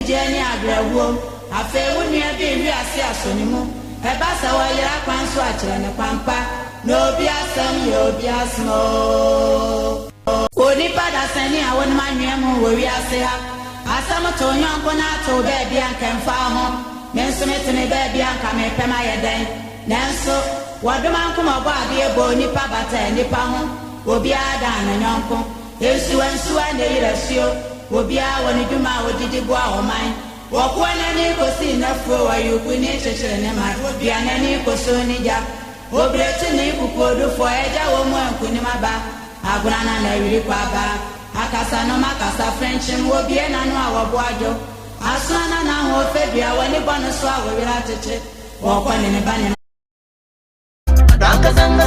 Jenny Agrewo, a fair one near being Sonimo, a bassa while you're a quan swatch and a pampa, no biasam, yo biasmo. Only Pada Sani, I want my name where we are say, as some to young Bonato, baby, and can farm. Mensumit me baby and come a pemaya day. Nanso, what the man come about the abo nipa bata nipa home, will be a dan and yonko. Yesu and Su and the Irasio, will be our when you do my what did you go out mine. Walk one and equal see enough for you could nature and my would be an equal sonija. Will be a neighbor could for Eja woman Kunimaba, Agrana Neriquaba, Akasano Macasa French and will be an annual boajo. Asana na ho febia wani bonu so awira tete wo kwa ne bani Dankazana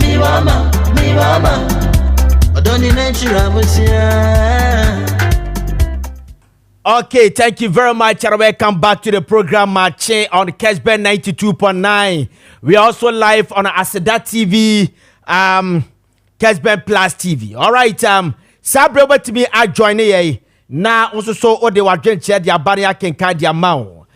mi mama odoni nenchira busia. Okay, thank you very much and welcome back to the program Maakye on Kessben 92.9. We are also live on Aseda TV, Kessben Plus TV. All right, Sabre to me I join here. Na also so o de wadwen che dia bare akenka dia mawo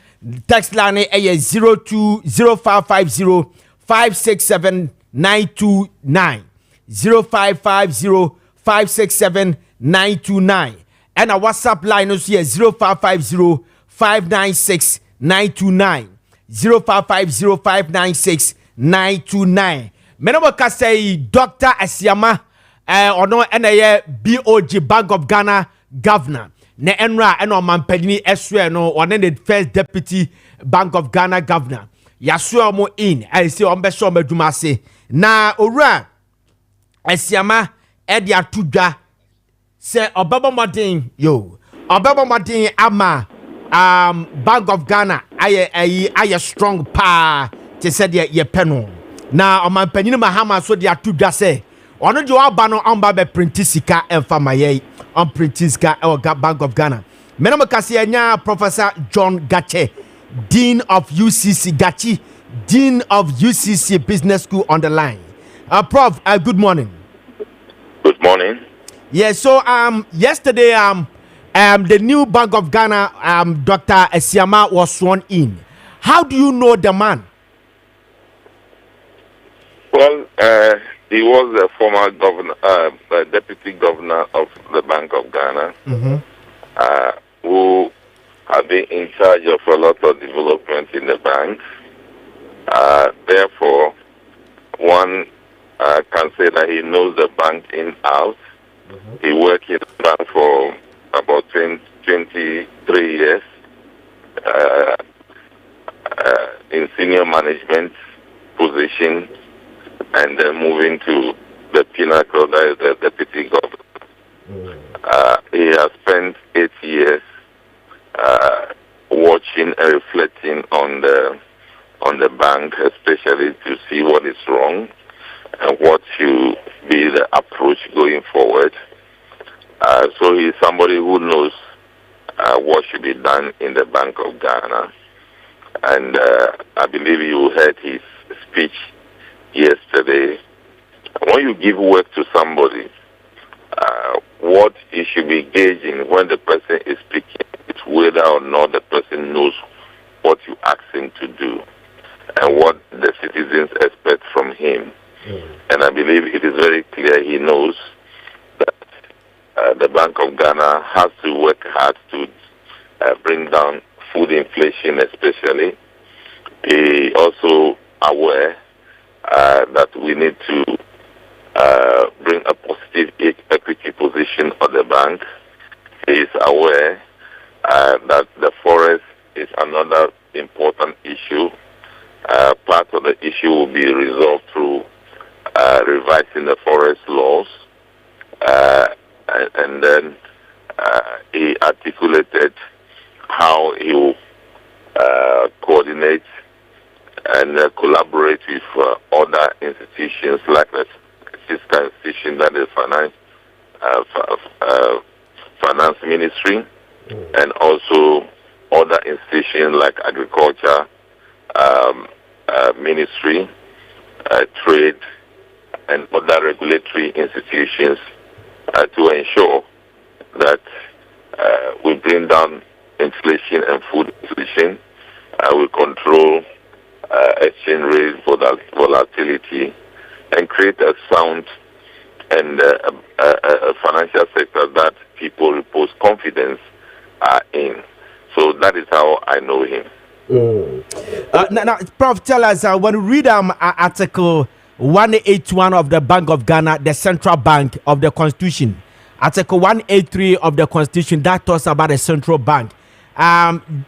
text line e 020550567929 0550567929 and a WhatsApp line is here 0550596929 0550596929. Menobo ka say Dr. Asiama ono na BOG Bank of Ghana governor ne enra eno mampani eswe no one the first deputy Bank of Ghana governor yaso mo in I say on be so maduma se na owura Asiama e dia tudwa se obaba modern yo obaba modern ama Bank of Ghana aye strong pa te said ye peno na o mampani mahama so dia tudwa se ono de wa ba no amba be print sika emfa maye on Printiska or Bank of Ghana. Menamakasia Professor John Gache, Dean of UCC Gachi, Dean of UCC Business School on the line. Prof, good morning. Good morning. Yeah, so yesterday the new Bank of Ghana Dr. Asiama was sworn in. How do you know the man? Well, he was the former governor, deputy governor of the Bank of Ghana, who had been in charge of a lot of development in the bank. Therefore, one can say that he knows the bank in out. He worked in the bank for about 23 years in senior management position, and then moving to the pinnacle, that is the deputy governor. He has spent 8 years watching and reflecting on the bank, especially to see what is wrong and what should be the approach going forward. So he's somebody who knows what should be done in the Bank of Ghana. And I believe you heard his speech yesterday. When you give work to somebody, what you should be gauging when the person is speaking is whether or not the person knows what you ask him to do and what the citizens expect from him. And I believe it is very clear he knows that the Bank of Ghana has to work hard to bring down food inflation especially. He also aware that we need to bring a positive equity position of the bank. He is aware that the forest is another important issue. Part of the issue will be resolved through revising the forest laws. And then he articulated how he will coordinate and collaborate with other institutions like the fiscal institution, that is finance ministry, and also other institutions like agriculture ministry, trade, and other regulatory institutions to ensure that we bring down inflation and food inflation. We control exchange rate volatility and create a sound and a financial sector that people repose confidence in. So that is how I know him. Now, Prof, tell us, when we read Article 181 of the Bank of Ghana, the central bank of the Constitution, Article 183 of the Constitution, that talks about the central bank.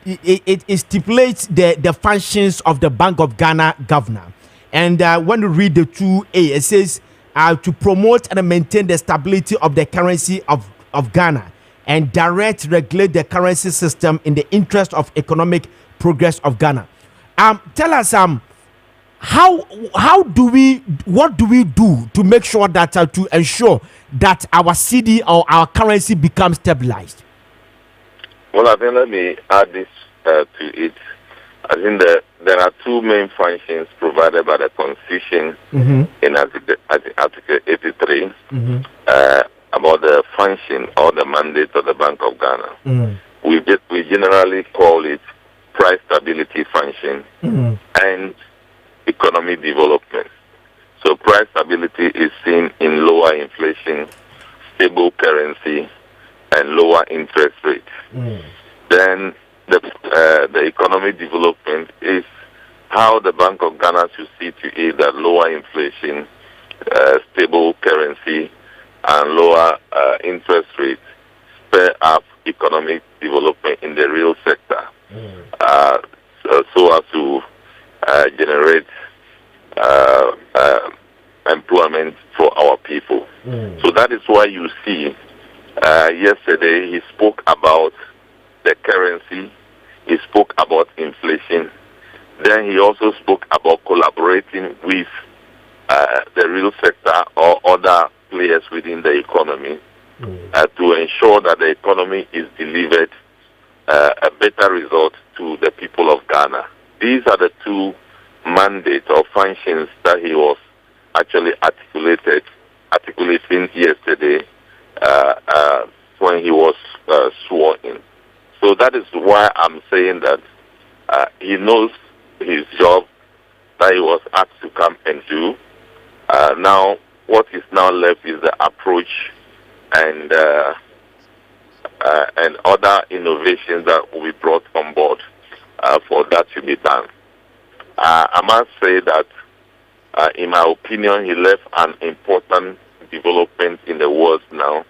It stipulates the functions of the Bank of Ghana governor. And when you read the 2A, it says to promote and maintain the stability of the currency of Ghana and direct, regulate the currency system in the interest of economic progress of Ghana. Tell us, what do we do to make sure that to ensure that our CD or our currency becomes stabilized? Well, I think let me add this to it. I think that there are two main functions provided by the Constitution in Article 83 about the function or the mandate of the Bank of Ghana. We generally call it price stability function and economic development. So price stability is seen in lower inflation, stable currency, and lower interest rates. Then the economic development is how the Bank of Ghana should see to it that lower inflation, stable currency, and lower interest rates spur up economic development in the real sector, so as to generate employment for our people. So that is why you see yesterday he spoke about the currency, he spoke about inflation, then he also spoke about collaborating with the real sector or other players within the economy to ensure that the economy is delivered a better result to the people of Ghana. These are the two mandates or functions that he was actually articulating yesterday when he was sworn in. So that is why I'm saying that he knows his job that he was asked to come and do. Now, what is now left is the approach and other innovations that will be brought on board for that to be done. I must say that, in my opinion, he left an important development in the world now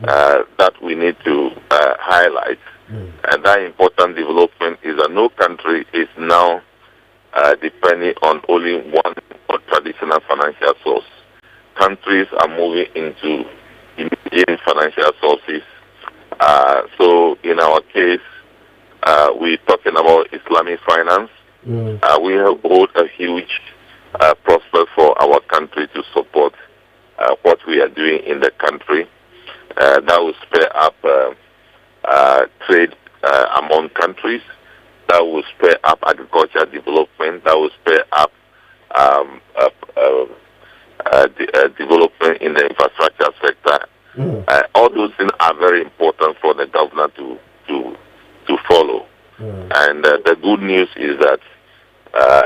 that we need to highlight. And that important development is that no country is now depending on only one traditional financial source. Countries are moving into emerging financial sources. So in our case, we're talking about Islamic finance. We have hold a huge prospect for our country to support what we are doing in the country. That will spur up trade among countries. That will spur up agricultural development. That will spur up development in the infrastructure sector. All those things are very important for the governor to follow. And the good news is that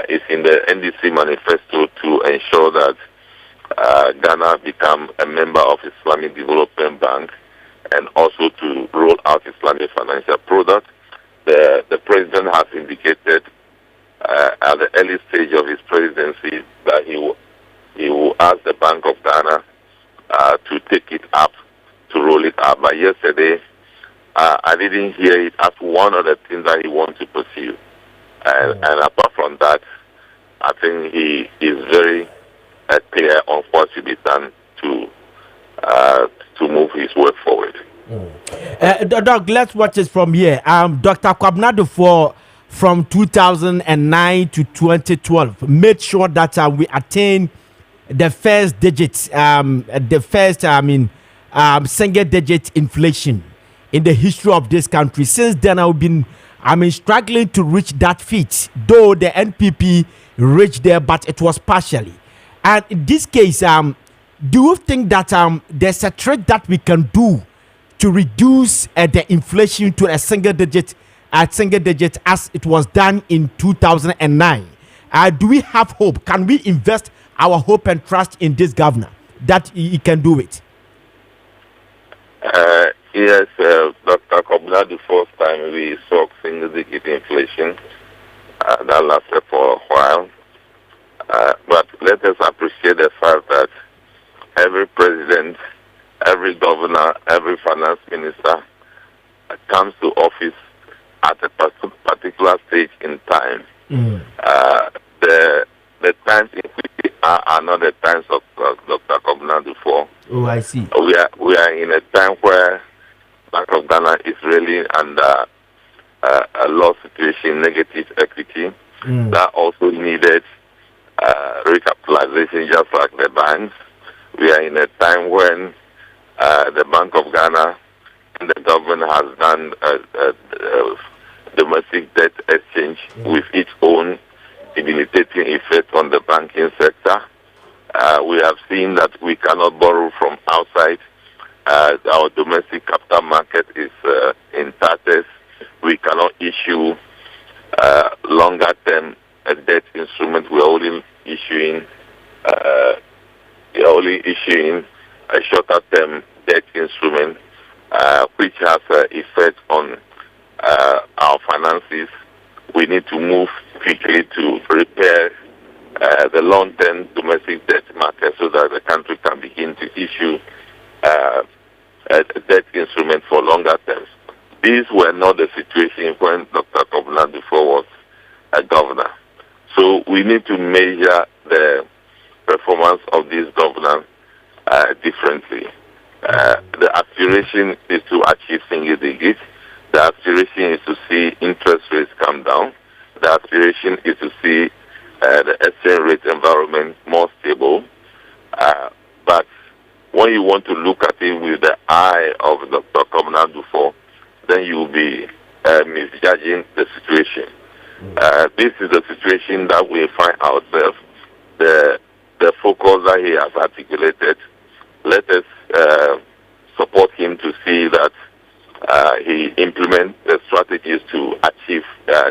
it's in the NDC manifesto to ensure that Ghana become a member of Islamic Development Bank and also to roll out Islamic financial products. The president has indicated at the early stage of his presidency that he will ask the Bank of Ghana to take it up, to roll it up. But yesterday, I didn't hear it as one of the things that he wants to pursue. And apart from that, I think he is very clear on what should be done to move his work forward. Doc, let's watch this from here. Dr. Kwabena from 2009 to 2012 made sure that we attain the first digits, single digit inflation in the history of this country. Since then, I've been struggling to reach that feat, though the NPP reached there, but it was partially. And in this case, do you think that there's a trick that we can do to reduce the inflation to a single digit as it was done in 2009. Do we have hope? Can we invest our hope and trust in this governor that he can do it? Yes, Dr. Kobna, the first time we saw single-digit inflation, that lasted for a while. But let us appreciate the fact that every president, every governor, every finance minister comes to office at a particular stage in time. The times in which we are not the times of Dr. Kobna before. Oh, I see. We are in a time where Bank of Ghana is really under a loss situation, negative equity. That also needed recapitalization, just like the banks. We are in a time when the Bank of Ghana and the government has done domestic debt exchange with its own debilitating effect on the banking sector. We have seen that we cannot borrow from outside. Our domestic capital market is in tatters. We cannot issue longer-term debt instruments. We are only issuing a shorter-term debt instrument, which has an effect on our finances. We need to move quickly to repair the long-term domestic debt market so that the country can begin to issue a debt instrument for longer terms. These were not the situation when Dr. Kobna before was a governor. So we need to measure the performance of this governor differently. The aspiration is to achieve single digits. The aspiration is to see interest rates come down. The aspiration is to see the exchange rate environment more stable. But when you want to look at it with the eye of Dr. Kobna before, then you will be misjudging the situation. This is the situation that we find ourselves. The focus that he has articulated, let us support him to see that he implements the strategies to achieve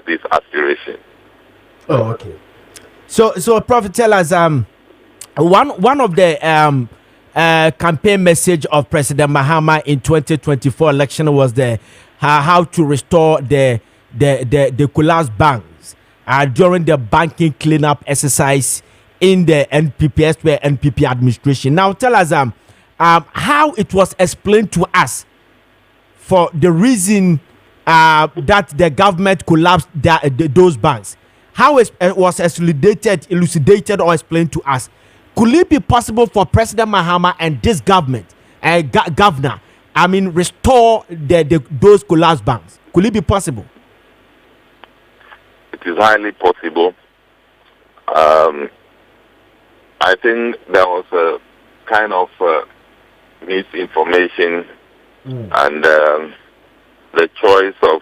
this aspiration. Oh, okay. So Prophet, tell us one of the campaign message of President Mahama in 2024 election was the how to restore the collapsed banks during the banking cleanup exercise in the NPP administration. Now tell us how it was explained to us for the reason that the government collapsed those banks. How it was elucidated or explained to us. Could it be possible for President Mahama and this government, governor, restore those collapsed banks? Could it be possible? It is highly possible. I think there was a kind of misinformation and the choice of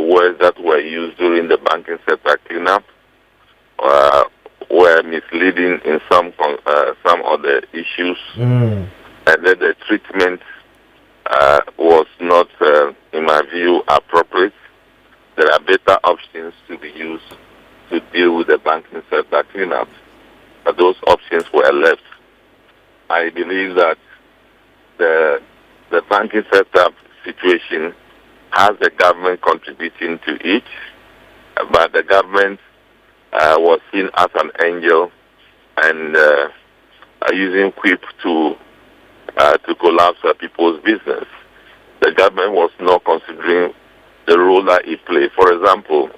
words that were used during the banking sector cleanup were misleading in some of the issues, and that the treatment was not, in my view, appropriate. There are better options to be used to deal with the banking sector cleanup, but those options were left. I believe that the banking sector situation has the government contributing to it, but the government was seen as an angel and using whip to collapse people's business. The government was not considering the role that it played. For example,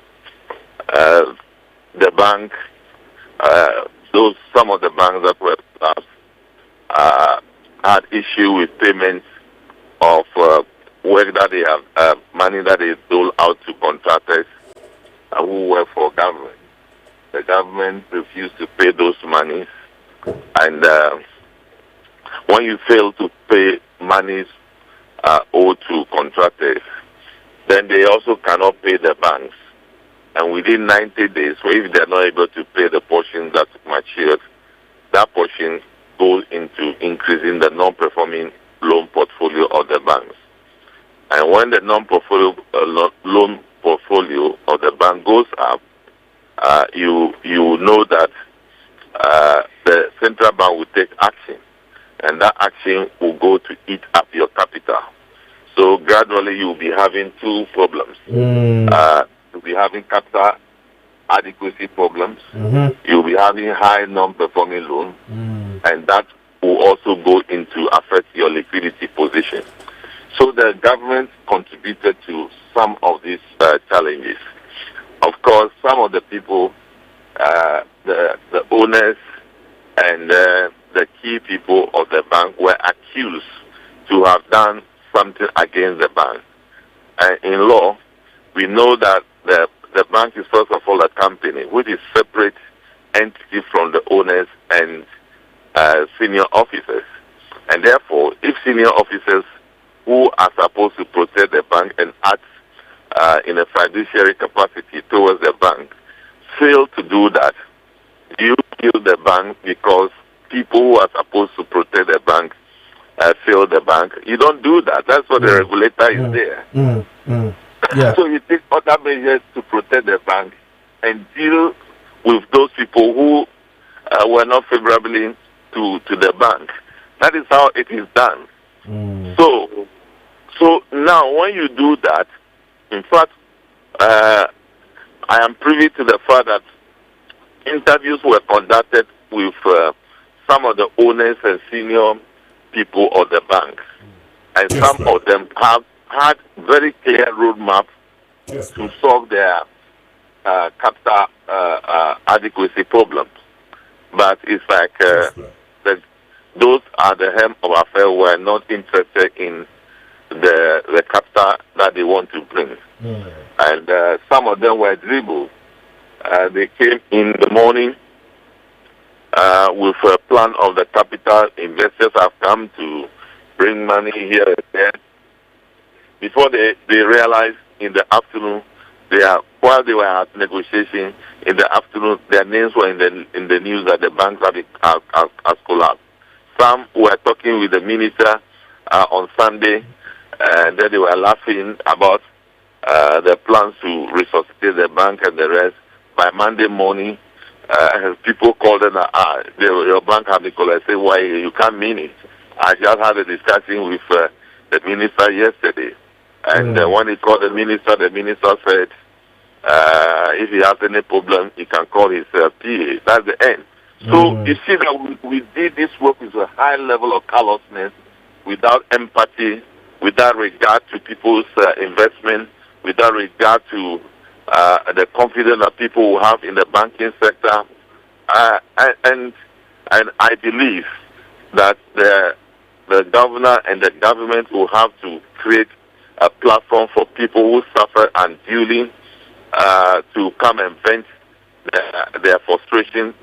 the bank, some of the banks that were collapsed had issue with payments of work that they have, money that is doled out to contractors who work for government. The government refused to pay those monies, and when you fail to pay monies owed to contractors, then they also cannot pay the banks. And within 90 days, or if they're not able to pay the portion that matured, that portion goes into increasing the non-performing loan portfolio of the banks. And when the non-portfolio loan portfolio of the bank goes up, you know that the central bank will take action, and that action will go to eat up your capital. So gradually you will be having two problems. You'll be having capital adequacy problems. You'll be having high non-performing loans, and that will also go into affect your liquidity position. So the government contributed to some of these challenges. Of course, some of the people, the owners and the key people of the bank were accused to have done something against the bank. In law, we know that the bank is first of all a company, which is separate entity from the owners and senior officers. And therefore, if senior officers who are supposed to protect the bank and act in a fiduciary capacity towards the bank fail to do that, you kill the bank because people who are supposed to protect the bank fail the bank. You don't do that. That's what the regulator is there. Yeah. So you take other measures to protect the bank and deal with those people who were not favorably to the bank. That is how it is done. So now when you do that, in fact, I am privy to the fact that interviews were conducted with some of the owners and senior people of the bank, and some of them have had very clear roadmap to solve their capital adequacy problems. But it's like those are the hem of affairs who are not interested in the capital that they want to bring. And some of them were dribbled. They came in the morning with a plan of the capital. Investors have come to bring money here and there. Before they realized in the afternoon, while they were at negotiation, in the afternoon, their names were in the news that the banks has collapsed. Some were talking with the minister on Sunday, and then they were laughing about the plans to resuscitate the bank and the rest. By Monday morning, people called them, your bank had been collapsed. I say, why? You can't mean it. I just had a discussion with the minister yesterday. And when he called the minister said, if he has any problem, he can call his PA. That's the end. So you see that we did this work with a high level of callousness, without empathy, without regard to people's investment, without regard to the confidence that people will have in the banking sector. And I believe that the governor and the government will have to create a platform for people who suffer unduly to come and vent their frustration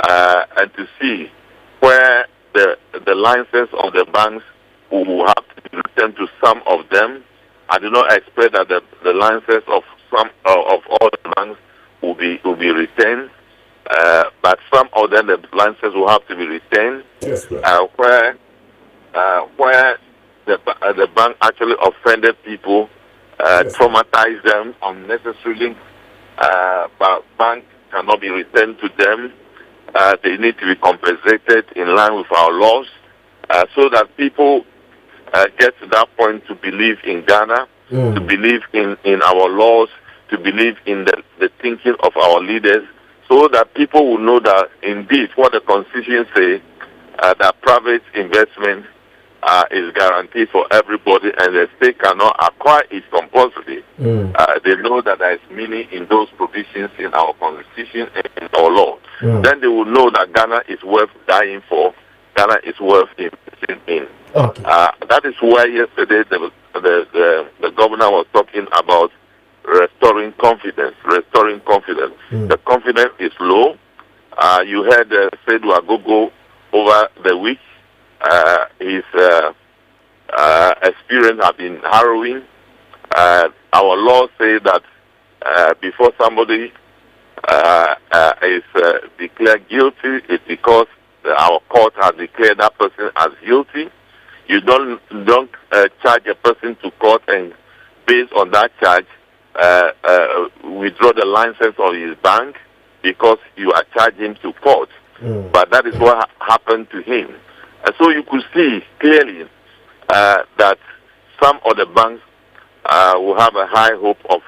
and to see where the license of the banks will have to be returned to some of them. I do not expect that the license of some of all the banks will be returned, but some of them the licenses will have to be retained. Where the bank actually offended people, traumatized them unnecessarily, but bank cannot be returned to them. They need to be compensated in line with our laws, so that people get to that point to believe in Ghana, to believe in our laws, to believe in the thinking of our leaders, so that people will know that indeed what the Constitution says, that private investment is guaranteed for everybody, and the state cannot acquire it compulsorily. They know that there is meaning in those provisions in our Constitution and in our law. Then they will know that Ghana is worth dying for, Ghana is worth investing in. That is why yesterday the governor was talking about restoring confidence. The confidence is low. You heard Seydou Agogo over the week. His experience has been harrowing. Our law says that before somebody is declared guilty, it's because our court has declared that person as guilty. You don't charge a person to court and based on that charge withdraw the license of his bank because you are charging to court. But that is what happened to him. And so you could see clearly that some of the banks will have a high hope of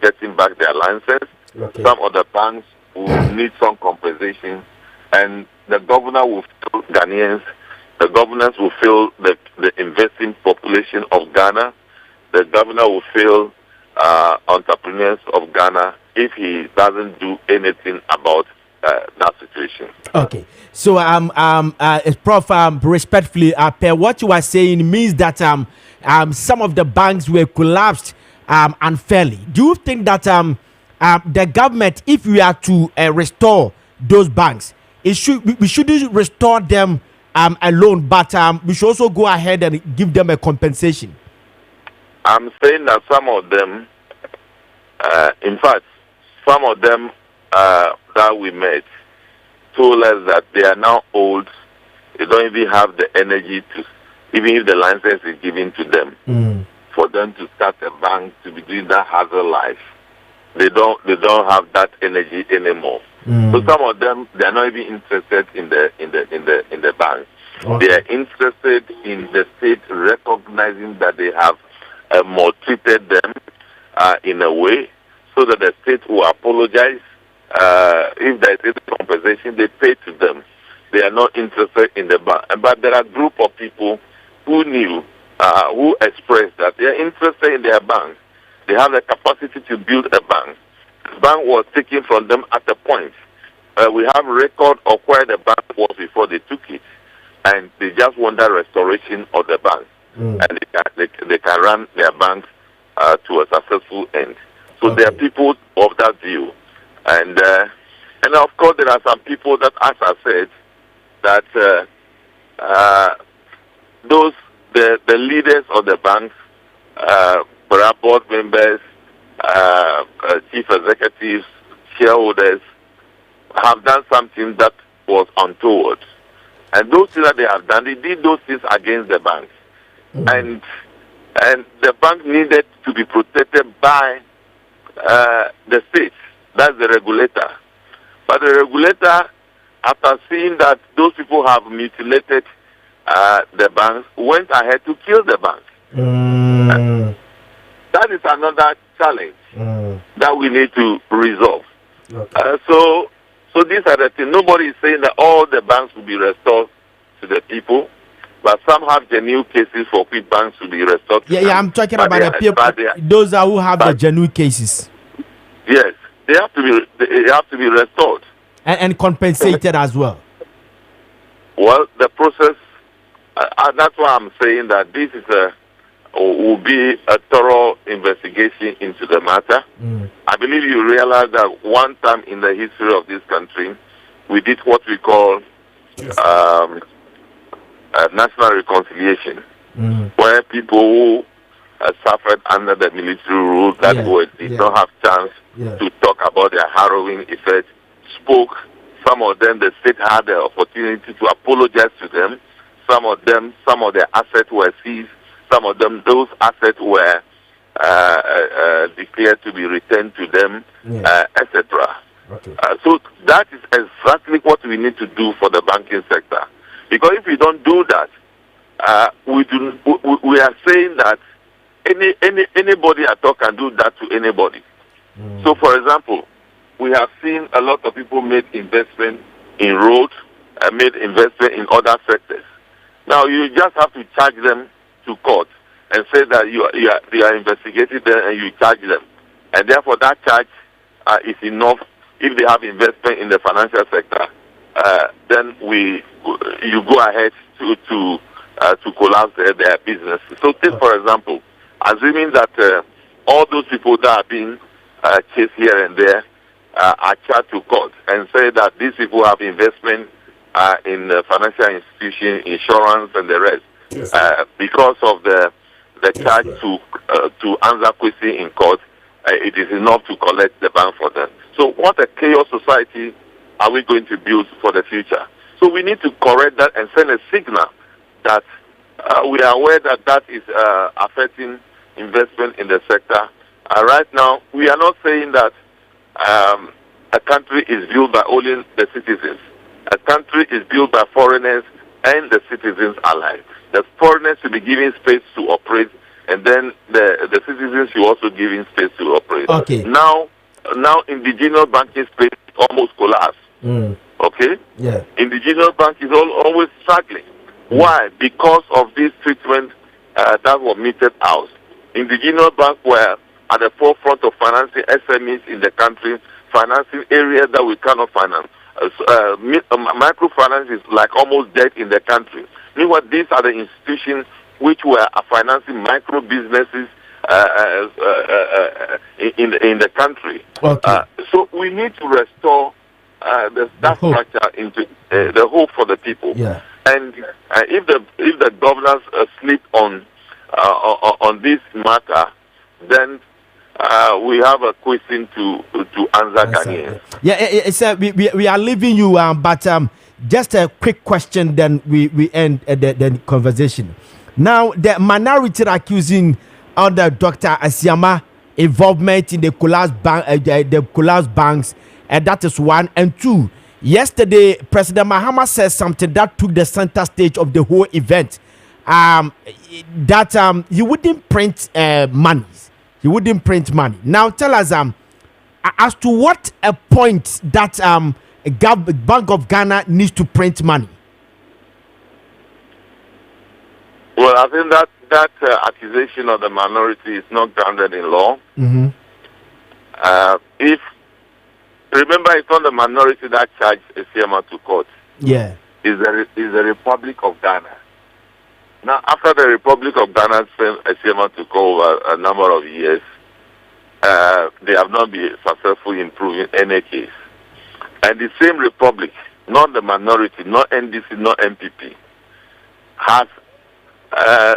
getting back their license. Okay. Some of the banks will need some compensation, and the governor will feel Ghanaians. The governors will feel the investing population of Ghana. The governor will feel entrepreneurs of Ghana if he doesn't do anything about that situation. Okay, so Prof, respectfully, per what you are saying means that some of the banks were collapsed unfairly. Do you think that the government, if we are to restore those banks, we shouldn't restore them alone, but we should also go ahead and give them a compensation? I'm saying that some of them, in fact, some of them that we met told us that they are now old. They don't even have the energy to, even if the license is given to them, for them to start a bank to be doing that hustle life. They don't have that energy anymore. So some of them, they are not even interested in the bank. Okay. They are interested in the state recognizing that they have maltreated them in a way, so that the state will apologize. If there is a compensation, they pay to them. They are not interested in the bank. But there are a group of people who knew, who expressed that they are interested in their bank. They have the capacity to build a bank. The bank was taken from them at a point. We have record of where the bank was before they took it, and they just want that restoration of the bank, and they can run their banks to a successful end. So there are people of that view, and of course there are some people that, as I said, that the leaders of the banks, perhaps board members, chief executives, shareholders, have done something that was untoward. And those things that they have done, they did those things against the bank. And the bank needed to be protected by the state. That's the regulator. But the regulator, after seeing that those people have mutilated the banks, went ahead to kill the bank. That is another challenge that we need to resolve. Okay. So these are the things. Nobody is saying that all the banks will be restored to the people, but some have genuine cases for which banks will be restored. Yeah, I'm talking about the people, those who have the genuine cases. Yes, they have to be restored and compensated as well. Well, the process. That's why I'm saying that this is will be a thorough investigation into the matter. I believe you realize that one time in the history of this country, we did what we call national reconciliation, where people who suffered under the military rule that did not have chance to talk about their harrowing effect spoke. Some of them, the state had the opportunity to apologize to them. Some of their assets were seized. Some of them, those assets were declared to be returned to them, etc. Okay. So that is exactly what we need to do for the banking sector. Because if we don't do that, we are saying that anybody at all can do that to anybody. So, for example, we have seen a lot of people make investment in roads, made investment in other sectors. Now, you just have to charge them to court and say that they are investigating them and you charge them. And therefore, that charge is enough. If they have investment in the financial sector, then you go ahead to collapse their business. So take, for example, assuming that all those people that are being chased here and there are charged to court and say that these people have investment in financial institution, insurance, and the rest. Because of the charge to answer question in court, it is enough to collect the bank for them. So what a chaos society are we going to build for the future? So we need to correct that and send a signal that we are aware that that is affecting investment in the sector. Right now, we are not saying that a country is built by only the citizens. A country is built by foreigners and the citizens alike. The foreigners should be given space to operate, and then the citizens should also be given space to operate. Okay. Now indigenous banking space almost collapsed. Okay? Yeah. Indigenous bank is always struggling. Why? Because of this treatment that was meted out. Indigenous banks were at the forefront of financing SMEs in the country, financing areas that we cannot finance. Microfinance is like almost dead in the country. Meanwhile, these are the institutions which were financing micro businesses in the country. Okay. So we need to restore that structure into the hope for the people. Yeah. And if the governors sleep on this matter, then we have a question to answer, Ghanaians. Yeah, it's we are leaving you, but just a quick question, then we end the conversation. Now, the minority are accusing under Dr. Asiama involvement in the collapsed banks, and that is one. And two, yesterday, President Mahama said something that took the center stage of the whole event. That he wouldn't print money. He wouldn't print money. Now tell us as to what a point that Bank of Ghana needs to print money. Well, I think that accusation of the minority is not grounded in law. Mm-hmm. If remember, it's not the minority that charged Esiama to court. Yeah, is the Republic of Ghana. Now, after the Republic of Ghana sent Esiama to court over a number of years, they have not been successful in proving any case. And the same Republic, not the minority, not NDC, not MPP, has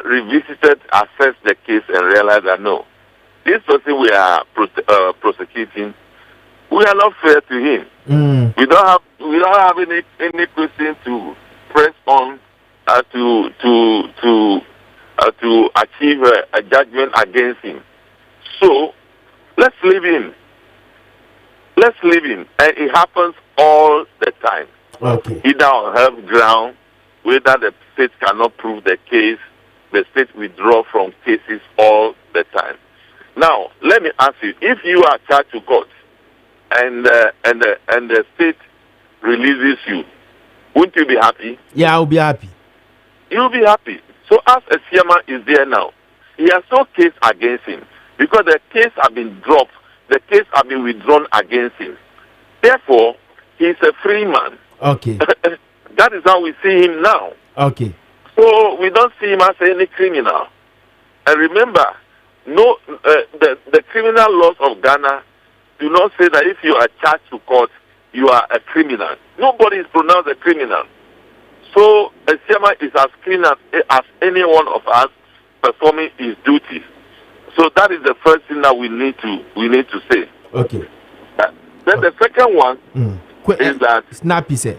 revisited, assessed the case, and realized that no, this person we are prosecuting, we are not fair to him. We don't have any question to press on to achieve a judgment against him. So let's leave him. Let's leave him, and it happens all the time. Okay. Either on health ground, whether the state cannot prove the case, the state withdraw from cases all the time. Now, let me ask you: if you are charged to court, and the state releases you, wouldn't you be happy? Yeah, I'll be happy. You'll be happy. So as Esiama is there now, he has no case against him because the case has been dropped, the case has been withdrawn against him. Therefore, he is a free man. Okay. That is how we see him now. Okay. So we don't see him as any criminal. And remember, no, the criminal laws of Ghana do not say that if you are charged to court, you are a criminal. Nobody is pronounced a criminal. So Esiama is as clean as any one of us performing his duties. So that is the first thing that we need to say. Okay. Then the second one is that snappy say.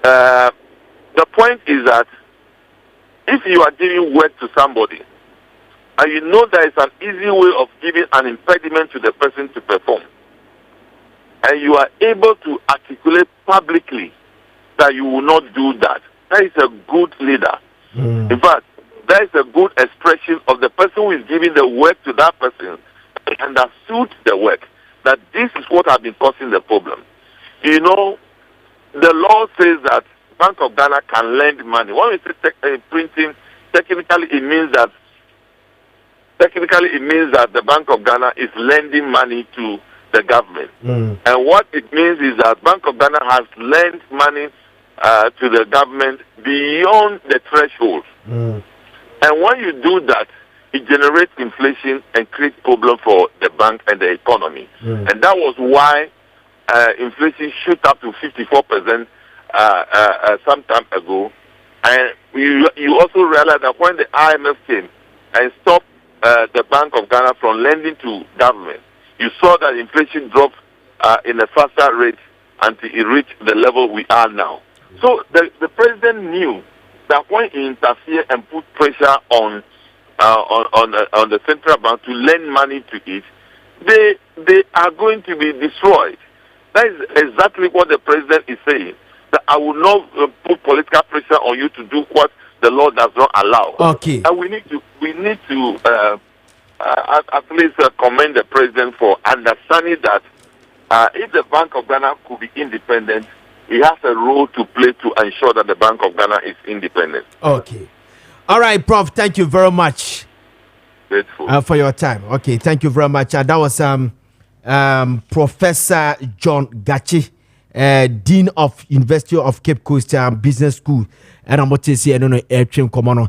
The point is that if you are giving work to somebody and you know there is an easy way of giving an impediment to the person to perform, and you are able to articulate publicly that you will not do that, that is a good leader. In fact, that is a good expression of the person who is giving the work to that person and understood the work, that this is what has been causing the problem. You know, the law says that Bank of Ghana can lend money. When we say printing, technically it means that the Bank of Ghana is lending money to the government. And what it means is that Bank of Ghana has lent money to the government beyond the threshold. And when you do that, it generates inflation and creates problem for the bank and the economy. And that was why inflation shoot up to 54% some time ago. And you also realize that when the IMF came and stopped the Bank of Ghana from lending to government, you saw that inflation dropped in a faster rate until it reached the level we are now. So the president knew that when you interfere and put pressure on the central bank to lend money to it, they are going to be destroyed. That is exactly what the president is saying. That I will not put political pressure on you to do what the law does not allow. Okay. And we need to at least commend the president for understanding that if the Bank of Ghana could be independent, he has a role to play to ensure that the Bank of Ghana is independent. Okay. All right, Prof. Thank you very much for your time. Okay, thank you very much. That was Professor John Gachi, Dean of University of Cape Coast Business School. And I'm going to say, I don't know,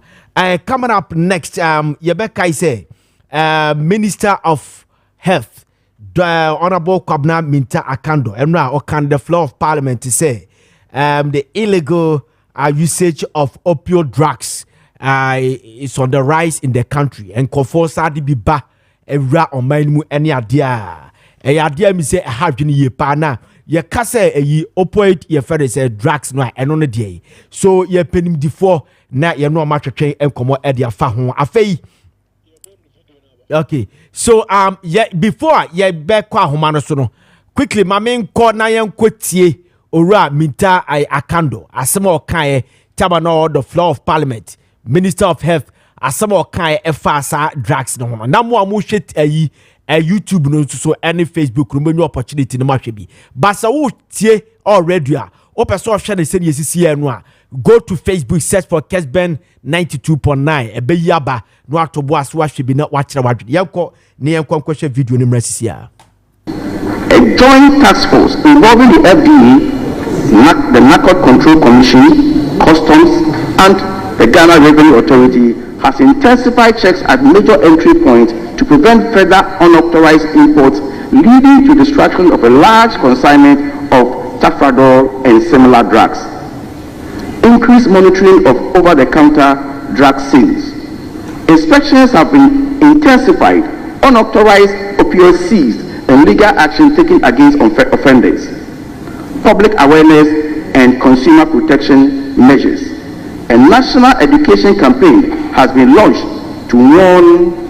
coming up next, Yebeka say, Minister of Health, the Honorable Kwabna Minta Akando, and now on the floor of Parliament to say, the illegal usage of opioid drugs is on the rise in the country, and Kofosa di biba evra on my any idea. A idea me say a half ye pana. Ye kase a opioid ye fed say drugs no and on the day. So ye penim before na ye no match train and come edia fa ho afei. Okay. So ye before ye be kwa homano so no quickly my main call na yen kwetie ora minta akando asema okan tabano the floor of Parliament, Minister of Health asema okan efasa drugs no na mo amuhwet YouTube no so any Facebook no menu opportunity no mahwe basa wo tie already o person hwe ne se ne sisi no a go to Facebook, search for Kessben 92.9 ebe yaba no atobo aso ahwe bi na wa kire wadwe yenko ne yenko kwhwe video ni mrasisi a a joint task force involving the FDA, the Narcotic Control Commission, Customs, and the Ghana Revenue Authority has intensified checks at major entry points to prevent further unauthorized imports, leading to destruction of a large consignment of tafradol and similar drugs. Increased monitoring of over-the-counter drug sales. Inspections have been intensified, unauthorized opioids seized, and legal action taken against offenders. Public awareness and consumer protection measures. A national education campaign has been launched to warn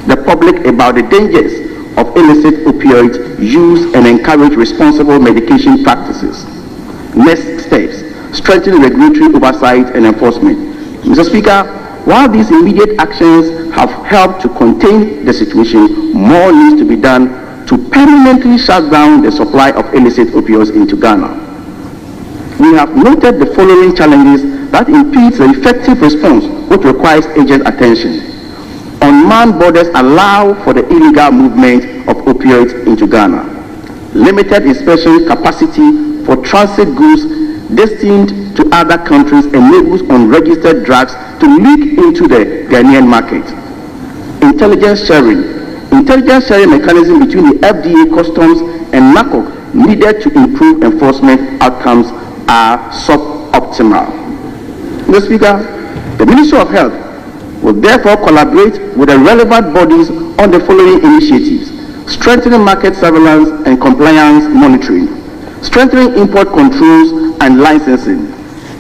the public about the dangers of illicit opioid use and encourage responsible medication practices. Next steps: strengthen regulatory oversight and enforcement. Mr. Speaker, while these immediate actions have helped to contain the situation, more needs to be done to permanently shut down the supply of illicit opioids into Ghana. We have noted the following challenges that impedes the effective response, which requires urgent attention. Unmanned borders allow for the illegal movement of opioids into Ghana. Limited inspection capacity for transit goods destined to other countries enables unregistered drugs to leak into the Ghanaian market. Intelligence sharing mechanism between the FDA, Customs, and NACOC needed to improve enforcement outcomes are suboptimal. Mr. Speaker, the Ministry of Health will therefore collaborate with the relevant bodies on the following initiatives: strengthening market surveillance and compliance monitoring, strengthening import controls and licensing,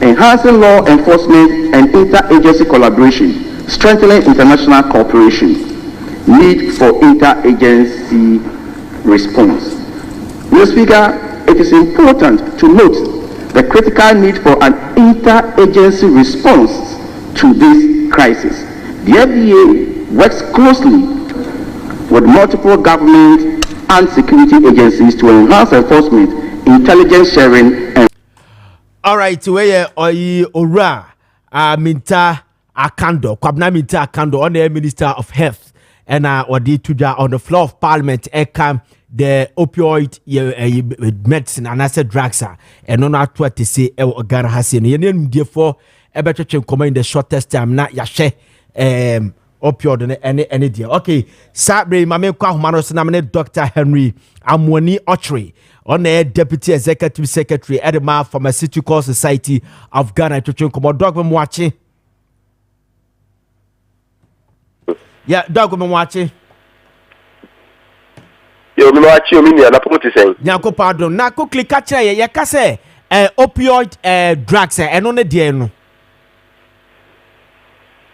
enhancing law enforcement and interagency collaboration, strengthening international cooperation, need for interagency response. Mr. Speaker, it is important to note the critical need for an interagency response to this crisis. The FDA works closely with multiple government and security agencies to enhance enforcement, intelligence sharing, and all right, where Ora Minta Akando, Kwabna Minta Akando, on the Minister of Health, and Odi Tuja on the floor of Parliament, the opioid medicine and acid drugs, and on our to say Ghana has seen. You therefore a better come in the shortest time, not Yashe opioid any deal. Okay, Sabre, Mame Kwahumanos, nominate Dr. Henry Amwani Ochre, on the Deputy Executive Secretary, Edema Pharmaceutical Society of Ghana, to come dog when watching. Yeah, dog when watching. Yo, me watch you, me na promote say. Nyanko pardon. Na quickly catch ya kase opioid drugs and on the day no.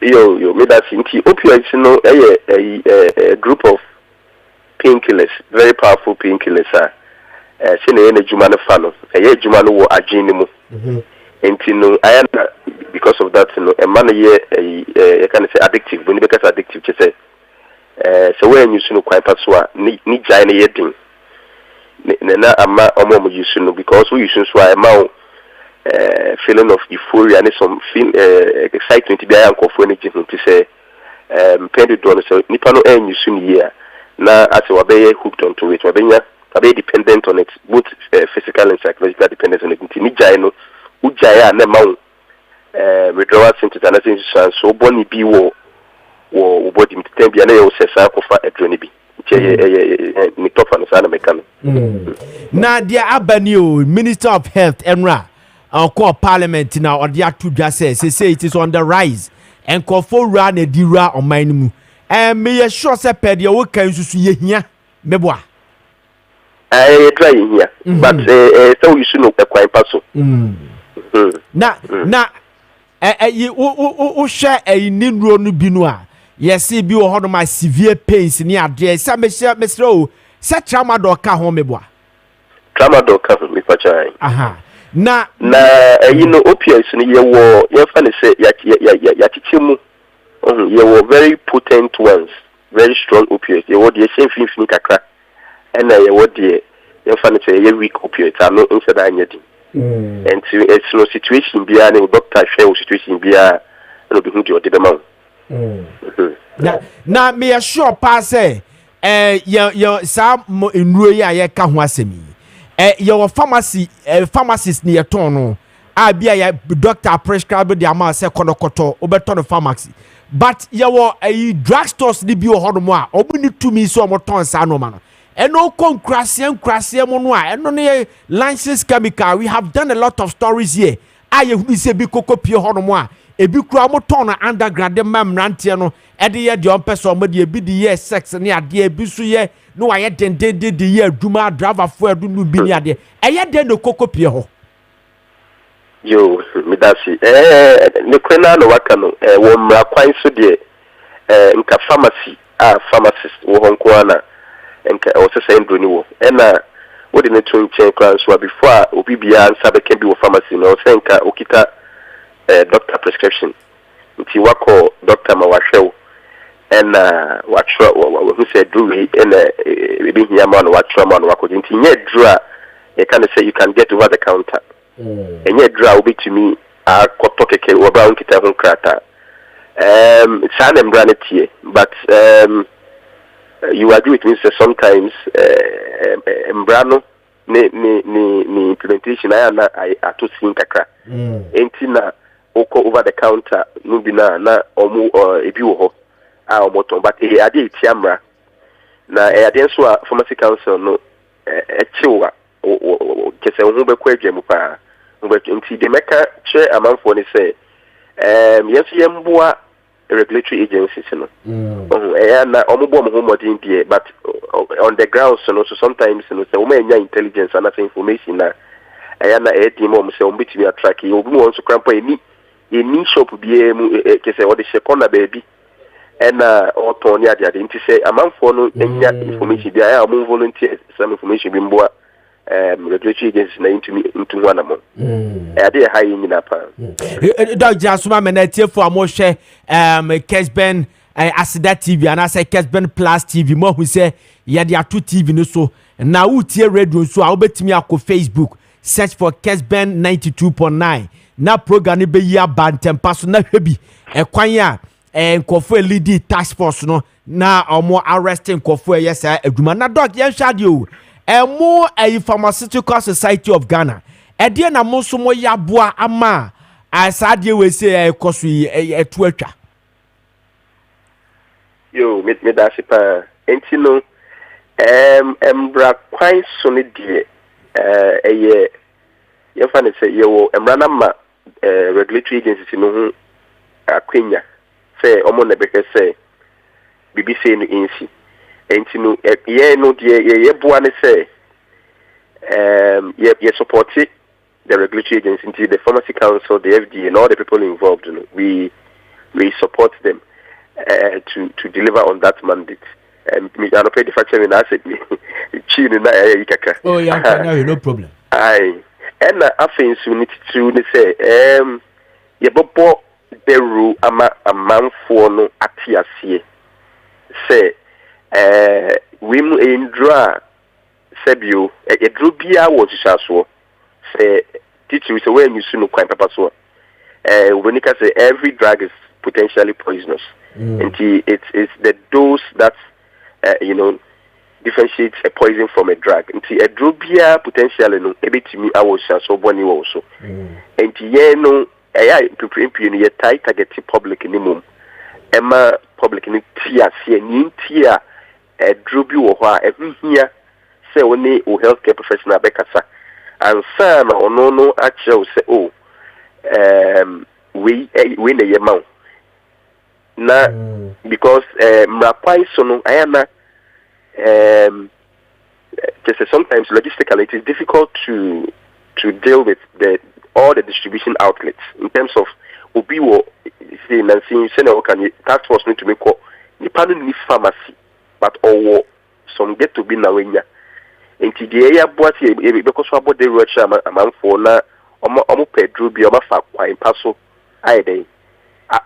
Yo, me that's in opioids, you know, a group of painkillers, very powerful painkillers. Sene ene jumano fano, jumano wo ajinimu. And you know, I am because of that, you know, a man a kind of say addictive. When you become addictive, you say, so when you know quite paswa, ni jine yeding. Na ama omo you know because we use so ama feeling of euphoria and some feel excitement to be a for anything to say pended on so nipa no en you here na as we be hooked onto it we be dependent on it both physical and psychological dependence on it ni jai no ujaya na ma withdrawal symptoms and things so boni bi wo body mtem bia na yo sesa kofa adrene bi ni tofa no sana mekano na dia abani Minister of Health Enra call Parliament now or the two just say it is on the rise and call for run a dira on my mu and me sure say pedia wo kan susu ye hia meboa try here but so you should know quite paso na o share a nindro no bi no a yes bi wo hodo ma severe pains ni ade say me sro say trauma do ka ho meboa trauma do ka me pachai aha na you know opioids ni ye fan say ya chichimu ye very potent ones very strong opioids ye the same thing kakra and ye fan say ye weak opioids are no inside anything and it's no situation bia na doctor share situation bia no be hu the demand na me sure pass say ye sa nruo ya ye ka ho asemi your pharmacist near tono. I be a doctor prescribe the amount say konokoto obeton pharmacy. But your drugstores ni bi ohodmo a obuni to me so moton sa no man. And no crasium monwa and no licensed chemical. We have done a lot of stories here. I we say bi koko pie hodomo a bi kura moton undergrad mam rantie no e de ye de on person mo de bi de ye sex ne ade bi so ye no aye den de ye aduma driver for adu no bi ni ade eye den no koko pie ho yo me dasi ne kwena no waka no wo mra kwan so de nka pharmacist wo honko ana nka o se say ndoni wo na wo de ne tun chen kwan so before obi bia ansa be kan bi wo pharmacy no se nka okita doctor prescription nti wako doctor ma wahwew and who said do and be here man wahwew man wako nti nye draw you can say you can get over the counter and nye draw will be to me akoto keke wo ba nkita ho krata it's an embranity but you agree with me say sometimes embrano ni implementation I to think kakra enti na oko over the counter no bi na omu ebi wo ho omoton but ade etiamra na ade nso a pharmacy council no echiwa kese ho be kwa adwam pa nti de meka che amanfo ni say yeso yemboa regulatory agencies no na omubo mo modern die but on the ground so sometimes no say we enya intelligence and information na na team mo say we be track you obi mo nso krampa any shop bia mu kese o de shekona baby na oton ya dia de nti say amanfo no enya information bia ya mo volunteer some information bi mboa regulatory agencies na into one among dey high nyina pa dog jasuma menatie for amhwe Kessben Asida TV and I say Kessben Plus TV mo hu say ye de ato TV no so na wutie radio so a obetimi akọ Facebook search for Kessben 92.9 na program ni be ya bantempa so na hwebi ekwan ya nkofo lead task force no na omo arresting nkofo yes adwuma na dog ye hwade o emo pharmaceutical society of Ghana ede na mo so mo yaboa ama asade we say koso etu atwa yo me da sipa enti no embra kwan so ne die ye fa ne say yo embra na ma regulatory agencies no hu akwenya say omo na beke say BBC no insi enti no ye no die ye boa ne say ye support the regulatory agency, the pharmacy council, the FDA, and all the people involved. We we support them to deliver on that mandate. Me I don't pay the factor in asset me. Oh yeah, no problem. Aye. And I think we need to say yebobo beru ama amanfo no atiasie say we mu endra sebio edru bia wo chisaso say teacher say when you no kwan papa so when you can say every drug is potentially poisonous and it's the dose that differentiates a poison from a drug. Nti a drubia potentially no ebetimi awo so boni wo so. Nti ye no eya pipimpi no ye target public ni mum. Ema public ni tia se ni tia a drubi wo ho a ehia se woni o healthcare professional bekasa. Ansa na ono no a chew se we na ye ma. Na because mrapai so no ayana just sometimes logistically it is difficult to deal with all the distribution outlets in terms of obiwo say nancy sene can task force need to make nipa no ni pharmacy but some get to be na wenya enti de ya boati e because about the rush amanfo na omo pedro bi omo fa kwan paso aiden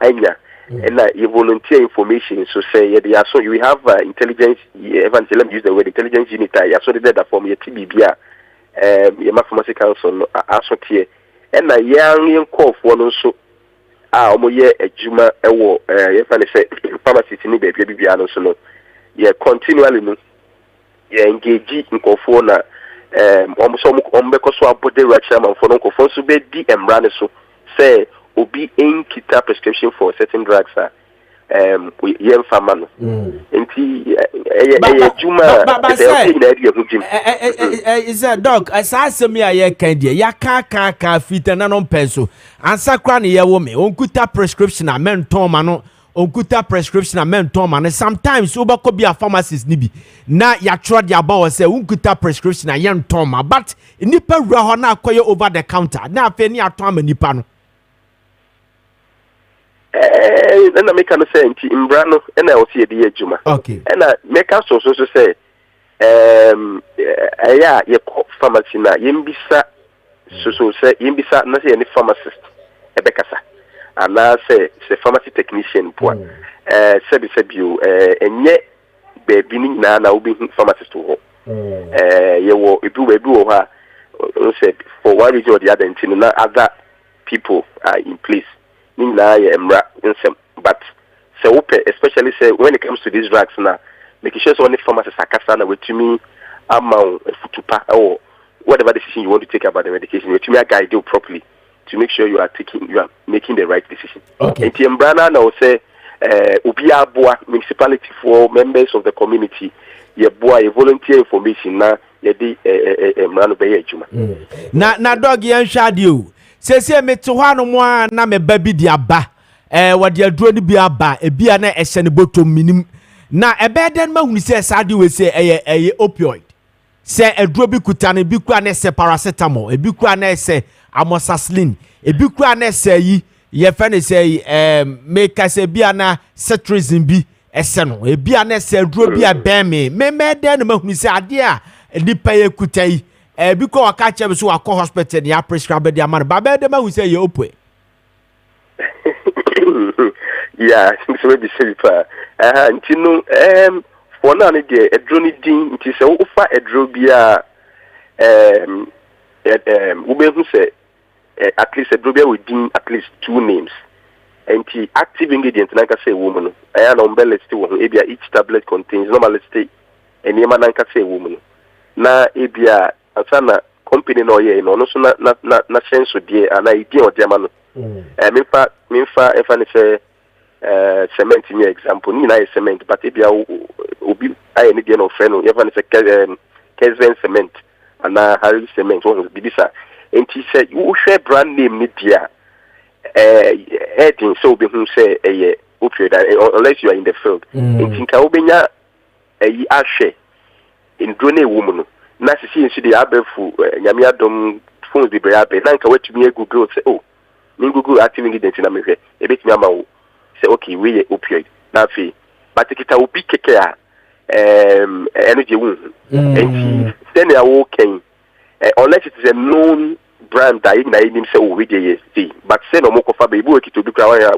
anya and you volunteer information so say so we have intelligence let me use the word intelligence unit so that from your TBBA your pharmacy council aso tie and young call for no so omo ye adwuma ewo say pharmacy ni bia no so no ye continually no ye engage nkofo na omo so omo be ko so abode racha man for no nkofo so be di emra ne so say obi enkita prescription for certain drugs yen fama no enti juma is a dog asasemi aye kan die ya ka fitana no penso ansa kra ne ye wo me onkuta prescription a menton ma no onkuta prescription a menton ma no sometimes obako bi a pharmacist ni bi na ya tro dia ba wo say onkuta prescription a yen ton ma but nipa wura ho na akoye over the counter na afa ni aton ma nipa no and I make an say in Brano and I will see the Juma. Okay. And I make us also say yeah, your pharmacy na yimbisa so say yimbisa na say any pharmacist ebekasa. And I say pharmacy technician poa. Sebi enye baby ni na obi pharmacist ho. Yewo ebu ha say for one reason or the other until now other people are in place. But especially say when it comes to these drugs now, making sure only pharmacists are casting with me amount futupa or whatever decision you want to take about the medication, you to guide you properly to make sure you are making the right decision. Okay. And Brana now say Ubia Boa municipality for members of the community, ye boy volunteer information na ye di Mrano Bay Juma. Na dog yan shadow. Sese me to hwa no mo na me ba bi di aba wode aduro ni bi aba e bia na ehye ne botom minim na ebe den ma hunu se sade we se eye opioid se aduro bi kuta ne bi kwa na se paracetamol e bi kwa na se amoxicillin e bi kwa na se yi ye fa ne se make se bia na cetirizine bi ese no e bia na se aduro bi aben me den ma hunu se ade a nipa ye kuta yi because I catch up so I call hospital and ya prescribe the amount but be dem we say you open yeah so we be say pa ntino for na dey edro ni din nti se wo fa edro bia we be who say at least edro bia within at least 2 names nti active ingredient na ka say woman no aya na umbrella list wo e bia each tablet contains normal list eni ma na ka say woman na e bia asana company no ye no so na sense die ana idea o dia ma no minfa efa ne say cement ni example ni na cement but e bia obi aye ni dia no friend no efa ne say Kessben cement ana Harry cement wo bibisa enti say wo share brand name ni dia heading so be who say Opioid unless you are in the field enti ka obenya ahwe in drone woman na sisi nsi de abefu nyame adom phones bi bra be na nka watumi Google say ni Google active ingredient na mehwe ebetumi ama wo say okay we opioid na fe but kita obi keke a energy won and then they are working unless it is a known brand that na him say we dey see but say no mo kofa be ibu ekito bi kra ya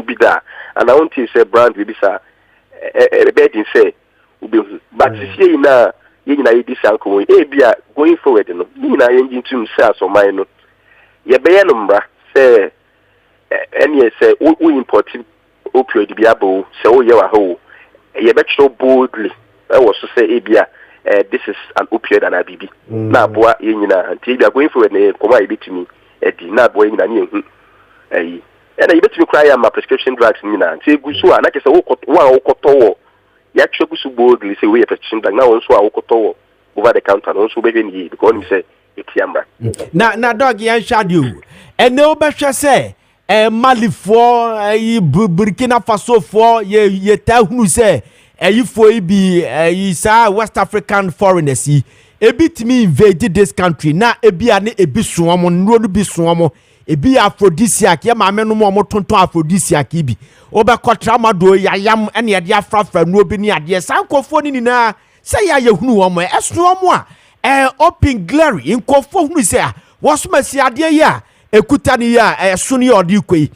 bi da and I want to say brand we be sa bedding say ubehu but see na yina yi disanko bia going forward no yina yin tum say asomai no ye be ye no mbra say any say we import opioid bi abo say o ye wa ho ye be tro boldly was to say bia this is an opioid and a BB na boa yina until we are going forward na koma e bitimi edi na boa yina ni ehu and you betumi cry my prescription drugs nyina until gu so na kese wo kotowo ya twa su boldly say we prescription drug na won so a wo kotowo over the counter no so be ni because him say etiamba na dog yan shadow and no be hwe say Malifo Burkina Faso for ye ta hunu say fo bi isa West African foreigners ebitimi invade this country na ebia ne ebi soamo nro no bi soamo ebi aphrodisiac ye maame no mo tonton aphrodisiac bi obekotra mado yayam ene ye de afrafa no bi ne ade sankofo ni na say ya yehunu wo mo esomo a open glary nkofo hunu say wosomasi ade ya ekuta ni ya so ne ode kwei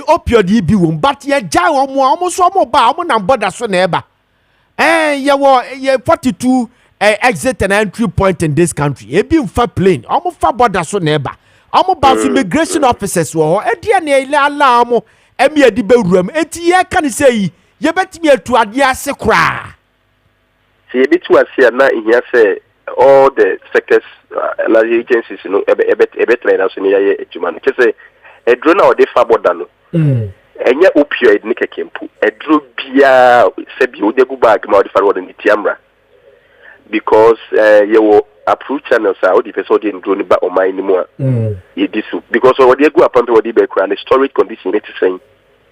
opioid bi wo but ye ja wo mo so mo ba mo na border so na eba ye 42 exit and entry point in this country. Ebi mfa plane. Omo fa border so neba. Omo ba immigration officers wo. E dia na ile ala omo emi edi bewuram. Enti ye kan say ye betimi atu ade ase kra. See ye bitu ase na ihia say all the sectors large agencies you know ebet na so ni ye ejuma no. Kese e drone na ode fa border no. Enye opioid ni kekempu edro bia se bi odegu bag ma odi farward ni tiamra because ye wo approve channels are odi person odi ndro ni ba o mai ni mu a ye disu because odi egu apampe odi be kra na storage condition it saying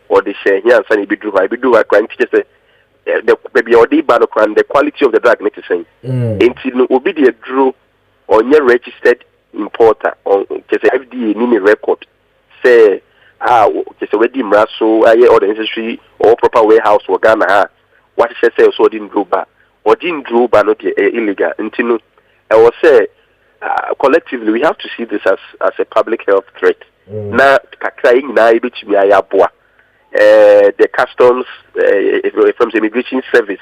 odi share here and be do I kra nti say the baby odi ba no kra the quality of the drug it saying enti no obi de dro onye registered importer on just FDA ni record say just already mraso all the necessary or proper warehouse or Ghana what she say so didn't draw back or didn't draw back not illegal until I was say collectively we have to see this as a public health threat na kakrai na ibiti mi ayaboa the customs from the immigration service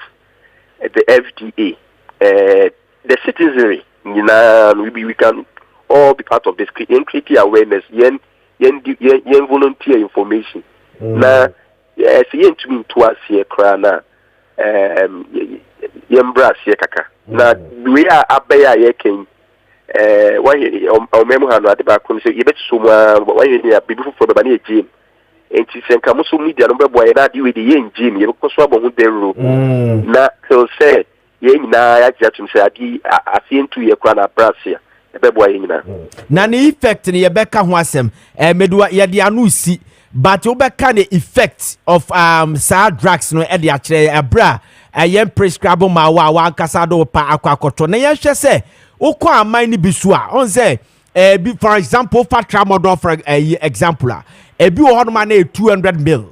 the FDA the citizenry we can all be part of this creating awareness yen volunteer information na yen to me to us here krana yen brass here kaka na we are abaya ye ken why o memo hanu ade ba ko say ye bet so why you be before for be na gym enti senka mo so media no be boy na di we di yen gym ye ko so abo hu denro na so say yen na ya jatum say adi afientu ye krana brass here na ne effect ne yebeka ho asem medua ye de anu si but obeka ne effect of sad drugs no e de a kire abra yen prescribe ma wa kasa do pa akwakoto na ye hwe se ukọ aman ni bisu a on say for example for tramadol for example ebi wo hono ma na 200 mil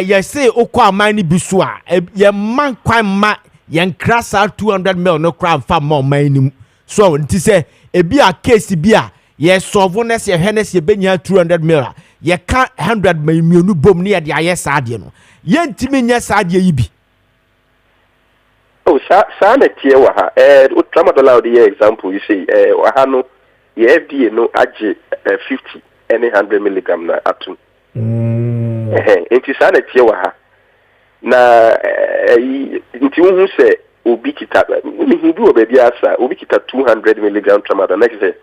ye say ukọ aman ni bisu a ye man kwan ma yen krasa 200 mil no kra fa ma man ni so nti say ebi a case bi a ye solve na se henes ye benya 200 mil ye ka 100 mienu bom ne ye de aye saade no ye ntimi nya saade yi bi sa na tie wa ha o tramadol out the example you say wa ha no ye FDA no age 50 and 100 milligram na atum enti sa na tie wa ha na nti wo hu se obi kita ni hindu obebi asa obi kita 200 milligram tramadol next say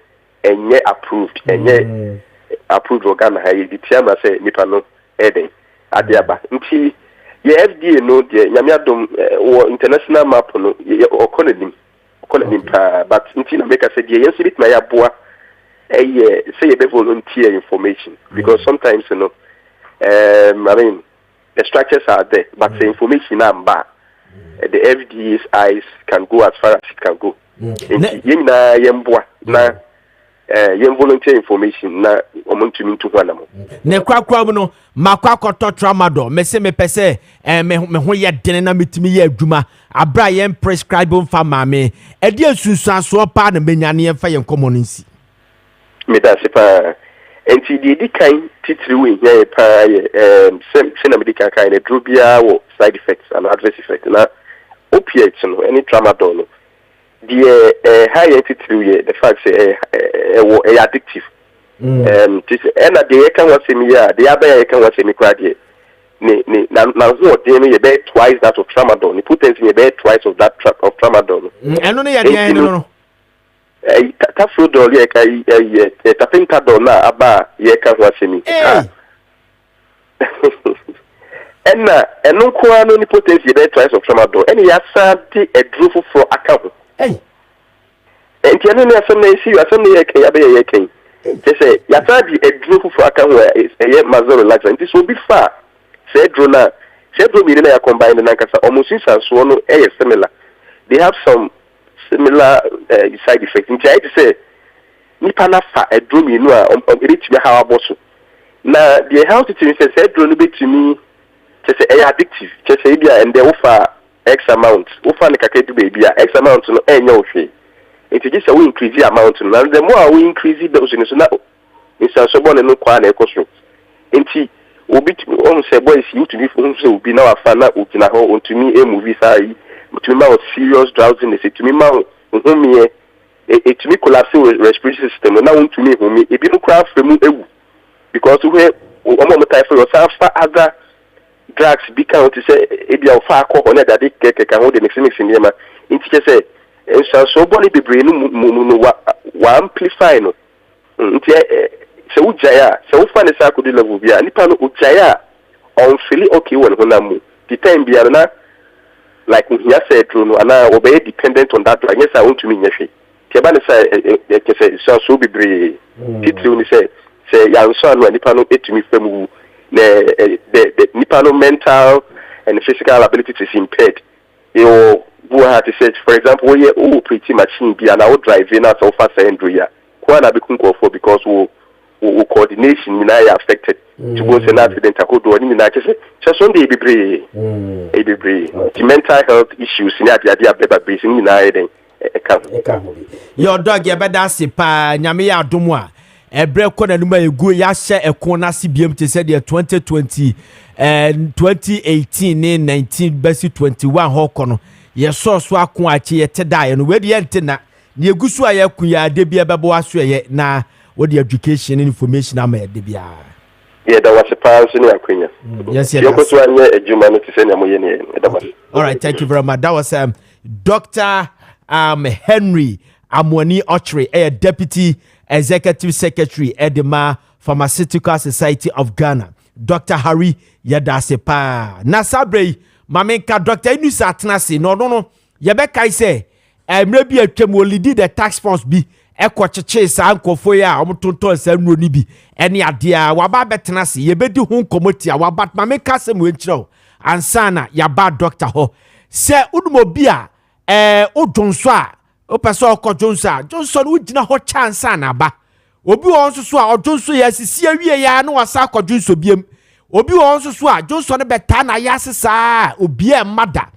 enye approved enye approved organ ha yi tiama say nipa no eden adiaba nti ye FDA no de nyamiadom international map no okonedim but nti na make say de yenso bit na ya boa say ye be volunteer information because sometimes you know I mean the structures are there but the information are bad. The FDA's eyes can go as far as it can go. Yemboa na volunteer information na omuntumi ntu hwana mo ne kwakwa no makwakwa to tramadol me se me pese me ho ye dene na metimi ye adwuma abra ye prescribe fa maame e de asunsuaso pa na menyane ye fa ye nkomonisi me da se pa enti di kan titiri we ye pa ye se na medical kan e drobia wo side effects and adverse effects na opiates no any tramadol no the high entity the fact say addictive this and the can was me ya the other can was me kwade na who dey me be twice that of tramadol ni potency me be twice of that of tramadol eno ne ya dey no tafrodol ye kai tapentadol na aba ye kan was me eno kwa no ni potency be twice of tramadol any ya sadi a drufo for account and you know, some may see you as some year can they say, Yatabi a drew for a can where is a mazor relaxant. This will be far. Said Drona, said Romina combined and Nankasa almost in Sassuano, similar. They have some similar side effects. In try to say, Nipanafa, a drum you know, reach me how I was. Now, the health team said, Drone bit to me, just say, addictive, just say, and they offer X amount. Offer the cake baby, X amount to no fee. It is just a increase the amount, and the more we increase the dose in now, it's a someone and no quality costume. And he will be almost a boy, you to be will be now a fan out to me a movie side, to me about serious drowsiness, to me, mount, to me collapsing respiratory system, and now to me, whom it be no craft remove because we almost time for yourself other drugs be counted to say, if you are far on that they can hold the next in Yama. It say, and so body be brain amplify no so ujaya so fan is could level bia nipa no ujaya on feel okay when honamu the time bia na like here said no ana obey dependent on that yes I want to mean yefe tiaba ne say so be brain titru ni say ya so anu nipa no etumi famu the nipa no mental and physical ability is impaired you who had to say, for example, we are pretty machine be and I would drive in as of fast and do ya. Kwana be kun for because we coordination in I affected to go an accident I could do any na say just one day be brave. The mental health issues in that idea better basing in I then your dog ya beda se pa nyame ya adomwa ebre ko na numa egu ya hye ekon na CBM te say the 2020 and 2018 19 basi 21 hokono ye so akon achi ye teda ye no we de ente na ne egusu aye kun ya de bia bebo aso ye na what the education and information am de bia yeah that was a pass in akwenya yes you go to anya ejuma no tse na moye ne all right thank you very much that was Dr. Henry Amwani Ochre deputy executive secretary Edema Pharmaceutical Society of Ghana. Dr. Harry Yadasepa na sabre mamenka Dr. Inusa Atnase no yebeka say mrebi atwam olidi the tax force bi ekwocheche sa ankofo ya omotonton sa nro ni bi ene ade a waba betnase yebedi hu komoti a waba mamenka sem wenchiro ansana yaba doctor ho se udumo bi a odwonso a opeso okodwonso a Johnson ugina ho chance na ba obi won so a odwonso ya sisi awie ya na wasa akodwonso biem obi won so a Johnson beta na ya sesa obi e mada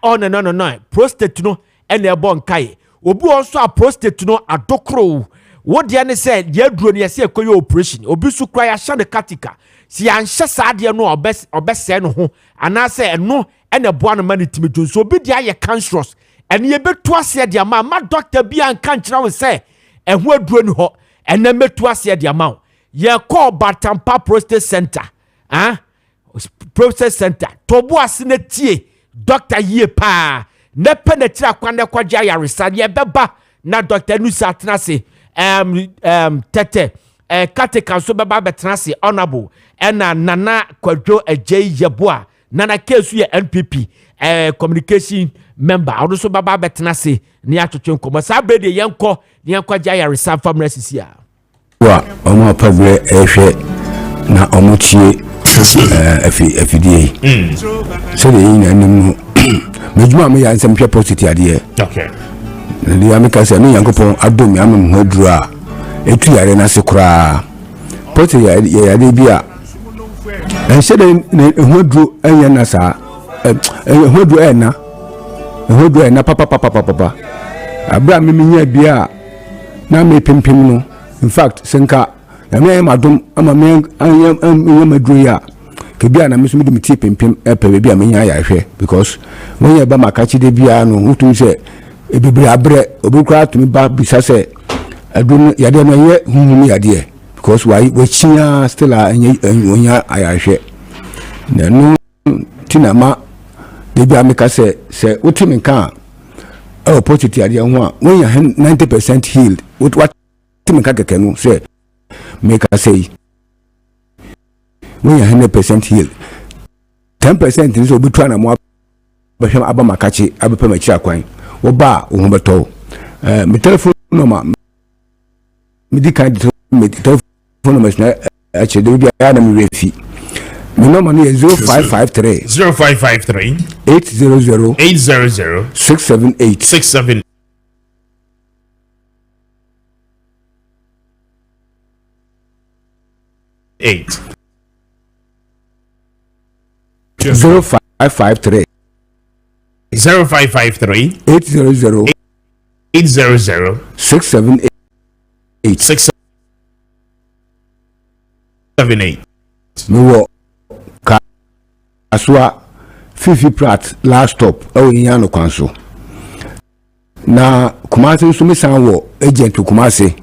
no prostate no ene ebo nkae obi won so a prostate no adokro wo de ne se de aduro ne se ekoye operation obi su kra ya hye ne katika si ya nhye saade no obese no ho ana se eno ene boa no mani timi Johnson obi de aye cancerous ene ye betu ase de ma doctor bi an kan kira wo se eho aduro ni ho ene metu ase de ma ye call Batampa prostate center prostate center tobo ase na tie doctor ye pa ne penetra kwande kwaja ya resade ye beba na Dr. Nusa Atnase tete katika so beba betnase honorable ena nana kwadwo ajay yeboa nana kesu ye NPP communication member odo so beba betnase ne atwetwe nkomo sa brede yenko ne yankwaja ya resade family sisia wa omo pagre ehwe na omuchie FDA so the yin mejuma me yan sem positive ade okay the ameka say no yankopon adom am ho duru a etu yare na se kura pote yare bia ense de ehudru enya na sa ehudru ena papa abra meminya bia na me pimpim no in fact senka na me madum ama me anya madru ya ke bia na me so me dum tie pimpim epe bia menya ya hwe because when ya ba makachi de bia no hutu se ebibiri abre obukra to me ba bisa se adun yade no ye hunhum yade because why we chia still anya ayahwe na no tinama de bia me ka se utimi kan opportunity yade ho a when you 90% healed what timi ka keke no se me ka say when you 100% healed 10% nso obitua na mo bahwem aba makachi abepa machi akwan wo ba wo ho beto me telephone number me di kan me telephone number na ache de bia na me refi me number no 0553 800 678 0553 800 678 me wo aswa fifi prat last stop o yin no kwanso na kumase so me san wo agent kumase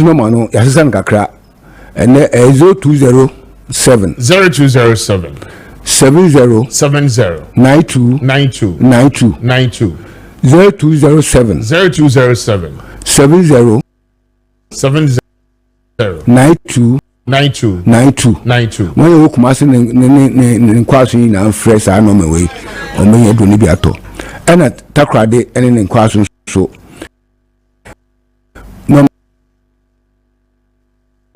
no mano ya sesan kakra ene 0207 0207 70 92 0207 70 92 when you kumase ne kwaso yi na fresh a no me we o me ye do ni bi ato ena takrade ene ne kwaso so no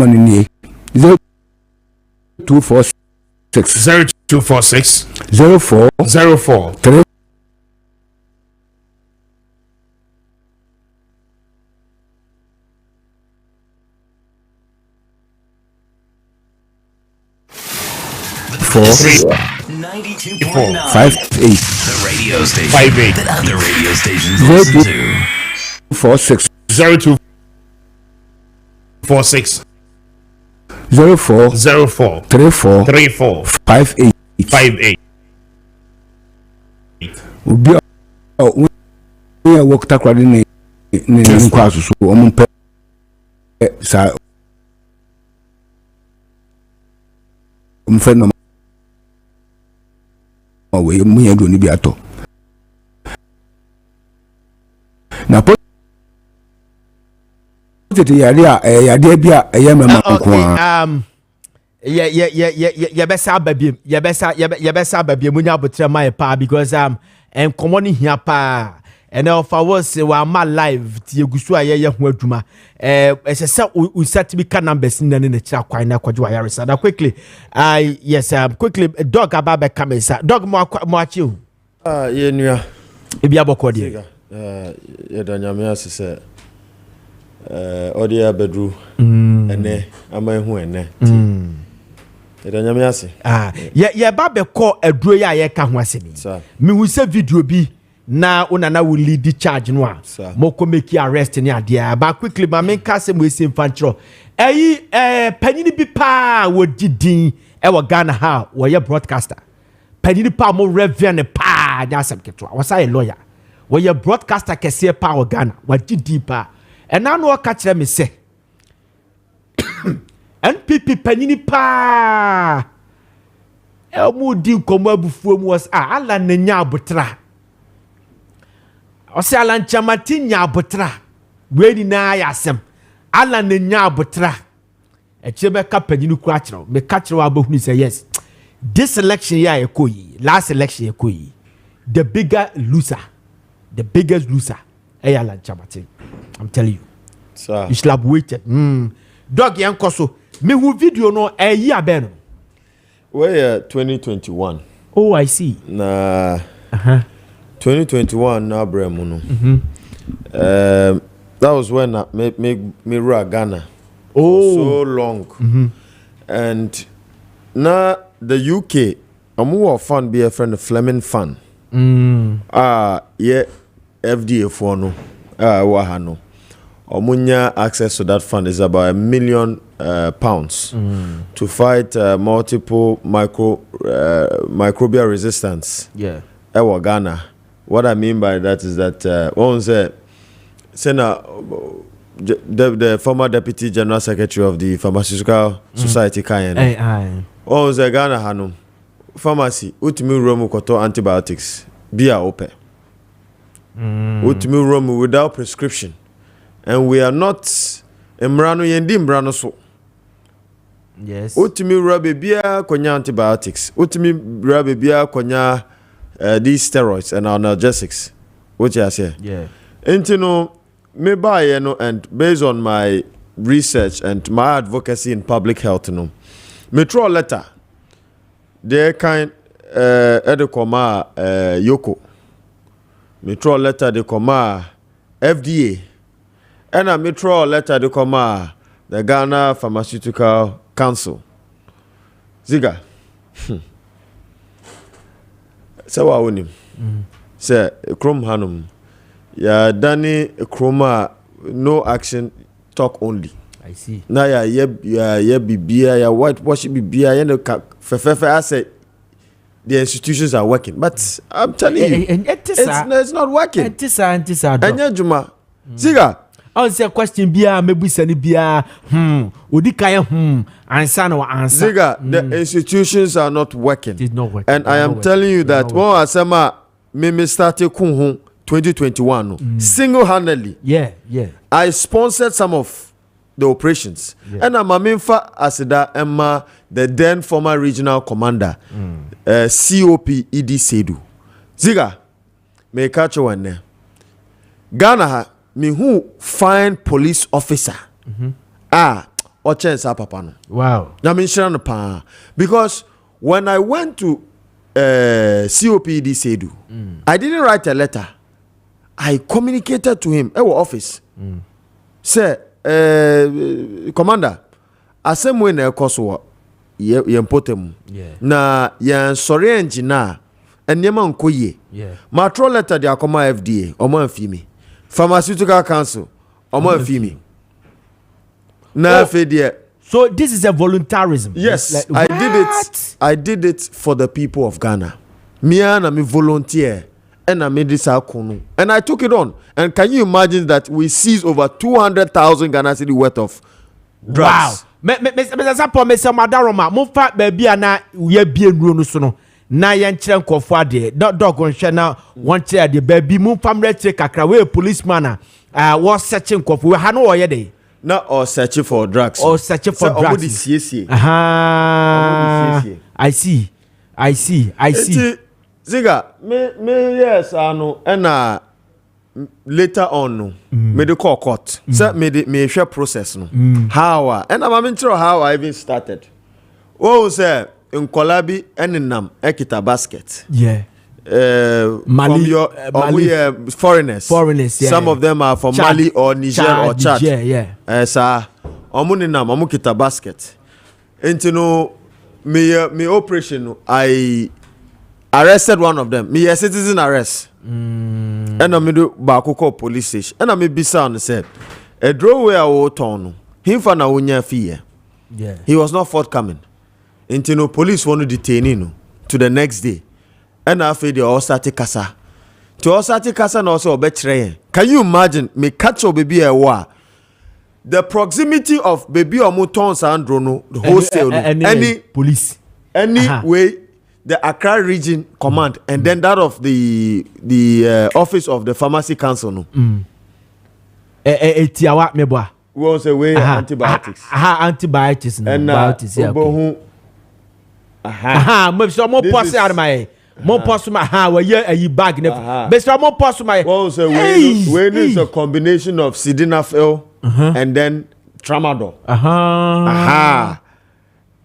ni 0246 04 3 4 92.9 5 8 The radio station 58 that other radio stations listen to. 46 0246 04 34 58 obi we work takrade ne kwaso so o mpe sa mfe no we mu ya do ni bi ato na po tete yade bia mema nko ya besa babiem ya besa babiem munya abotre mai pa because en common hia pa and of was wa ma live ti egusu aye ho aduma esese u set me can numbers na ne kira kwan na kwajo ayaresa da quickly yes quickly dog ababa kamesa dog mo achi o ye nua e bia bokọ de ye danyame asese odi abedru ene amahu ene ye danyame ase ye ba be kọ aduro ya ye ka ho asemi me hu se video bi na unana will lead the charge no a moko make arrest ni ade ba quickly ma men ka se mo esi mfantro panini bi pa wo didin e wo Ghana ha wo ye broadcaster panini pa mo reverend pa nya asem keto wo say lawyer wo ye broadcaster kese pa wo Ghana wo didin pa na no ka kire me se NPP panini pa mo di komo abufuo mu was ala na nya abotra ose ala nchamati nya abotra we ni na ya asem ala na nya abotra echebe ka panini ku akiro me ka kiro abahunu say yes this election ya ekoyi last election ekoyi the biggest loser ala nchamati I'm telling you sir you should have waited dog yankoso me hu video no eyi abeno we 2021 oh I see na 2021 na abremu no That was when I me run Ghana. Oh, So long. And now the UK, I'm more fan be a friend of Fleming fan. Yeah, FDA for no. Wahano. Omunya access to that fund is about £1 million to fight multiple microbial resistance. Yeah. Ghana. What I mean by that is that one said, the former deputy general secretary of the pharmaceutical society Kayen. One said Ghana Hanum pharmacy utimi room koto antibiotics be open. Utimi room without prescription. And we are not emrano yendi emrano so. Yes. Utimi rubbe bia konya antibiotics. Utimi rubbe bia konya these steroids and analgesics. What you say? Yeah. And you know, me buy and based on my research and my advocacy in public health, me throw a letter. They kind edukoma Yoko. Me throw a letter de koma FDA. And I me throw a letter de koma the Ghana Pharmaceutical Council. Ziega. So what we say Chrome Hanum. Ya Danny Chroma no action talk only. I see. Now ya bibia ya whitewash bibia ya no fefe I say the institutions are working, but I'm telling you it's not working. Anya Juma. Ziega. I say question bia maybe send bia odi kaya answer no answer. Ziega, the institutions are not working. It is not working. And I am telling you that one asema me started kunhu 2021 single-handedly. Yeah. I sponsored some of the operations. And I'm a member as the then former regional commander, Kofi Sedu. Ziega, me catch you one there. Ghana me who fine police officer. Or chance papa no. Wow. Na me share no pa. Because when I went to Kofi Sedu, I didn't write a letter. I communicated to him our office. Say, commander, asem na ekoso ye mpotem. Na ye sorry engineer enyema nkoye. Ma throw letter de akoma FDA, omo afimi. Pharmaceutical Council, omo afimi. Na fedie. So this is a voluntarism. Yes, like, I did it for the people of Ghana. Me and me volunteer. And I made this and I took it on. And can you imagine that we seized over 200,000 Ghana cedi worth of drugs? Wow. Me say madaroma mo fa baby ana ye bie nuro no so no na ye nkyere nkofo ade dog nhwe na won kire ade baby mo famre che kakra we policeman was searching nkofo we ha no wo ye dey na or searching for drugs or searching for drugs. I see. Ziega, me yes, ano, and later on, no, me the court, so me share process, no, how, and I'm sure how I even started. Oh, sir, in Kolabi and in Nam, Ekita basket. Yeah. Mali, foreigners, yeah. Some of them are from Chad, Mali or Niger or Chad. Yeah. Sir, Omuninam, Amukita basket. And you know, me operation, I arrested one of them. Me a citizen arrest. And I me do Bakoko police station. And I me bisa and said, a draw where I will turn. Him for na unya fee. Yeah. He was not forthcoming. And you know, police want to detain him to the next day. And after they all started kasa. To all started kasa and also betraying. Can you imagine me catch your baby a war? The proximity of baby or mutons and drono, the wholesale, any police, any way, the Accra region command, and then that of the office of the pharmacy council. No. Tiawa meboa. We also way antibiotics. Antibiotics. And Mr. Mo pass out my. Mo pass my we a bag. Mr. Mo pass my. Also, we need a combination of sildenafil and then tramadol.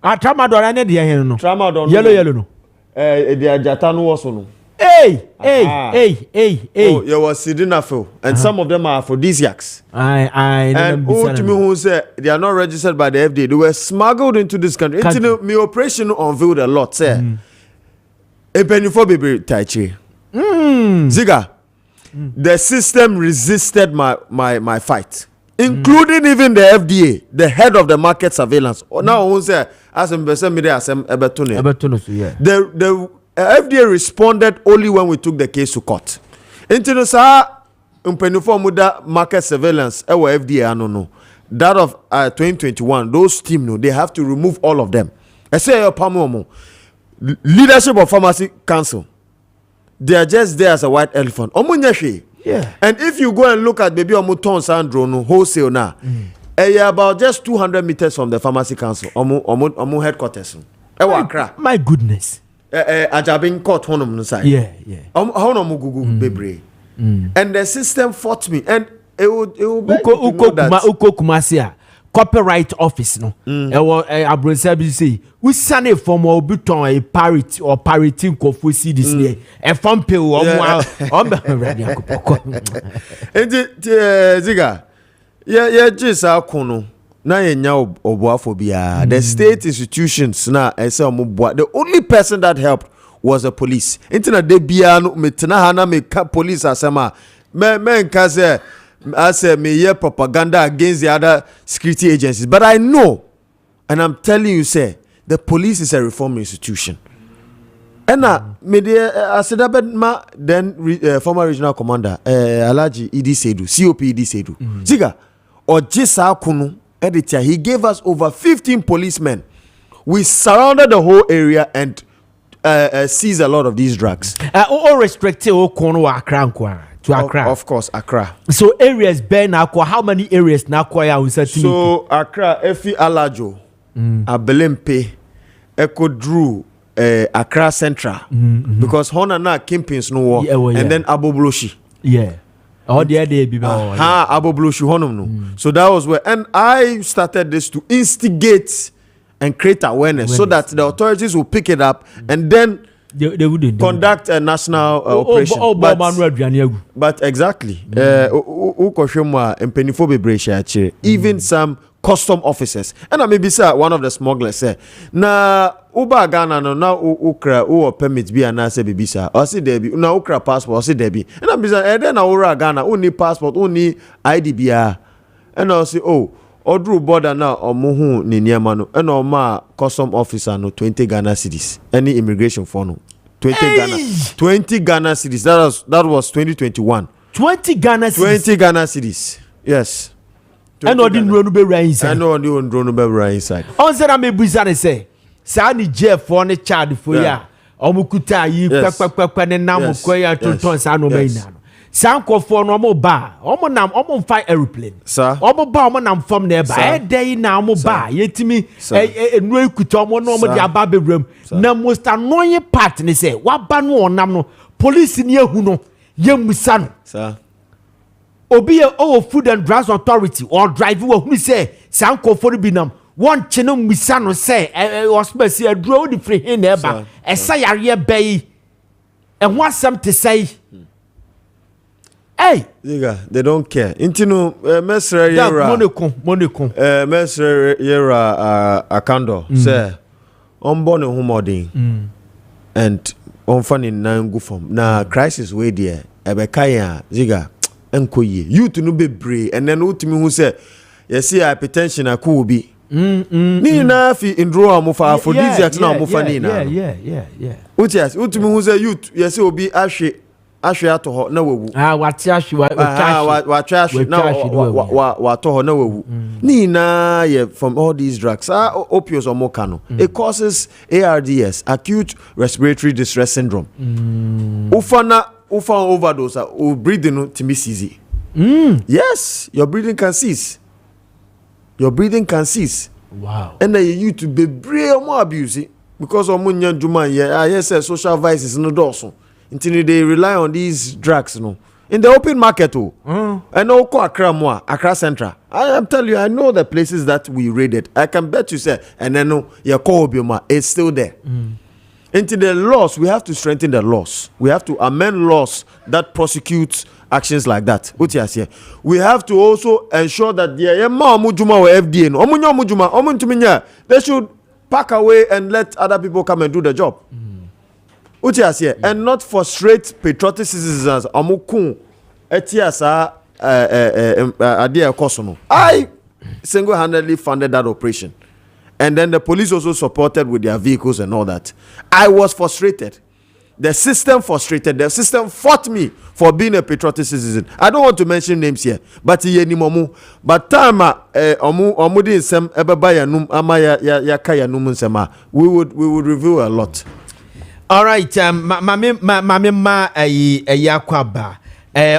Tramadol. I need the tramadol. Yellow no. The Jatano was no. Hey. Oh, you was sildenafil, and some of them are aphrodisiacs. And to me who said they are not registered by the FDA, they were smuggled into this country. My operation unveiled a lot, sir. A penny for baby Taichi. Ziega, the system resisted my fight, including even the FDA, the head of the market surveillance. Now who say as the FDA responded only when we took the case to court. Into sa market surveillance FDA no. That of 2021, those team no, they have to remove all of them. I say leadership of pharmacy council, they are just there as a white elephant. Yeah. And if you go and look at baby Omuton Sandro no wholesale now, about just 200 meters from the pharmacy council, Omu headquarters. My goodness. Ajabin court honum no side. Yeah. Honum gugu bebre. And the system fought me, and it will Uko Kumasia copyright office no. Abrosabi say we send it from Obuton a parrot or parroting Kofi this year. A fumpe Ziega. Yeah, just our kono. Na yenya oboafobia. The state institutions na ese omboa. The only person that helped was the police. Internet de bia no metena hana me police asema. Me nka say me hear propaganda against the other security agencies. But I know, and I'm telling you, say the police is a reform institution. And me ma then former regional commander Alaji Idi Sedu, COP Idi Sedu. Ziega or Jisa Kunu editor, he gave us over 15 policemen. We surrounded the whole area and seized a lot of these drugs. All restricted Accra to Accra. Of course, Accra. So areas Ben Aqua, how many areas now Aqua? So Accra, Efi Alajo, Abelempe, Echo Drew, Accra Central, because Hona na Kimpins no war, and then Abobloshi. Yeah. Oh, the idea be Abobloshi Honum no. So that was where, and I started this to instigate and create awareness so that the authorities will pick it up and then they wouldn't conduct a national operation. But exactly, even some custom officers, and I maybe say one of the smugglers say, na Uba Ghana no na ukra or permit be an answer bibisa or see debi na ukra passport or see debi, and I be say then na ura Ghana only passport only IDBR, and I say oh. Odru border now or muhu ni niema no and or ma custom officer no 20 Ghana cedis. Any immigration for no 20 Ghana cedis. That was 2021. 20 Ghana cedis. 20 Ghana cedis. Yes. And I didn't run inside. I know I didn't run inside. On said I may bizarre say Sani Jeff for the child for ya. Omukuta yi kwakwa ne nam koya to ton sa no mai na. Sanko for normal bar, almost fight aeroplane. Sir, almost bar, man, from there by day now, bar, yet me a no could almost normal ababe room. Now, most annoying part, and they say, what ban one namno, police in here who know, young son, sir. Obi a food and drugs authority or drive you who say, Sanko for the binam. One channel, Missano say, was mercy a draw the free in there, a say, bay, and what some to say. Hey, Ziega, they don't care. Intino mesre yera. Moniko. Mesre yera akando. Say, born in humoding. And on funny nangu form. Na crisis way there. Ebekaya Ziega enkoye. You to no be brave. And then ultimately who say, you see hypertension a cool be. Ni na fi indro amufa aphrodisiacs na amufa ni na. Yeah. Ultimately who say you see obi ashe. Ashwe to ho na wewu wati ashwe wa na wa to ho na wewu ni na ye from all these drugs opioids or mokano it causes ARDS, acute respiratory distress syndrome. Ufa overdose o breathing to miss easy. Yes, your breathing can cease. Wow. And then you to be brave more abuse because of munya juma yes social vices no doso. Until they rely on these drugs, in the open market, and Accra Central. I am telling you, I know the places that we raided. I can bet you say, and then your Kobioma is still there. Into the laws, we have to strengthen the laws. We have to amend laws that prosecute actions like that. We have to also ensure that the they should pack away and let other people come and do the job. And not frustrate patriotic citizens. I single-handedly funded that operation. And then the police also supported with their vehicles and all that. I was frustrated. The system frustrated. The system fought me for being a patriotic citizen. I don't want to mention names here, but but we would review a lot. All right, Mama Yakwaba,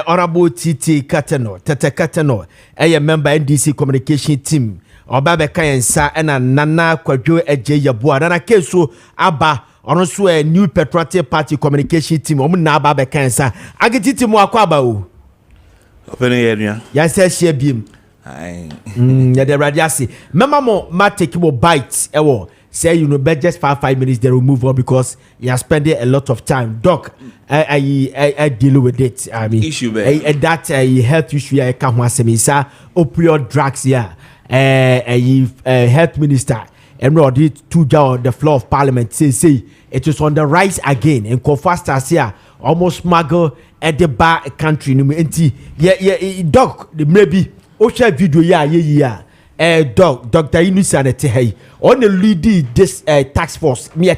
Honorable Tete Katano, a member NDC communication team. Obabe Kayensa and Nana Kwadwo Eje Yabua Nana Keso Aba also a new patriotic party communication team na Obabe Kayensa agiti team akwaba o open area ya say share bim ai ya the radiasi mama mo ma take mo bites ewo say you know but just 5 minutes they will move on because you are spending a lot of time. Doc, I deal with it. I mean issue that health issue I can say opioid drugs health minister Emrod to the floor of parliament say it is on the rise again and Kofasta here almost smuggle at the bar country doc the maybe Osha video doc Dr. Inusa on the lead this task force me a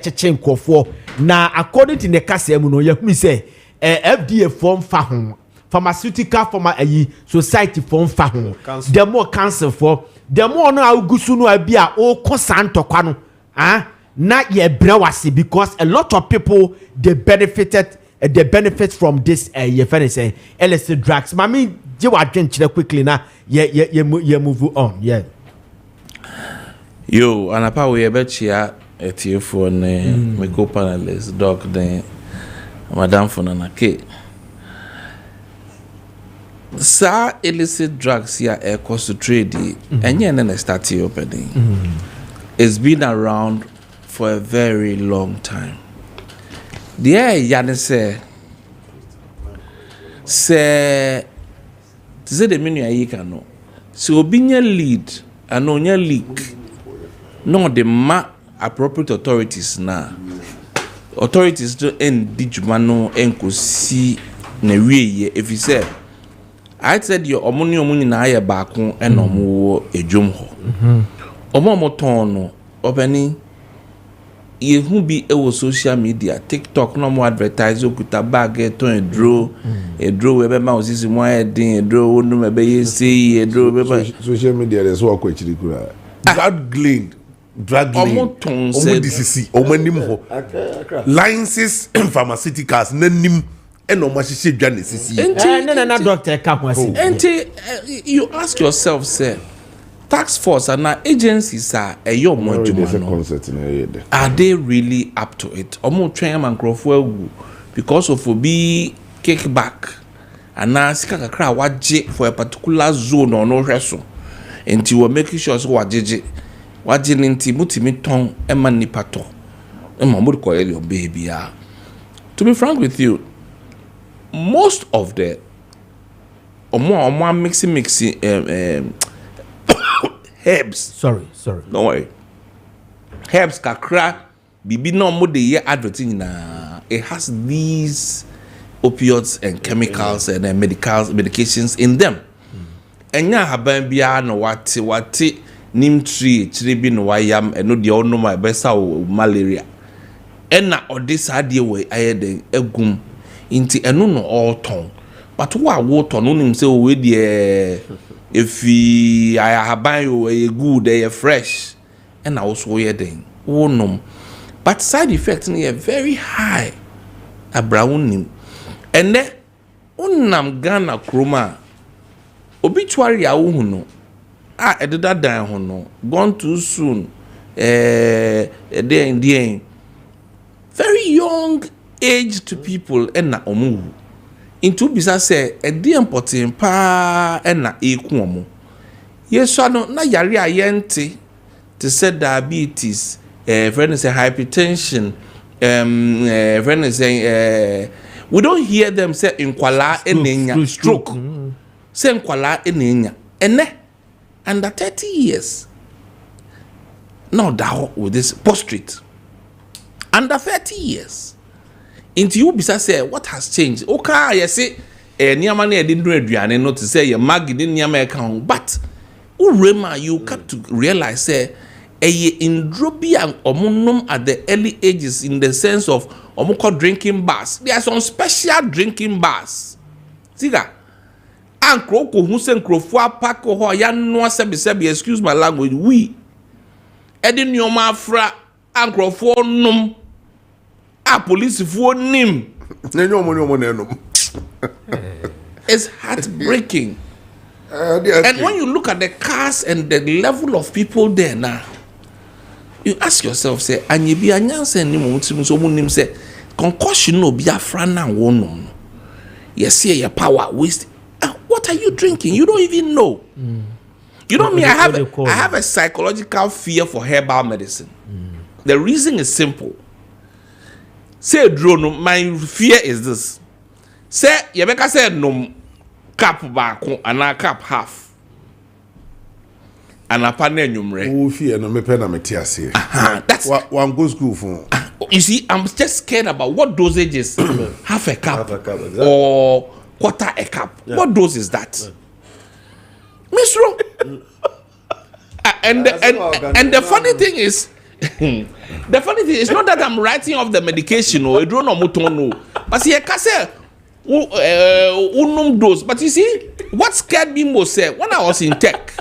for now according to the Kessben you say FDA form fahon pharmaceutical from a society form fahon the more cancer for the more no agusu no abia o konsanto kwano na ye brewasi because a lot of people they benefit from this ye say illicit drugs. Mami je wa dwen quickly na ye move on. Yeah. Yo, anapa we ebechia etiefo ne me co panelist doc den madam Fonanake. Sa illicit drugs here a cost trade and then start opening. It's been around for a very long time. The Yanni say the menu I can so being a lead and on your leak. No, the appropriate authorities now. Authorities do end dijumano enko si na wiye if you say I said your omuni na aye baako e na omo edwom ho. Omo ton obani ye hu bi e wo social media TikTok no mo advertise okuta bag e ton edro we be ma osisi mo edin edro wonu me be yesi edro be social media dey so akwachiri kura drug lane DCC omanim ho licenses pharmaceuticals nanim and omashise dwa ne sisi na doctor ka ho asi you ask yourself say tax force and agencies are they really up to it omo twen man krofo because of be kickback and na sika kakra waje for a particular zone or no hweso enti we making sure so wajeje nti mutimi ton ema nipa to ema mo ko your baby ya. To be frank with you, most of the omo mixing herbs. Sorry. Don't worry. Herbs kakra bibi no mo de ye advertising na it has these opioids and chemicals and medications in them. Enya haban bia no wate nim tree bi no wayam eno de ono ma besa malaria. Ena odisa ade we ayede egum inti eno no all ton. But wo ton no nim say we de efi ayahaban yo e good e fresh and also ye den wonom but side effects ne very high abrahunim and then unam Ghana kroma obituary a wo no ededa dan ho no gone too soon then very young aged people and na omu into bisa say e dey important pa na eku omo yeso no na yare ayente to say diabetes friend say hypertension friend is saying we don't hear them say inkwala enenya stroke. Say inkwala enenya ene under 30 years. Now that with this prostrate under 30 years. Into you bisa say what has changed? Okay, you say niyama na didn't do aduane no to say your mag didn't niyama account, but urema you come to realize say indrobi and omunum at the early ages in the sense of omuko drinking bars. There are some special drinking bars. Ziega. And kroko hu se nkrofo apako ho ya no sebi excuse my language we edi nyoma afra ankrofo num a police fo nim it's heartbreaking. And when you look at the cars and the level of people there now, you ask yourself, say, and you be a nyanse ni mo so mo nim say concussion no be afra na wonum. You see your power waste. What are you drinking? You don't even know. You know me, I have a psychological fear for herbal medicine. The reason is simple. Say drone, my fear is this. Say Yebeka said no cap back and a cap half. And a panel number. Oh, fear no me pen me tear. That's what one go school for. You see, I'm just scared about what dosage is half a cup, exactly. Or quarter a cup. Yeah. What dose is that? Miss Ro. And the funny thing is, it's not that I'm writing off the medication or don't know mutono. But see, I can say unum dose. But you see, what scared me most when I was in tech.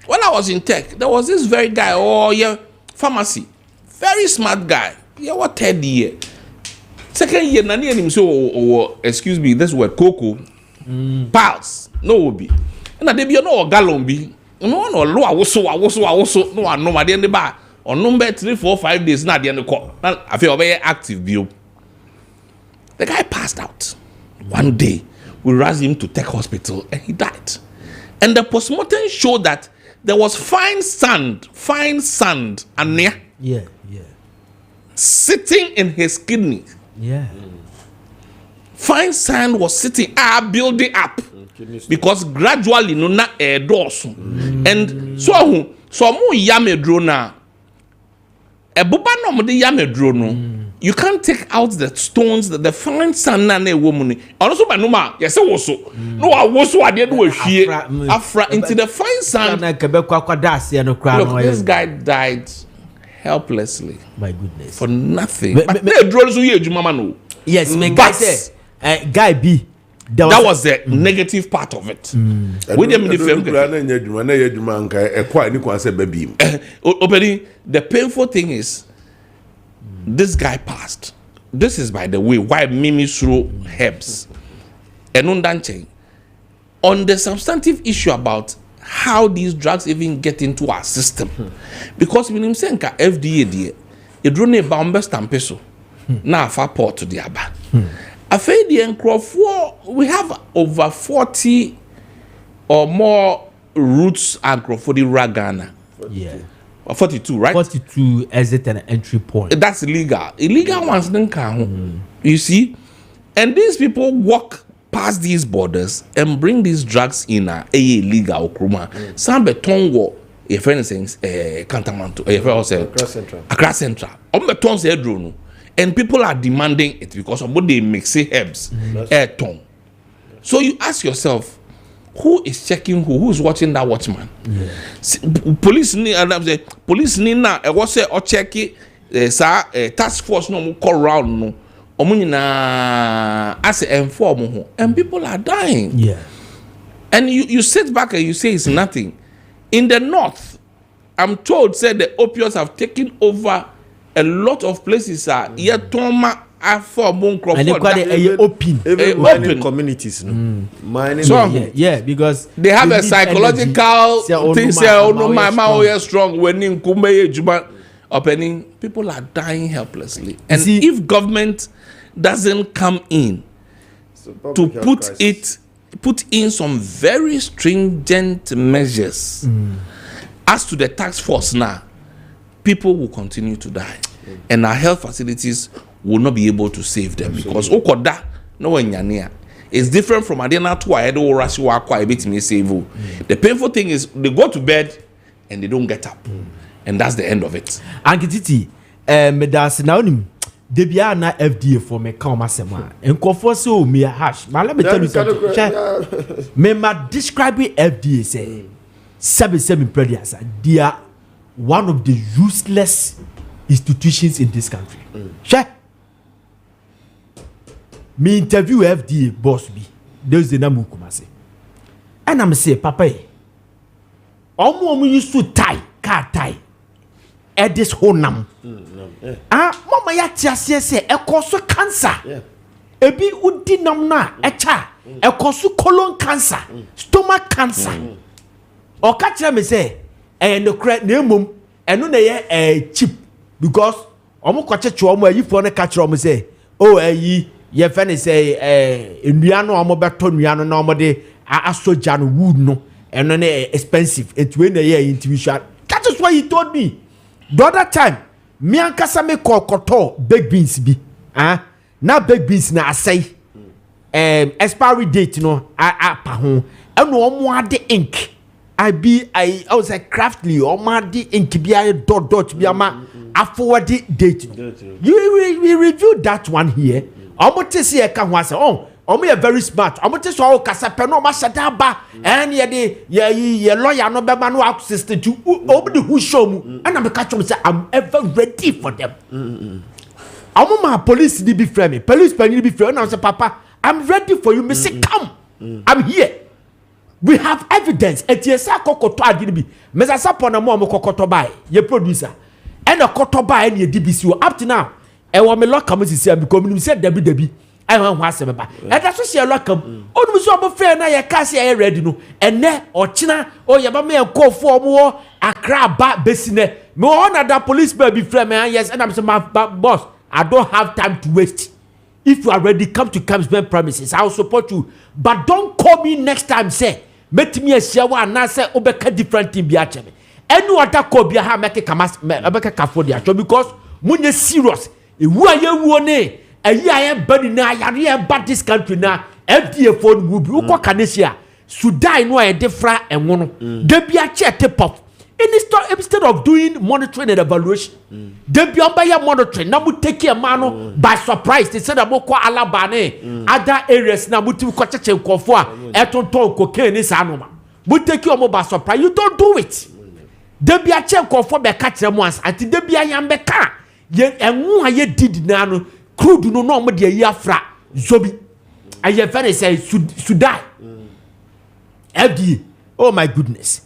When I was in tech, there was this very guy, pharmacy. Very smart guy. Yeah, what third year? Second year, nani him so excuse me, this word cocoa. Pals. No be. And they be no gallon be. No low awoso. No I know at the end of the bar. On number 3, 4, 5 days, not the end of the call. I feel very active view. The guy passed out. One day, we rushed him to Tech Hospital and he died. And the postmortem showed that there was fine sand and near. Yeah. Sitting in his kidney. Yeah. Fine sand was sitting, building up. Because gradually, no na doors. And so mo yame drone Ebuba no mo de yame drone. You can't take out the stones, the fine sand na woman. Also by no ma, yes woso. No woso ade no hwie afra into the fine sand. Look, this guy died helplessly. My goodness. For nothing. But they drone so here juma no. Yes, me guy say guy B. That was the negative part of it. We didn't the painful thing is this guy passed. This is, by the way, why Mimi threw herbs. And on the substantive issue about how these drugs even get into our system. Because when Msenka FDA it drone a bomber stampeso. Now far port to the Aba. We have over 40 or more routes and Crawford Ghana. Yeah. 42, right? 42 exit and entry point. That's illegal. Illegal ones don't count. You see? And these people walk past these borders and bring these drugs in illegal. Some beton war. A friend says, Cantamanto. A friend says, Accra Central. On beton say drone. And people are demanding it because of what they mix herbs, air tone. So you ask yourself, who is checking who is watching that watchman? Police need now was say or check it task force no call round no as inform and people are dying. Yeah. And you sit back and you say it's nothing. In the north, I'm told said the opioids have taken over a lot of places are yet toma for Crawford. And they open mining communities. Mining. So, yeah, because they have a psychological thing. Say, oh no, my mouth is strong. When in Kumbe Juma opening, people are dying helplessly. And if government doesn't come in to put in some very stringent measures as to the task force now, people will continue to die. and our health facilities will not be able to save them. Because okoda no nyania is different from adena to ahead or rush wa kwa bit me save. The painful thing is they go to bed and they don't get up, and that's the end of it. Ankititi me das na onim de bia na FDA for me come asema enkofo se o me hash ma let me tell you something. Me ma describe FDA say 77 predators, they are one of the useless institutions in this country. Sure. Me interview FDA boss B. There's the name Kumase. And I'm say, Papa, omo used to tie, car tie. At this whole nam. Mama ya tiase say, e koso cancer. Ebi udi nam na, echa. E koso colon cancer, stomach cancer. Or catch me say, and the correct name and no na cheap because omo kwache cho omo ayi fo na catch omo say, oh ayi ye fene say nduano omo beto nduano na omo de asoja no wood no and no expensive it we na ye intuition. That is what he told me the other time. Me ankasa me kokoto baked beans bi na baked beans na asai expiry date no pa ho and omo ade ink I was like craftly or madi ink bi dot bi ama forward date. We reviewed that one here. Omo te se e ka ho ase omo ye very smart. Omo te so kasa pe no ma shada ba and ye lawyer no be ma no assistant to omo the who show mu and am catch say I'm ever ready for them. Omo ma police ni bi frame me. Police pani bi frame and say papa I'm ready for you. Me say come. I'm here. We have evidence. Etiesa kokoto adi bi. Mesa sapona mo kokoto bai. Ye producer. And a koto bai ni DBC up to now. E wo me lock am sisi because me say debi. I wan hwase beba. E da so she lock am. Onu so obo fair na ye ka se ready no. Ene o china o ye ba me enkofo omo Accra ba besine. Me on that police be frame me yes and I'm say my boss, I don't have time to waste. If you are ready, come to Kessben premises. I will support you. But don't call me next time, say, make me a share one and say, Obeka different thing be actually. Any other call be a ha make a camas, Obeka Cafodia, because when serious, if who are you one a year I am burning now, I am bad this country now. FDA phone will be Uko Canesia. Should die no a different and one. There be a chair tip off. Instead of doing monitoring and evaluation, they be on by your monitoring. Now we take care mano by surprise. They said about Alabane, other areas now we to Kochache Kofua, Eton cocaine is anoma. We take you by surprise. You don't do it. They be a check for be catch them once until they be a yambeka. Ye and who ye did nano crude no more the yafra zobi. I have very say should die. FDA. Oh my goodness.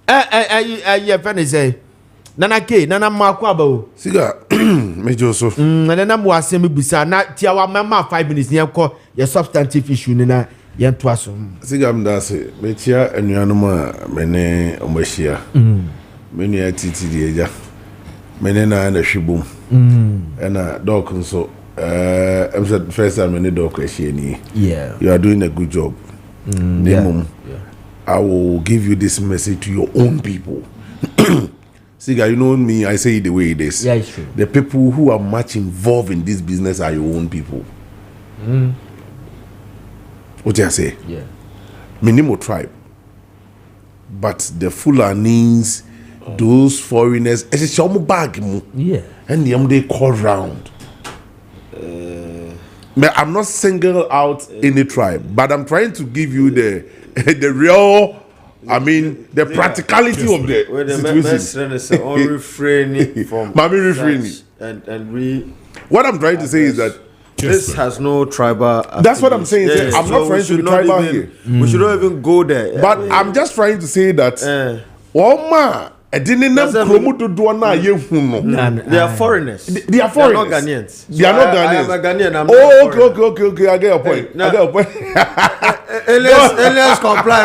Your friend say, Nana K, Nana Makwabo. Ziega, Major so. Nana Mwasemi Bisa, not Tiawa Mama 5 minutes near call your substantive issue in a young twasum. Ziega, Mdase, Metia and Yanuma, Mene Omeshia, Many a Titi, Menena and a Shibum, and a dog so. I'm said first time in the dog question. Yeah, you are doing a good job. Yeah. I will give you this message to your own people. Ziega, you know me, I say it the way it is. Yeah, it's true. The people who are much involved in this business are your own people. What do I say? Yeah. Minimo tribe. But the Fulanis, those foreigners, it's a bag. Yeah. And they call round. I'm not single out any tribe, but I'm trying to give you the real, I mean, the practicality of the situation. Refraining from and what I'm trying to say is that this has no tribal. That's what I'm saying. Yeah, I'm not trying to be tribal here. We should not even go there. But I'm just trying to say that, I didn't know they are foreigners. They are foreigners. They are not Ghanaians. They are not Ghanaians. I am a Ghanaian. I'm okay. I get your point. I get your point. Aliens comply.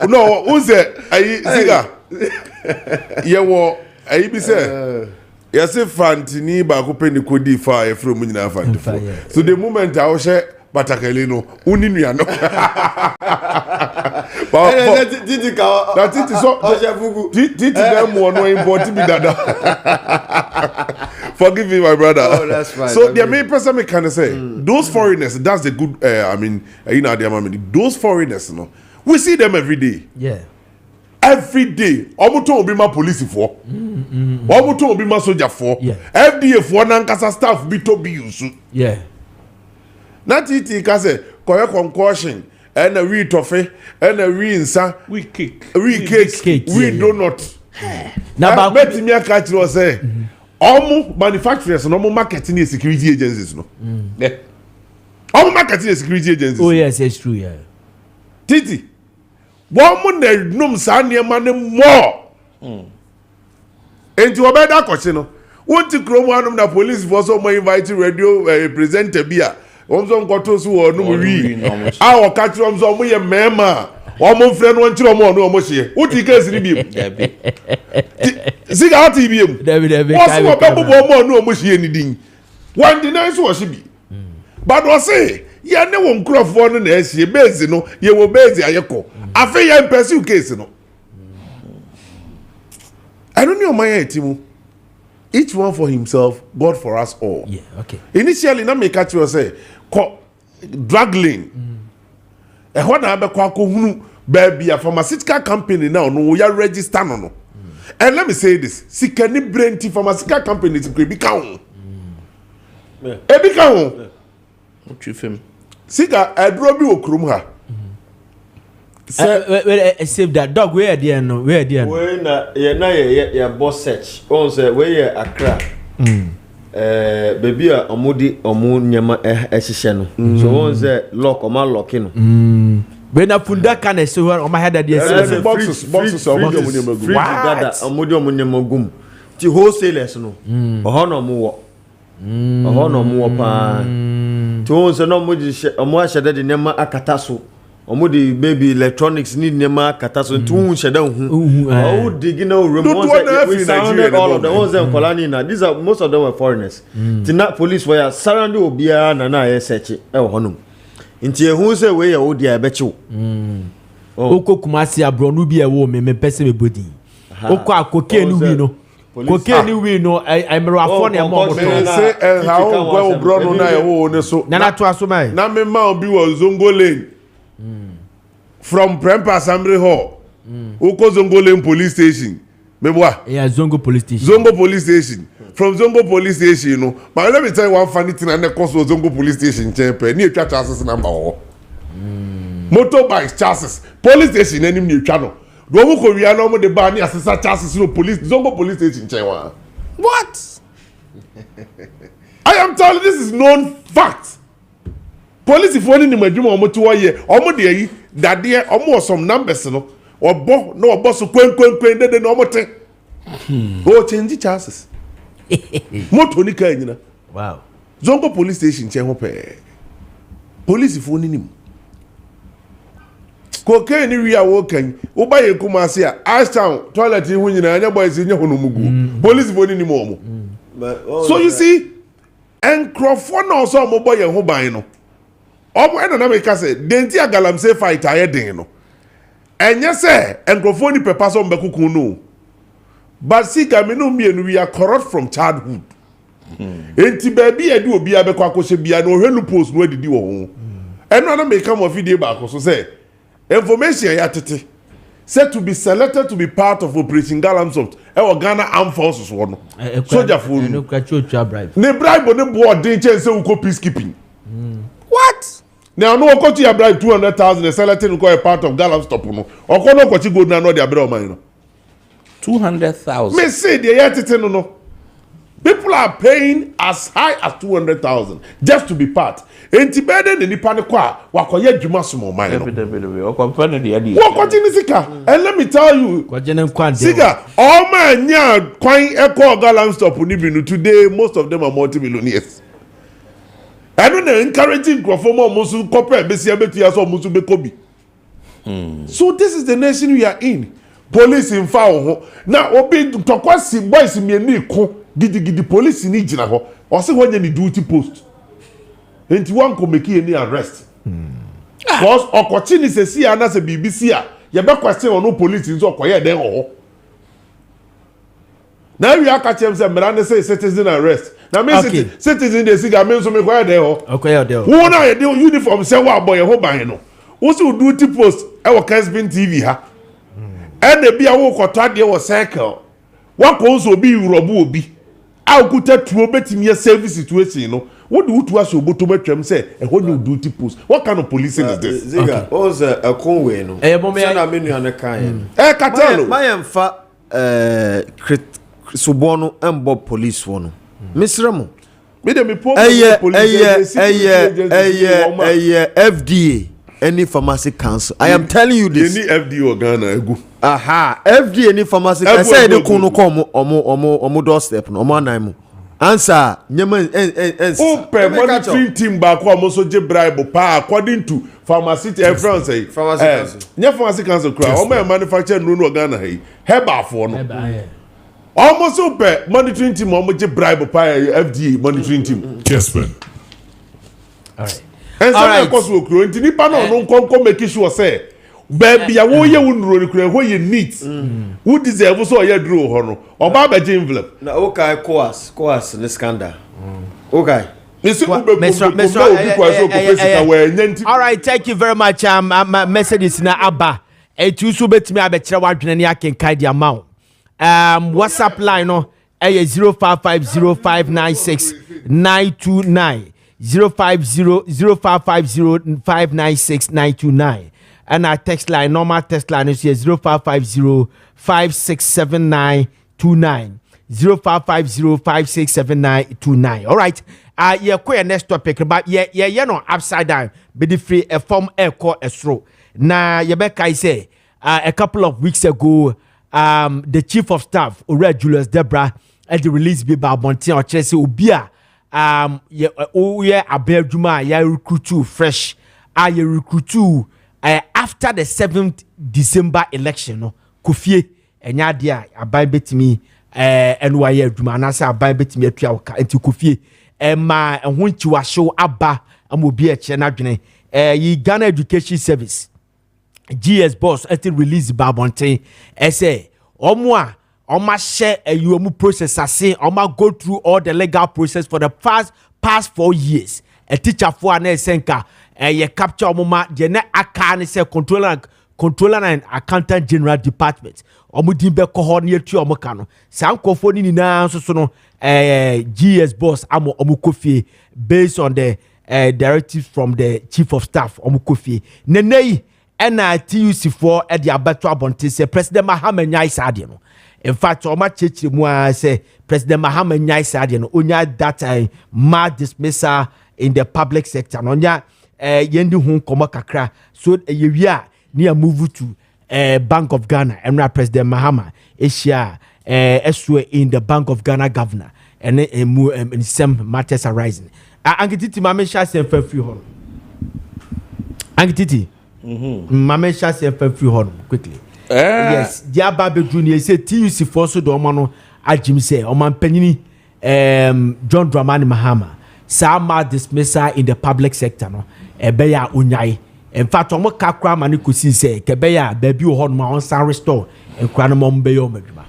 No, who's it? Ziega. Yeah, I be say. Yes, if Fantini Bakupeni Kodi fire from Munina Fantifo. So the moment I was batakele no uni nua no titi ka na titi so titi dem mo no import bi dada forgive me my brother. Oh, that's fine. So the main person me can say those foreigners, that's the good I mean those foreigners no we see them every day. Yeah. Every day, omuto obi ma police for. Omuto obi ma soldier for. Yeah. FDA for nankasa staff bi to bi yusu. Yeah. Na titi ka say koye concussion and a we tofe and a we insa We cake. we cake we donut. Na ba bet me aka chi say omu manufacturers no marketing and security agencies no. Yeah. Omu marketing and security agencies. Oh yes, it's true, yeah. Titi wọ́n na num saa nneɛma ne mọ́ enti ọbẹ̀dá kọ̀ọ̀kye no wọ́n ti kurom anum na police for so mo invite radio presenter bi a wọ́n sọ nkọ́tò so wọ́n num wi a wọ́n ka kyerɛ wọ́n sọ wọ́n yɛ mẹ́ẹ̀mà wọ́n fẹ́ no wọ́n kyerɛ wọ́n ọ̀nà wọ́n hyɛ wọ́n ti kẹ́sì ni bi mu sika wọ́n ti bi mu wọ́n sọ wọ́n bẹ́ bọ́ wọ́n ọ̀nà wọ́n hyɛ ni din wọ́n di náà nso wọ́n hyɛ bi but wọ́n sè yẹ ne wọ́n nkurɔfoɔ no na ɛhyɛ base no yẹ wɔ base ayɛkɔ. Afe ya pursue case no. I don't know my team. Each one for himself, God for us all. Yeah, okay. Initially, na make catch you say, drug lane. E ho na be kwa ko hunu baby a pharmaceutical company now no ya register no. And let me say this, sikani brainty pharmaceutical company to be count. E bi count. What you film? Sika adro bi okrum ha. Save that dog where there no where there no we na ye boss search on say we ye Accra baby a omudi omu nyama ehihye no so on say lock o ma lock no we na funda kan so o ma head there boxes omudi omu nyama gum dada omudi omu nyama gum ti wholesalers no oho no mu wo pa ti on say no omudi omu a shede de nyama akata so omudi baby electronics need nema kata so ntu sheda hu oh digina room we sounded all of the ones in Kolani na these are most of them were foreigners tina police were surrounding obia na ye search e honum nti ehu say we ye odi a bechiw okokumasi abro no bi e wo me pese me body okọ akoke ni wi no koke ni wi no emero afọ na mo mo say how go bro no na e wo ne so na to aso mai na me ma obi wo Zongo Lane from Prempa Assembly Hall Uko Zongo Lane Police Station meboa yeah Zongo Police Station from Zongo Police Station you know but let me tell you one funny thing and the cost of Zongo Police Station chepe ni etwa chassis number ho motorbike chassis police station enim ni etwa no do mo ko wia no mo de ba ni asesa chassis no police Zongo Police Station chewa what I am telling you, this is known fact. Police if one in the majuma omo ti wo ye omo de yi dade omo some numbers no obo no obo so kwen de no omo te o change chances moto ni ka nyina wow Zongo Police Station che ho pe police if one nim cocaine ni wi a wo kan wo ba ye kuma se a Ashtown toilet hu nyina anya boys nya ho no mugu police if one nim omo so you see encrofo no so omo boy ye ho ban no omo ena na make say denti agalamse fight ayedin no enye say encrophone pepper so mbekukun no but see gamino mienu we are corrupt from childhood enti baby e di obi abekwa akose bia no hwelu post no adidi wo ho eno na make am video ba akoso say information ya tete said to be selected to be part of Operation Galamsoft e Ghana Armed Forces wo no soldier for no kwacho bribe ne bribe ne board den chen say uko peacekeeping what now no go to your bribe 200,000 and selected go a part of Galamstop no oko no kwachi go na no dia bre o man no 200,000 me say the yetete no people are paying as high as 200,000 just to be part enti beden ni nipa ne kwa wakoye dwuma somo man no o company de adi wo continue sika and let me tell you sika all man nya kwan eko Galamstop ni bi no today most of them are multi-millionaires. I don't encouraging Krofomo Musu Copper, Bessia Betia, so Musu Bekobi. So this is the nation we are in. Police in foul. Now, obey to talk what boys in me ko gidi police in Ijinaho, or see when you duty post. Into one could make any arrest. Because Okochini says, see, and as a BBC, you better question on no police in so quiet there. Now you are catching them, Miranda say citizen arrest. Now, me citizen, they see, I mean, so me quiet there. Okay, there. Who now you do uniform, say, what boy, who buy no? Also, duty post, our Kessben TV, ha. And the be a walk or tag your circle. What cause will be Robu be? I'll go to bet me a service situation, you know. What do you ask you to make them say? And what you duty post? What kind of policing is this? Ziega, was a Conway, no? Eh, Mommy, I mean, on the kind. Catalo. My am fa Subono and Bob police one. Miss Ramo. Me dem report FDA. Any pharmacy council. I am telling you this. Any FDA Ghana. Aha, FDA any pharmacy. I say the kono come omo doorstep no omo anaimu. Answer. Nyema Open monitoring team back omo so je bribe pa according to pharmacy France say. Pharmacy council. Nya pharmacy council kra omo manufacture no Ghana hey. Heba for no. Almost open monitoring team omo je bribe pa FDA monitoring team. Kessben. All right. And some of course will grow into Nipa no come make sure say baby ya wo ye wunro kura ho ye neat who deserve so ye draw ho no oba ba je envelope na okay coas the scandal okay all right, thank you very much. My message is na aba etu so betimi abekire wadwene ne akenkai di amount WhatsApp line no 0550596929 0550596929 and our text line, normal text line is here 0550567929 0550567929. All right, yeah, quite next topic, but yeah, no upside down, be the free a form air core a straw. Now, Yabeka say a couple of weeks ago, the chief of staff, Ure Julius Debra, at the release be by Bontin or Chelsea Ubia. Abedjuma ya recruit fresh recruit after the 7th December election no Kofi enya dia aban betimi NY adwuma na say aban betimi atua ka enti Kofi ma ho nchiwa show aba amobi e che na dwene yi Ghana Education Service GS boss at release babonten say omo Oma share a UMU process say Oma go through all the legal process for the past 4 years. A teacher for an senka ye capture omuma the ne akane say controller and accountant general department. Omu dimbe kohornie tu omukano. Sankofo ni na so no GS boss amo omu Kofi based on the directives from the chief of staff omu Kofi. Nenei na TUC for e dia beto abonte say President Mahama nyai sadie no. In fact, Oma Chechi Mua say President Mahama Nyai Sadian, Onya that mad dismissal in the public sector. Onya Yendi Hun Koma Kakra. So you near move to Bank of Ghana and President Mahama Asia SWA in the Bank of Ghana governor and some matters arising. Angititi Mame Shas and Fefu Hon. Angititi Mame Shas and Fefu Hon quickly. Yes, Diaba Junior said TUC force do mano ajim say Oman Penini John Dramani Mahama Sama dismissal in the public sector no ebeya unyai. In fact omo kakra mani kusi say kebeya baby o hon ma on san restore enkra no mom beyo madwuma.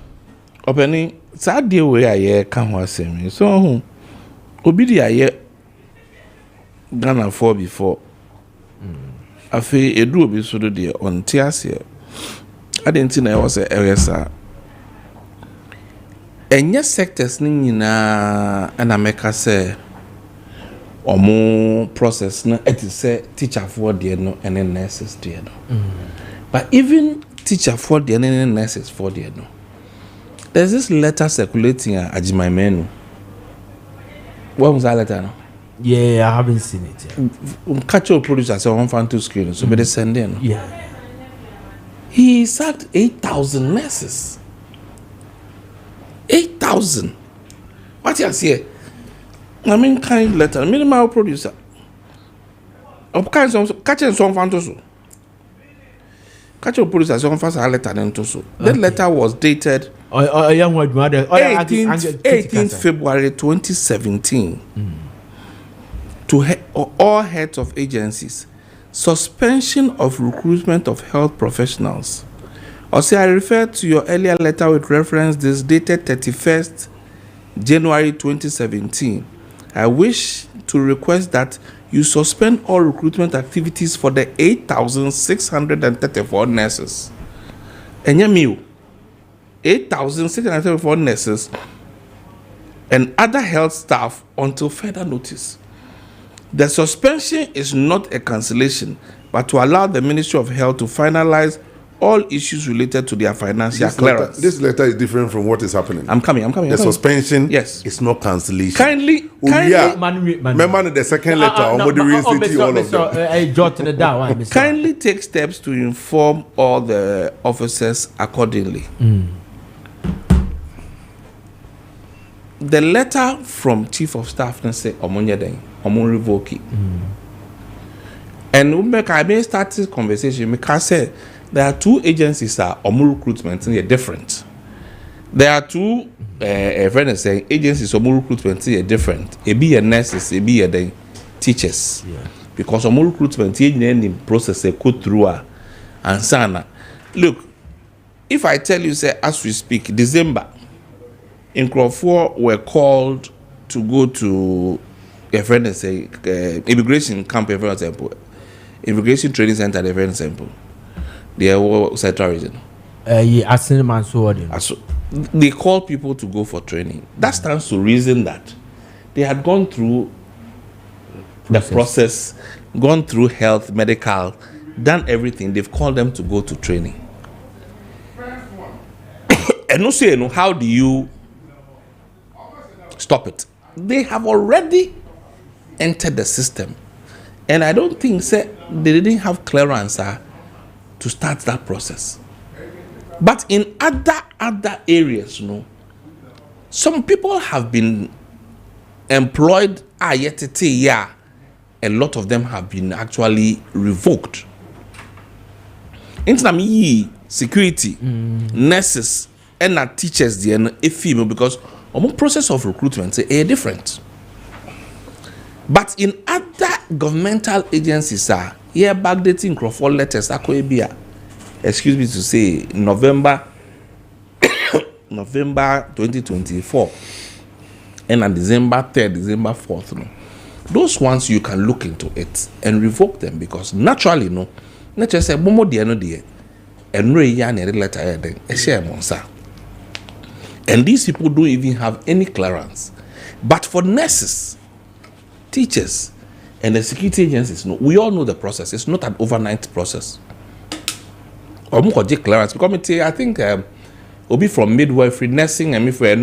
Openi sa de we aye ka ho asemi so obi di aye Ghana for before afi edu obi so do de on tiase I didn't know I was a RSA. And yes, sectors nina and America say or more process no it is say teacher for the no and then nurses the no. But even teacher for the and then nurses for the no. There's this letter circulating at Ajimai menu. What was that letter? No? Yeah, I haven't seen it yet. Catch your producer so one fan to screen so better send in. Yeah. He sacked 8,000 nurses. 8,000. What you say? I mean, kind letter, minimal producer. Of kinds of catching some fantasy. Catch your producer, some fast letter and to so. That letter was dated 18th February 2017. all heads of agencies, suspension of recruitment of health professionals. Also, I refer to your earlier letter with reference this dated 31st January 2017. I wish to request that you suspend all recruitment activities for the 8,634 nurses. And 8,634 nurses and other health staff until further notice. The suspension is not a cancellation, but to allow the Ministry of Health to finalize all issues related to their financial clearance. This letter is different from what is happening. I'm coming. The suspension, yes, it's not cancellation. Kindly. Remember the second letter, kindly take steps to inform all the officers accordingly. The letter from Chief of Staff say Omonyaden, Omon revoke it. And I may start this conversation because say there are two agencies that are recruitment and they're different. There are two friends saying agencies of recruitment are different. It be a nurses, it be a teachers. Yeah. Because of recruitment, the process they go through and sana. Look, if I tell you say as we speak, December, in Crawford were called to go to a friend and say immigration camp, for example, immigration training center, for example. They were Central Region. They call people to go for training. That stands to reason that they had gone through the process, gone through health, medical, done everything. They've called them to go to training. And no say, how do you stop it? They have already entered the system. And I don't think they didn't have clearance to start that process. But in other areas, some people have been employed a lot of them have been actually revoked. Internami security, nurses, and teachers female because our process of recruitment is different. But in other governmental agencies backdating Crawford letters excuse me to say November 2024 and on December 3rd, December 4th. Those ones you can look into it and revoke them because naturally not just say momo dear and letter and these people don't even have any clearance. But for nurses, teachers, and the security agencies, we all know the process. It's not an overnight process. Clearance because I think will be from midwifery, nursing, and if we're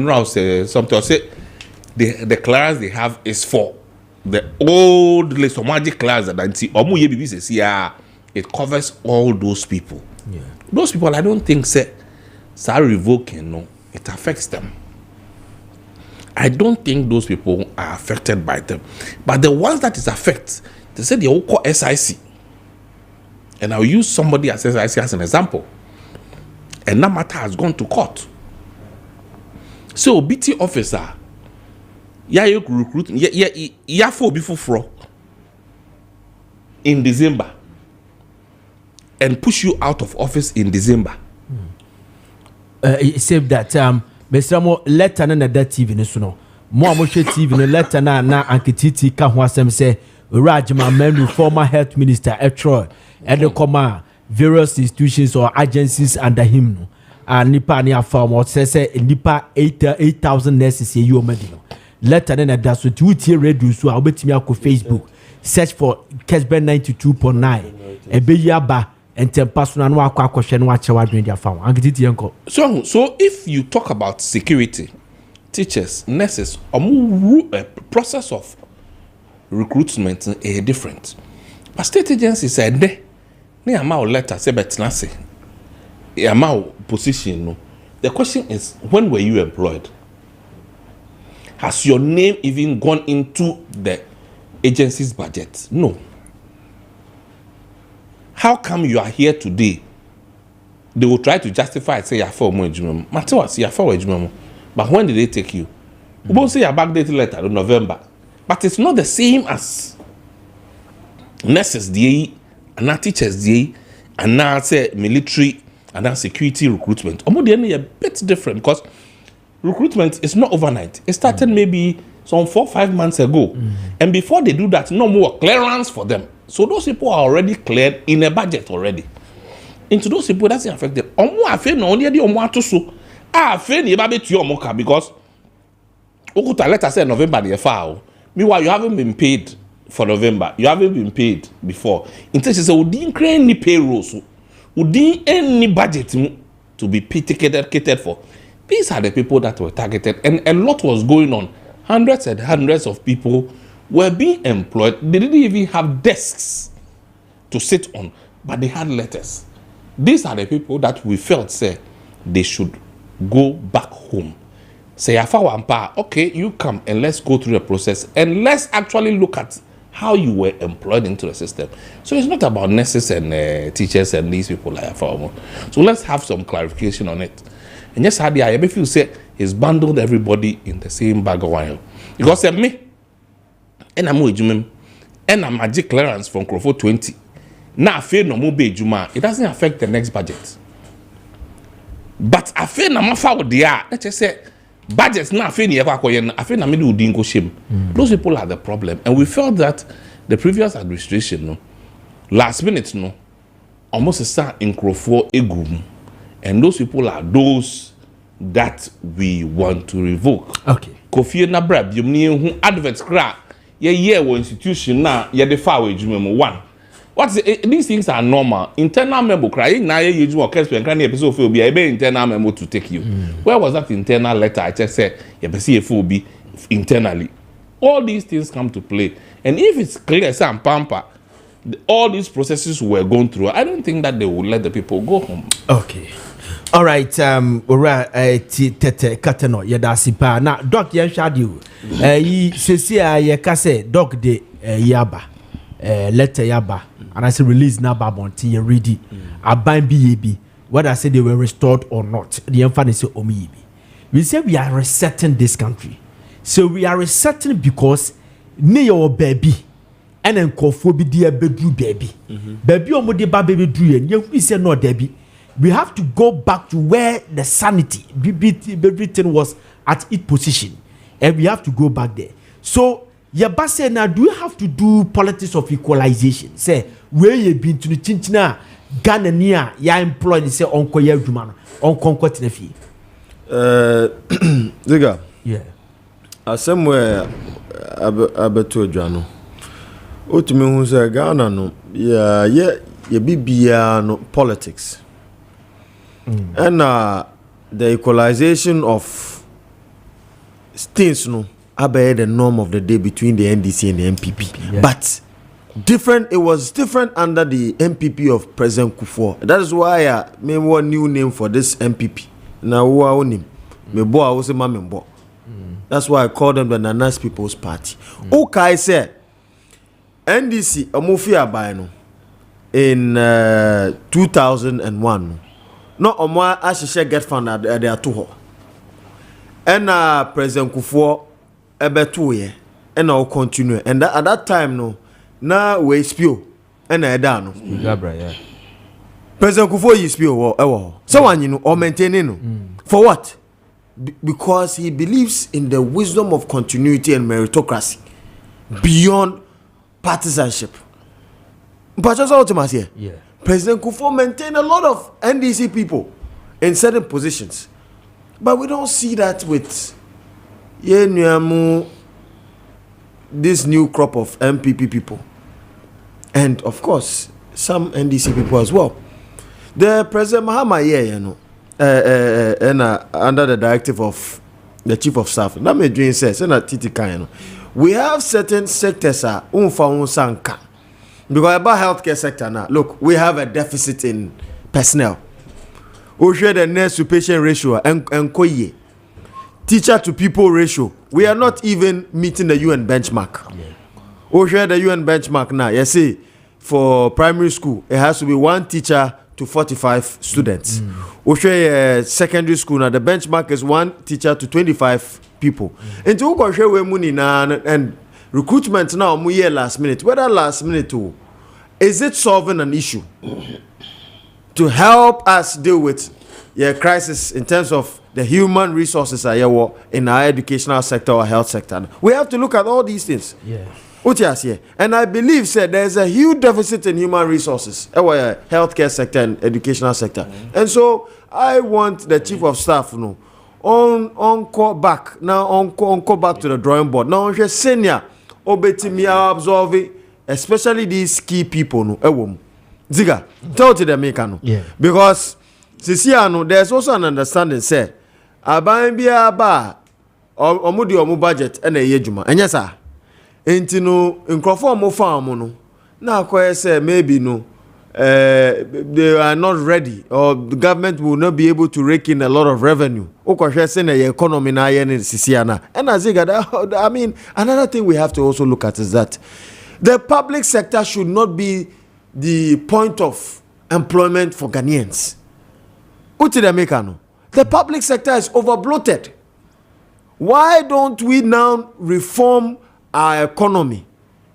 something say the clearance they have is for the old magic clearance that it covers all those people. Yeah. Those people I don't think say revoking it affects them. I don't think those people are affected by them. But the ones that is affected, they say they will call SIC. And I'll use somebody as SIC as an example. And that matter has gone to court. So BT officer, you recruit, for before in December and push you out of office in December. It said that Mr. Mo letter na that TV ne so no. Mo amoshe TV ne letter na anketiti ka ho asem say Rajma Menu former health minister Etro and the comma various institutions or agencies under him no. Nipa ni afam or say nipa 8,000 nurses ye you medino. Letter na that so tu radio so obetimi akọ Facebook search for Kessben 92.9 ebeyaba and tell personal no question watch their farm. So if you talk about security, teachers, nurses, a process of recruitment is different. But state agencies said ne amount letter say betnase amount position no. The question is, when were you employed? Has your name even gone into the agency's budget? No. How come you are here today? They will try to justify it, say you're for more ejumemo. Matter what, you're for ejumemo. But when did they take you? We won't say your backdated letter in November. But it's not the same as nurses dey and teachers dey and now say military and now security recruitment. Omo dey a bit different because recruitment is not overnight. It started maybe some 4-5 months ago. And before they do that, no more clearance for them. So those people are already cleared in a budget already. Into those people, that's affected. Omo afe no only the omo atoso. Afe ni eba betu omo ka because okuta letter say November the file. Meanwhile, you haven't been paid for November. You haven't been paid before. In terms of we didn't create any payroll, so we didn't any budget to be catered for. These are the people that were targeted, and a lot was going on. Hundreds and hundreds of people were being employed. They didn't even have desks to sit on, but they had letters. These are the people that we felt say they should go back home. Say, okay, you come and let's go through the process and let's actually look at how you were employed into the system. So it's not about nurses and teachers and these people like Afawamo. So let's have some clarification on it. And yes, I feel say he's bundled everybody in the same bag of wine. Because me, and I'm with you, and I'm magic clearance from Crawford 20. Now I feel no more be Juma. It doesn't affect the next budget. But I feel no more forward there. Let's just say budgets now I feel na me do dingo shame. Those people are the problem. And we felt that the previous administration, no, last minute, no, almost a start in Crawford Egum. And those people are those that we want to revoke. Okay. Kofi na brab who adverts crack. Yeah, institution now, the far wage one. These things are normal. Internal memo crying now you do Kessben can episode will be a internal memo to take you. Where was that internal letter? I just said CFO be internally. All these things come to play. And if it's clear Sam Pampa, all these processes were going through, I don't think that they would let the people go home. Okay. All right, ora tete kateno yadasipa na doc yan shadu yi sesia ye kase doc de yaba letter yaba and I say release na babonti ye ready aban bi whether I say they were restored or not the emphasis say omi we say we are resetting this country, so we are resetting because ne your baby and enkofo bi dia bedru baby baby omo de ba baby dru ye we say no baby. We have to go back to where the sanity, everything was at its position. And we have to go back there. So, Yaba say now, do you have to do politics of equalization? Say, where you been to the Chinchina, Ghana near, ya employed, say, Uncle Yerdumano, Uncle Quatinefi. Ziega. Yeah. Somewhere, Abeto Jano. Ultimately, who say Ghana, no, no politics. And the equalization of things, no, abe the norm of the day between the NDC and the MPP. Yeah. But different, it was different under the MPP of President Kufuor. That is why I made one new name for this MPP. Now, who are name? Mebo, I was a member. That's why I call them the Nanas People's Party. Okay, say NDC, Amufia Baino in 2001. No, Omwa Ashisha get found at their two. And President Kufuor ebe 2 years. And I'll continue. And at that time, no, now we spew. And I done. Yeah. President Kufuor is spew. Someone, you know, or maintaining. For what? Because he believes in the wisdom of continuity and meritocracy beyond partisanship. But just ultimately, yeah. President Kufuor maintained a lot of NDC people in certain positions. But we don't see that with this new crop of MPP people. And of course, some NDC people as well. The President Mahama, under the directive of the Chief of Staff, that may dream says, we have certain sectors unfa. Because about healthcare sector now, look, we have a deficit in personnel. We share the nurse to patient ratio and koye. Teacher to people ratio. We are not even meeting the UN benchmark. We share the UN benchmark now. You see, for primary school, it has to be 1 teacher to 45 students. We share secondary school now. The benchmark is 1 teacher to 25 people. And to go share we money now and recruitment now, we year last minute. Whether last minute too, is it solving an issue to help us deal with crisis in terms of the human resources in our educational sector or health sector? We have to look at all these things. And I believe there's a huge deficit in human resources in our healthcare sector and educational sector. And so I want the chief of staff on call back to the drawing board. Now senior obetimi absorb especially these key people Ziega, tell to the Mekano. Because there's also an understanding say aban bia ba omudi omu budget and a yejuma. And yes sir. Enti no nkrofo mo farm no na akoye say maybe they are not ready or the government will not be able to rake in a lot of revenue. Okohwe say na economy na ye sisiana. And Ziega, I mean, another thing we have to also look at is that the public sector should not be the point of employment for Ghanaians. The public sector is overbloated. Why don't we now reform our economy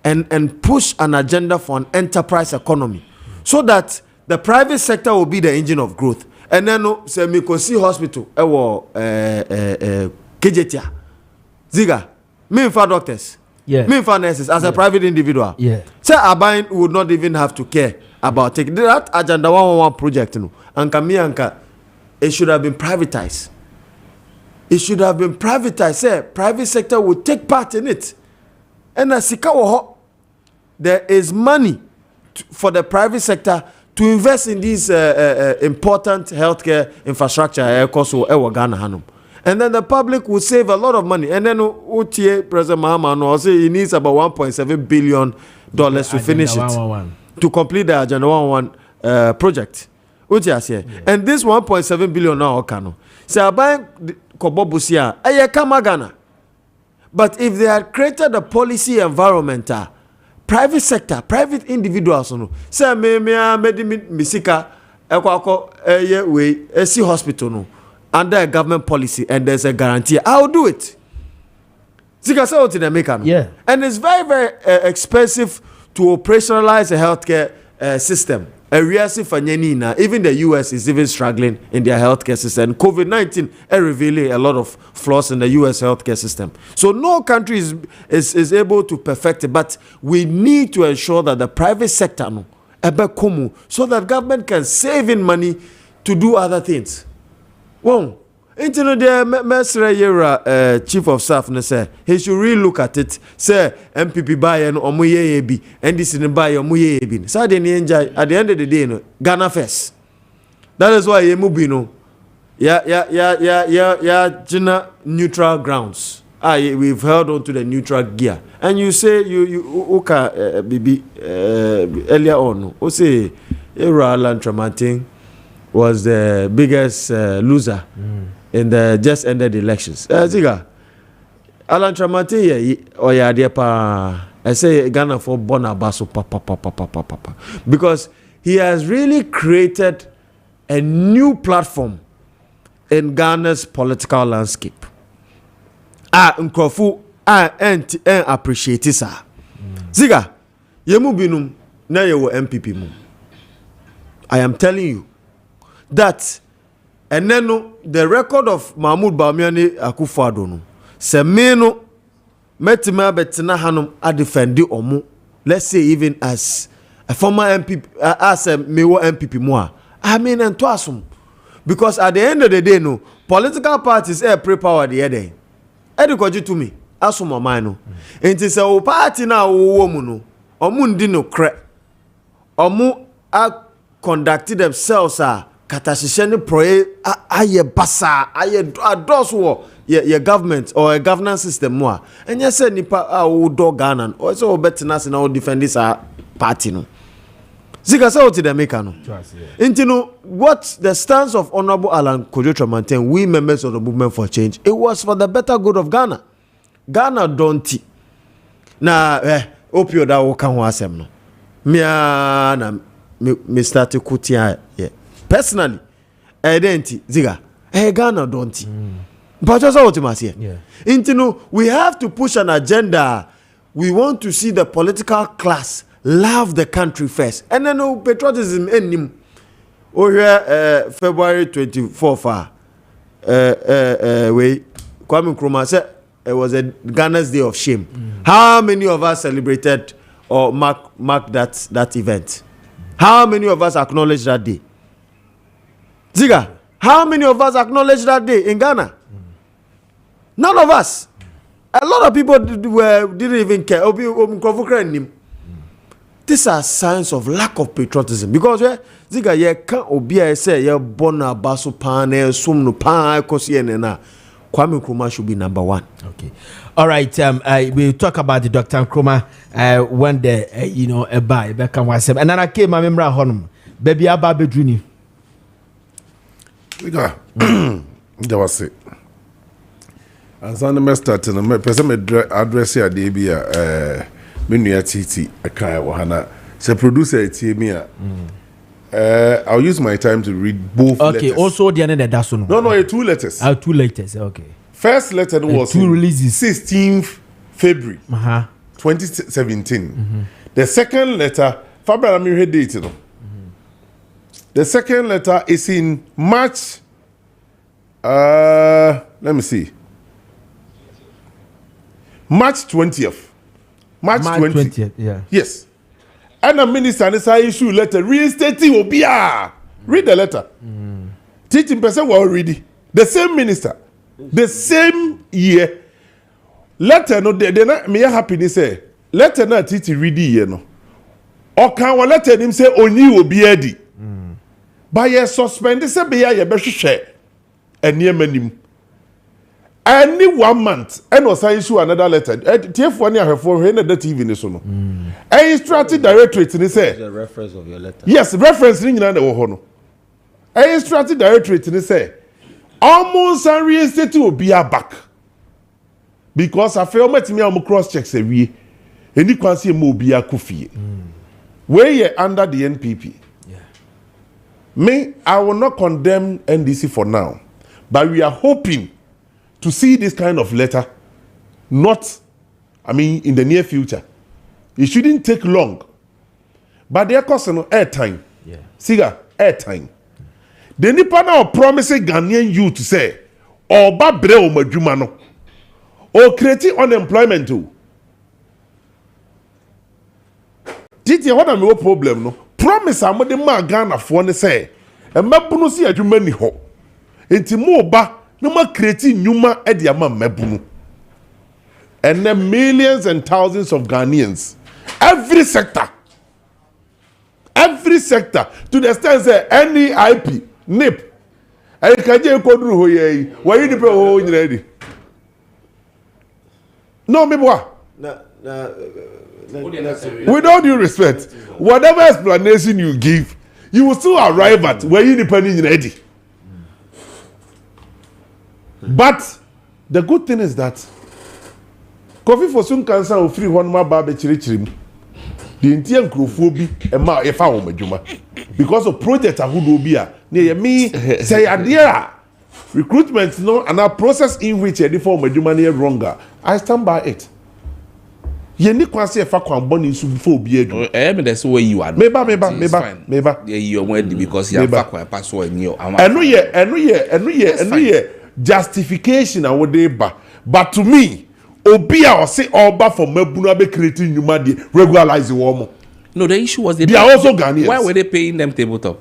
and push an agenda for an enterprise economy so that the private sector will be the engine of growth? And then say Mikosi Hospital, KJTia, Ziega, me for doctors. Me for nurses as a private individual. Say Abain would not even have to care about taking that agenda 111 project. Anka it should have been privatized. It should have been privatized. Say private sector would take part in it. And as there is money for the private sector to invest in these important healthcare infrastructure. And then the public will save a lot of money. And then President Mahama will say he needs about $1.7 billion to finish it. To complete the Agenda 111 project. And this 1.7 billion now Okano. Say aban kobobusia aye kama Ghana. But if they had created a policy environment, private sector, private individuals, say me misika ekwako we see hospital under a government policy and there's a guarantee, I'll do it. And it's very, very expensive to operationalize a healthcare system. Even the US is even struggling in their healthcare system. COVID-19 is revealing a lot of flaws in the US healthcare system. So no country is able to perfect it, but we need to ensure that the private sector so that government can save in money to do other things. Well, into the Mesra chief of staff say he should really look at it. Say MPP buy and omuye bi, and this in buy omuye bi. So at the end of the day, Ghana first. That is why you move Gina neutral grounds. We've held on to the neutral gear. And you say you earlier on, you say Alan Tramatin was the biggest loser in the just ended elections. Ziega, Alan Tramatin or I say Ghana for Bonabaso papa. Because he has really created a new platform in Ghana's political landscape. Nkofu and appreciate it, sir. Ziega, yemu binum na yewo MPP mu. I am telling you that, and then the record of Mahmoud Bawumia Akufo-Addo no se me no metima betina hanum a defend omu, let's say even as a former MPP, as a mewo MPP mu I mean and asum, because at the end of the day no political parties pre power the other edikoji to me asum omai no enti se o party na wo mu no omu ndi no kre omu conducted themselves katashisheni proye aye basa aye adoso your government or a governance system more and you say nipa wo do Ghana or so betina se na wo defend this party no Ziega say to the maker no into what the stance of Honorable Alan Kojo-Tramatin, we members of the movement for change, it was for the better good of Ghana don't na opioid da wo kan ho asem no na me start to kutia personally identity Ziega Ghana don't but just what you here into we have to push an agenda. We want to see the political class love the country first. And then no patriotism in him. Oh yeah, February 24th. We Kwame Nkrumah said it was a Ghana's day of shame. How many of us celebrated or mark that event? How many of us acknowledged that day? Ziega, how many of us acknowledged that day in Ghana? None of us. A lot of people didn't even care. These are signs of lack of patriotism because Ziega ye can't obi say ye born a basu pan sum no pan na Kwame Nkrumah should be number one. Okay, all right. We talk about the Dr. Nkrumah when the a buy back and was and then I came my memory honum baby ababe juni. Ziega, that was it. And so the start and person address here the Menu TT a kai wahana. So producer TMia. I'll use my time to read both letters. Okay, also the end that's no. No, 2 letters. 2 letters, okay. First letter was 2 releases 16th February 2017. The second letter, February I'm here date. The second letter is in March. Let me see. March 20th. March 20th, yeah. Yes. And the minister and I issue letter reinstating Obia. Read the letter. Teaching person were already the same minister, the same year. Letter no they not me happy say letter na teaching read year no. Or can one letter him say only Obiadi. But ye suspend say be ya be share and near manim. Any 1 month, and was issue another letter. TF one year for the TV in the sono. I instructed directorate in say the reference of your letter. Yes, reference in the Ohono. I instructed directorate in say almost a reinstated will be back because I feel met me on cross checks a we and you can see more be a Kofi. Where you under the NPP. Yeah. Me, I will not condemn NDC for now, but we are hoping to see this kind of letter, not, in the near future. It shouldn't take long. But they are costing airtime. Yeah. Ziega, airtime. The nipa now promising Ghanaian youth to say, or babre o madwuma no, or creating unemployment too. Titi, what am I problem no? Promise amade ma Ghana for ne say, e mabunu si adwuma ni ho. Enti mo ba no ma creating nyuma e dia ma mabunu. And then millions and thousands of Ghanaians, every sector, to the extent say NEIP, NIP, and kaje kodru ho ye, why you people ho nyiredi? No, me boy. With all due respect, whatever explanation you give, you will still arrive at where you depending ready. But the good thing is that Kofi for soon cancer of free one more barbe chirichirim. The Indian crowphobi and ma if I am a because of project a who be a near me say idea recruitment no and a process in which a deform a near wronger. I stand by it. You need to say if I can born in before be a that's where you are. Maybe. Yeah, you're ready because you have a password in your and no year justification and what they but to me Obia or say Oba for Mebuna be creating new money regularize the warm. No, the issue was they are also Ghanaians. Why were they paying them tabletop?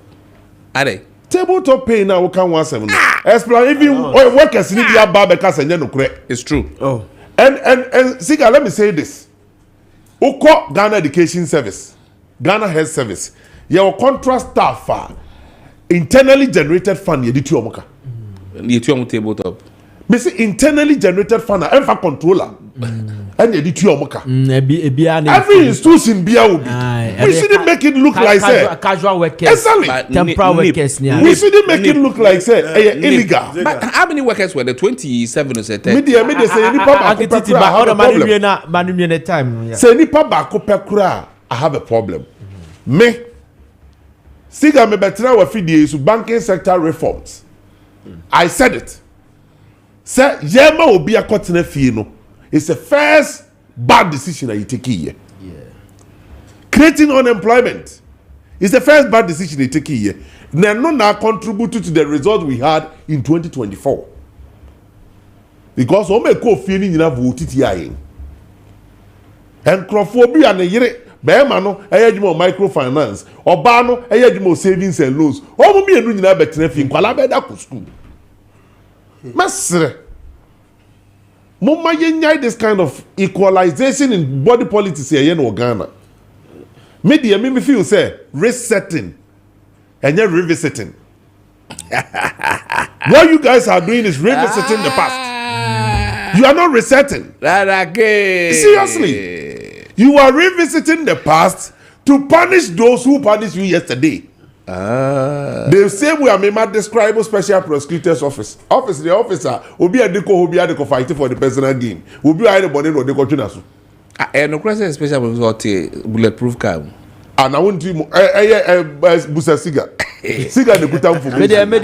Are they? Tabletop pay now can 17. Explain even workers need to have because and no correct. It's true. Oh. And Ziega, let me say this. Oko Ghana Education Service, Ghana Health Service, your contract staff internally generated fund yedi tu omoka. The two tabletop. Me say internally generated fund and for controller. And yedi tu omoka. Every institution be out. We shouldn't make it look like say casual workers. Exactly. Temporary workers. We shouldn't make it look like say illegal. But how many workers were there? 27 or 30? Media say any time. Say any papa I have a problem. Me Ziega me better we feed the banking sector reforms. I said it. Say yema obi akotena fie no. It's the first bad decision that you take here. Yeah. creating unemployment. It's the first bad decision they take here. Now contributed to the result we had in 2024. Because we make feeling you have voted here. And crophobia and yere bema no eyedimo microfinance oba no eyedimo savings and loans omo bi enu nyina betene fi nkwala be da ku school mesre mumma yenya this kind of equalization in body politics here in Ghana. Media me feel say resetting and then revisiting. What you guys are doing is revisiting the past. You are not resetting. Seriously. You are revisiting the past to punish those who punished you yesterday. The same way I may describe special prosecutor's office. The officer will be a deco fighting for the personal gain. Will be either bonnet or deco tunasu. And no question special bulletproof car. And I want to Busa Ziega. Ziega the good for media ne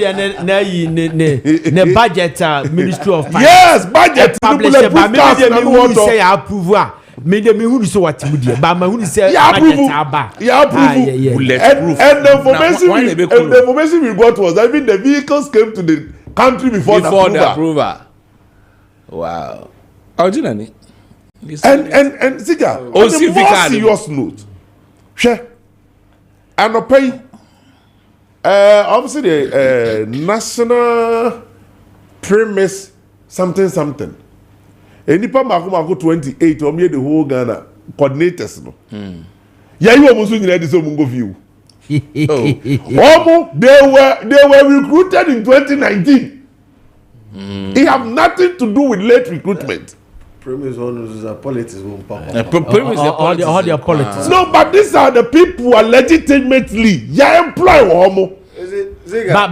budget Ministry of Finance. Yes, budget published by media me say approve. Media me who so what media but my who say budget aba. Yeah, approve. Bulletproof. And the information we got was that even the vehicles came to the country before the approval. Wow. Originally. And Ziega, on a more serious note, and I pay obviously the national premise something. Any pa mako 28 or me the whole Ghana coordinators no. Yeah, you almost in this omungo view. They were recruited in 2019. It have nothing to do with late recruitment. Premise is a politics. All their politics. No, but these are the people who are legitimately employed.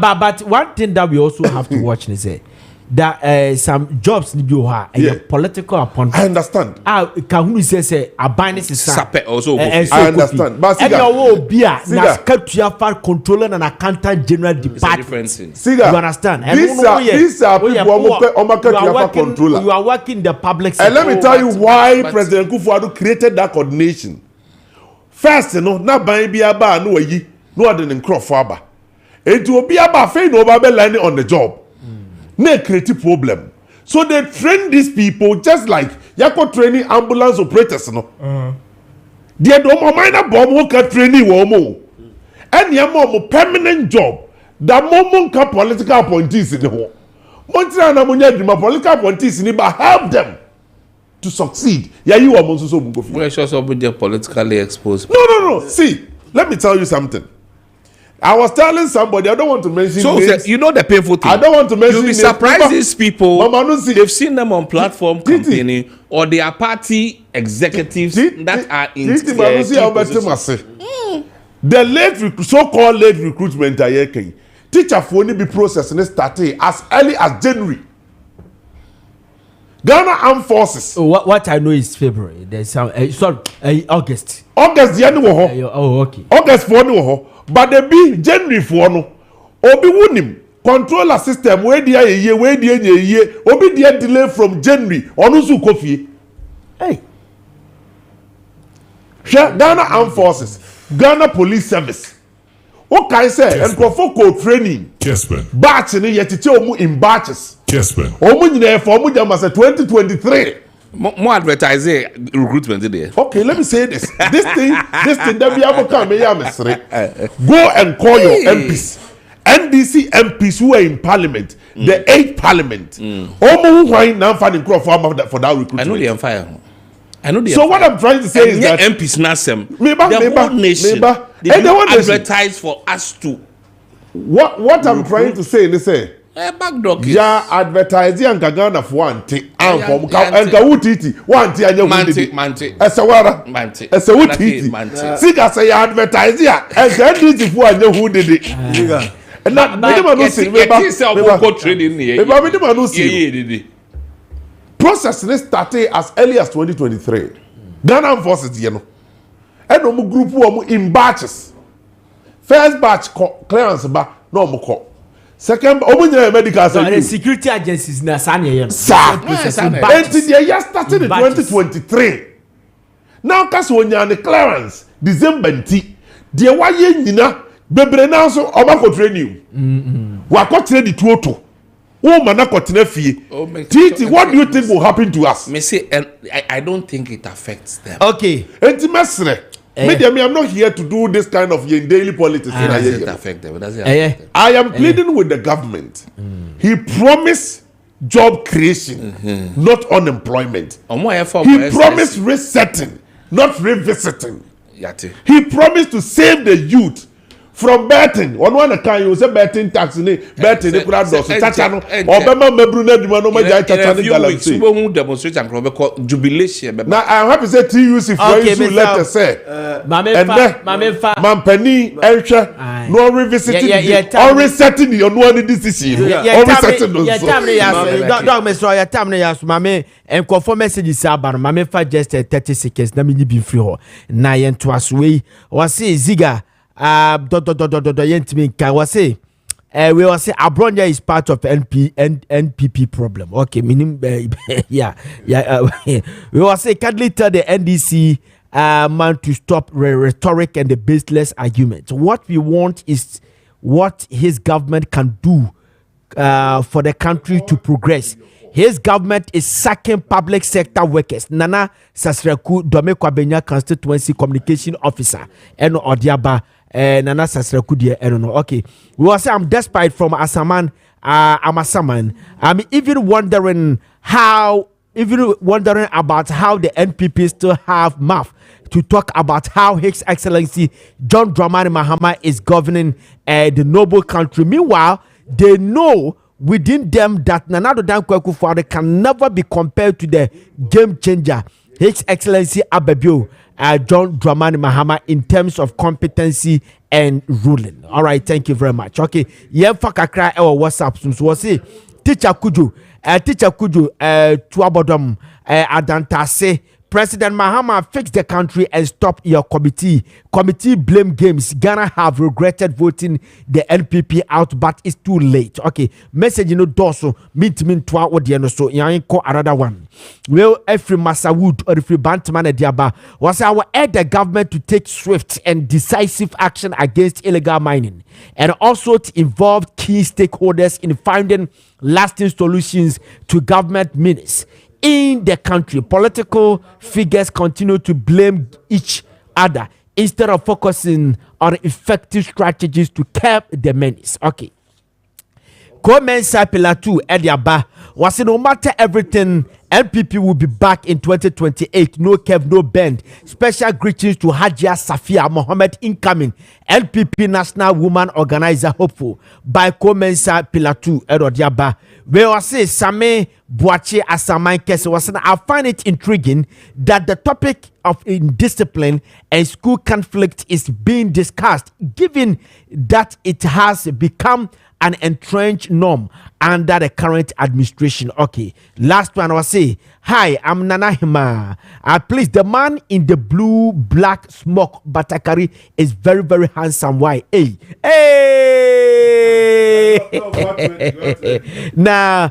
But one thing that we also have to watch is that some jobs need to have political appointment. I understand. Kahunu says a binary is also. I understand. But and your will be a Nascatuya controller and accountant general department. You understand? These are people who you are working the public sector. And let me tell you why President Kufuor created that coordination. First, na ban bi aba no ayi no ade ne nkro fo aba. Enti obi aba fe no oba be learning on the job. No creative problem. So they train these people just like yako training ambulance operators no. They do more minor bomb worker training womo. And yamo permanent job. That moment ka political appointees in the home. Montana na munya dream political appointees in but help them to succeed. Yeah, you are monso so go. We're sure so politically exposed. No. See, let me tell you something. I was telling somebody, I don't want to mention names. You know the painful thing. I don't want to mention names. You'll be surprised these people, they've seen them on platform campaigning or they are party executives that are in the so-called late recruitment teacher for only be processing starting as early as January. Ghana Armed Forces. What I know is February. There's some August. August the end okay. August for no. But they be January for no. Obi wunim controller system where dia ye obi dia delay from January onusu Kofi. Hey. Ghana Armed Forces, Ghana Police Service. What can I say? And for training. Kessben. Batch ni yetite omu in batches. Kessben. Omu nyina for omu jama say 2023. More advertising recruitment there. Okay, let me say this. This thing that we have come go and call your MPs. NDC MPs who are in parliament, the 8th parliament. Omo who are now finding crop for that recruitment. I know they are fire. So what I'm trying to say is that MPs Nasem, the whole nation, they advertise for us to. What I'm trying to say is say. Ja advertise and Ghana for one thing and from and Kawutiti one thing and you Manti Esawara Esawutiti Ziega say advertise ya and NDC for and you who did it and not no see process started as early as 2023 Ghana forces you know and no group who in batches first batch clearance ba no more second, medical security agencies na sanya started in 2023. Now, because when you're on the clearance, December nti de waye nyina bebre na so obako training wakọ train the tuoto wo mana kotena fie titi what do you think will happen to us me say and I don't think it affects them. Okay, enti mesre I'm not here to do this kind of daily politics. Does it affect them? Does it affect them? I am pleading with the government. He promised job creation, not unemployment. He promised resetting, not revisiting. He promised to save the youth from betting. One can you say betting tax betting the crowd does tachano or bema mebruna duma no maja tachano galaxy. We demonstrate and probably jubilation. Now I am happy to say TUC for you let us say Mampeni Elcha no revisiting or resetting your no decision or resetting those. Dog me so your time na yasu mame en conform messages aba no mame fa just 30 seconds na me ni bi free ho na yen to aswe was say Ziega yentimi can was say we was say Abronya is part of NPP problem. Okay, meaning yeah. We was say kindly tell the NDC man to stop rhetoric and the baseless argument. What we want is what his government can do for the country to progress. His government is sacking public sector workers. Nana Sasreku Domekwa Benya constituency communication officer and Odiaba Nana Sasreku die I don't know. Okay, we will say I'm desperate from Asaman. I'm even wondering about how the NPP still have mouth to talk about how His Excellency John Dramani Mahama is governing the noble country. Meanwhile, they know within them that Nana Addo Dankwa Akufo-Addo can never be compared to the game changer His Excellency Ababio John Dramani Mahama in terms of competency and ruling. All right, thank you very much. Okay, yemfa kakra e WhatsApp so we say teacher Kujo Tuabodom Adantase President Mahama fix the country and stop your committee blame games. Ghana have regretted voting the NPP out, but it's too late. Okay, message doso meet twa odieno so yan ko another one. Well, every Masawood or every Bantman Diaba was our urge the government to take swift and decisive action against illegal mining and also to involve key stakeholders in finding lasting solutions to government menace. In the country, political figures continue to blame each other instead of focusing on effective strategies to curb the menace. Okay. Komensa Pilatu Ediaba was no matter everything, NPP will be back in 2028. No curve, no bend. Special greetings to Hajia Safia Mohammed incoming NPP National Woman Organizer hopeful by Komensa Pilatu Ediaba. We will say Same Boache Asaman Kessben was. I find it intriguing that the topic of indiscipline and school conflict is being discussed, given that it has become an entrenched norm under the current administration. Okay, last one I will say, hi, I'm Nana Hima. Please, the man in the blue black smoke Batakari is very, very handsome. Why? Hey. Now,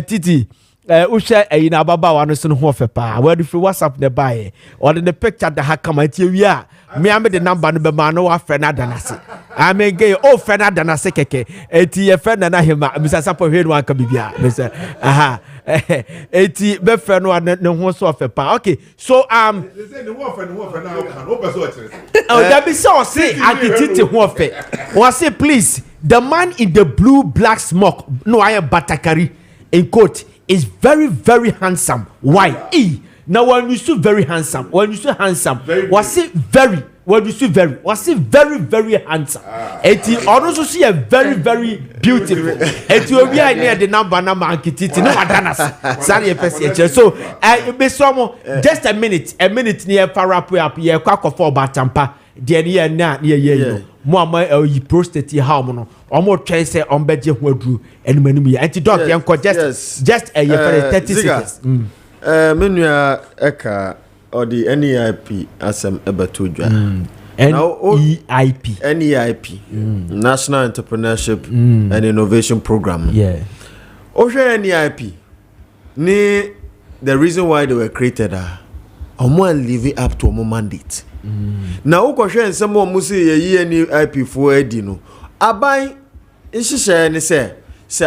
Titi. Usha ina baba wano sun hofe pa. Where if you WhatsApp the buy or the picture that ha come at you ya. Me ame the number no be mano wa frena danase. Ame gay oh frena danase keke. Eti ye frena na hima. Mr. Sapo head one ka bibia. Mr. Aha. Eti be frena wa ne ho so ofe pa. Okay. So they say the ho frena kan. No person oh that be so say antititi ho ofe. Wa say please the man in the blue black smoke no I am Batakari in quote is very, very handsome. Why? Now when you see very handsome, was it very? When you see very, was it very, very handsome? And he also see a very, very beautiful. And you will be near the number ankititi no adanas. Sorry, so be some just a minute near Farapwe up here, quack of 4 batampa. The year na near Mama you prostate how mono almost try say on bedje who and many antidote yanko just a year 30 seconds. Menua eka or the NEIP asem ebatodwa. NEIP National Entrepreneurship and Innovation Program. Yeah. NEIP ni the reason why they were created are living up to a mandate. na ukɔhwɛ nsɛm a musi ye ni IP fo adi no aban nhyehyɛ ne sɛ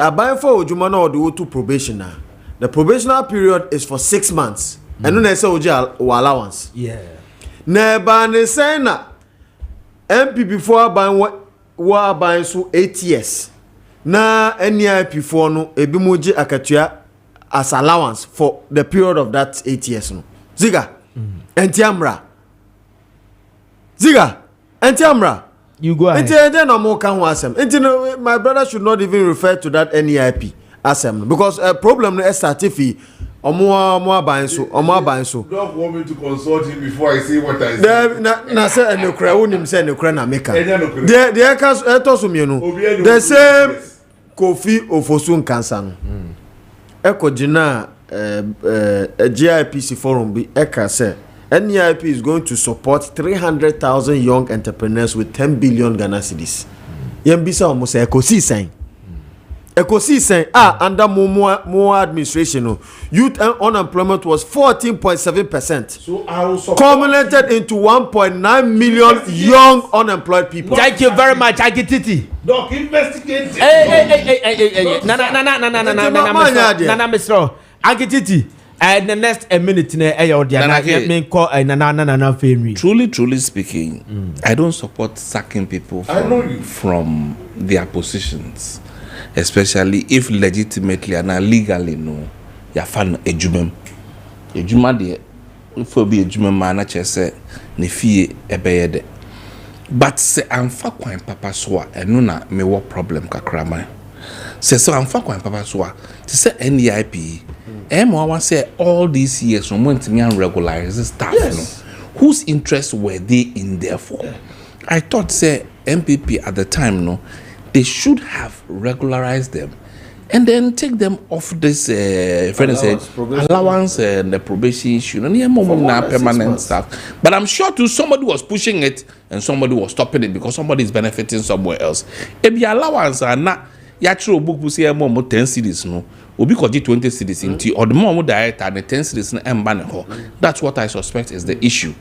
aban for odwuma na ɔde wotu probation na the probational period is for 6 months ɛno na ɛsɛ ogye allowance na ba ne sɛ na MPP fo aban wo aban so 8 years na NIP fo no ebi mo gye akatua as allowance for the period of that 8 years no Ziega entiamra you go ahead then no more can asem my brother should not even refer to that NIP asem because a problem no start fi omo aban so don't want me to consult him before I say what I say na say enokra wonim say enokra na meka the case etosumie no the same Kofi Ofosun kansa no ekojina GIPC forum bi eka say NIP is going to support 300,000 young entrepreneurs with 10 billion Ghana cedis. Yembisa almost ecosystem. Under more administration, youth unemployment was 14.7%. So I will support. Culminated into 1.9 million young unemployed people. Thank you very much, Agititi. Doc, investigate. Hey. Nana, Mr. Agititi. The next minute, Truly speaking, I don't support sacking people from their positions, especially if legitimately and legally no, you're fan ejumem. Ejuma de, if you be ejumem man, I just say nefi ebeyede. But say I'm fakwa papa swa, and nuna me what problem kakrama. Say so I'm fakwa papa swa. To say NIP. I want to say all these years from when to regularize the staff, whose interests were they in there for? I thought, say MPP at the time, they should have regularized them and then take them off this allowance and the probation issue and permanent staff. But I'm sure too somebody was pushing it and somebody was stopping it because somebody is benefiting somewhere else. If the allowance are not yatro book will say more 10 cities Obi koji 20 cities into or the more director and the 10 cities ho. That's what I suspect is the issue.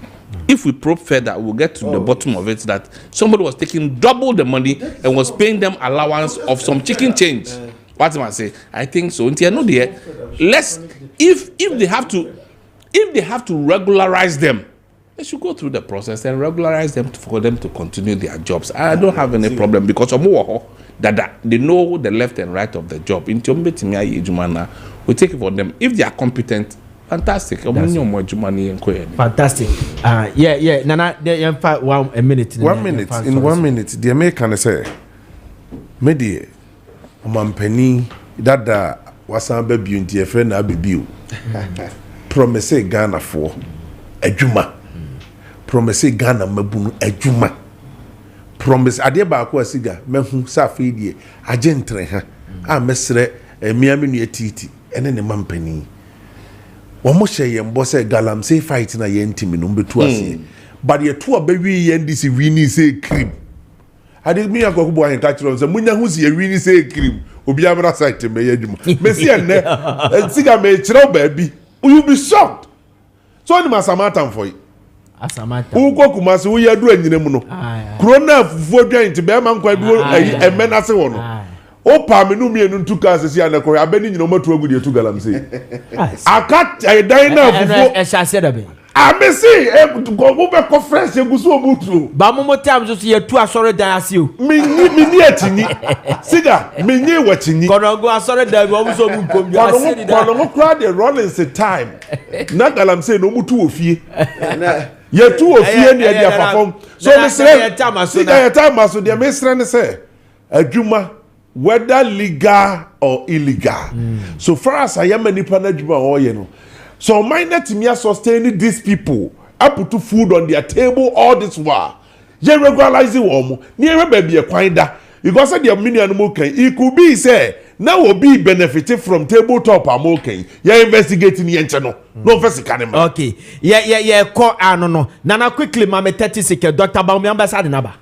If we probe further, we'll get to the bottom of it that somebody was taking double the money and was paying them allowance of some chicken change. What am I say? I think so. Let's if they have to regularize them, they should go through the process and regularize them for them to continue their jobs. I don't have any problem because that they know the left and right of the job. In we take it for them. If they are competent, fantastic. Fantastic. Yeah. Nana, in fact, 1 minute. 1 minute. In 1 minute, the American say, Medi, Mampeni, that was a baby in the friend Abibu. Promise Ghana for a Juma. Promise Ghana Mabunu a Juma. Promise Adeba Kwasiga, Mehu Safidi, a gentle, a mesre, a miamini titi, and then a mampeni. One more say, and boss a galam say fighting a yentim number 2. But your 2 baby yen this really say cream. I did me a go boy and catch on some Munya who's here really say cream, Obiabra side to me. Messi and Siga may throw baby. You'll be shocked. So I'm a Samatan for you. Uko kumasi uya do enyinemuno krona fufuo dwan nti be man kwa duo emenase wo no o pa me no mienu ntuka asesi anakọ abeni nyina matu agudi etu galam sei akat dan na fufuo e sha se da be amesi go be conference egusu obutu ba momo time so ye tu asore dan ase o mini atini siga menye watini kono go asore dan bi omuso bu nkom ase ni da kono crowd the rollings time na galam sei no mutu ofie ye tu ofie ne dia perform so me say siga time so dia me sre ne say adwuma whether legal or illegal so far as I am any pan adwuma o ye no so mind that me sustaining these people up to food on their table all this while you regularizing them near baby a kwan da because say their mini animal can it could be say now will be benefiting from tabletop am okay you investigating the no first can okay yeah call no nana quickly mama 30 seconds Dr. Baumi ambassador naba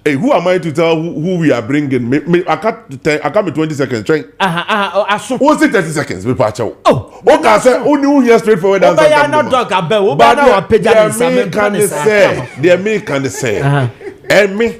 Hey, who am I to tell who we are bringing? I can't be 20 seconds. Train. What's it 30 seconds? We patch out. Oh, okay. Say, who knew here straightforward answer? They can say. And me,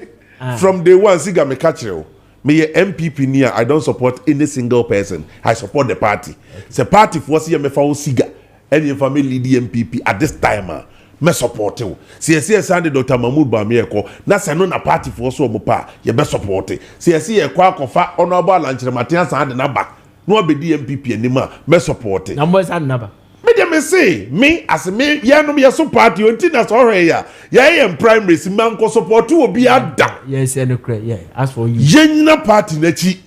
from day one, Ziega me catch you. Me MPP near. I don't support any single person. I support the party. It's a party for us here. Me follow Ziega. Any family lead the MPP at this time. Me support you. See Sunday Dr. Mahmoud Bamieko. Na seno na party for so mo pa. Ye be support. See kwa kofa honorable Lanchire Matias and na back. No be DMPP anima. Me support. Na mo sa number. Me dem say me as me ya no me so party until na so ya. Ya em primary si man ko support obi ada. Yes, no credit. Yeah. As for you. Yenna party na chi.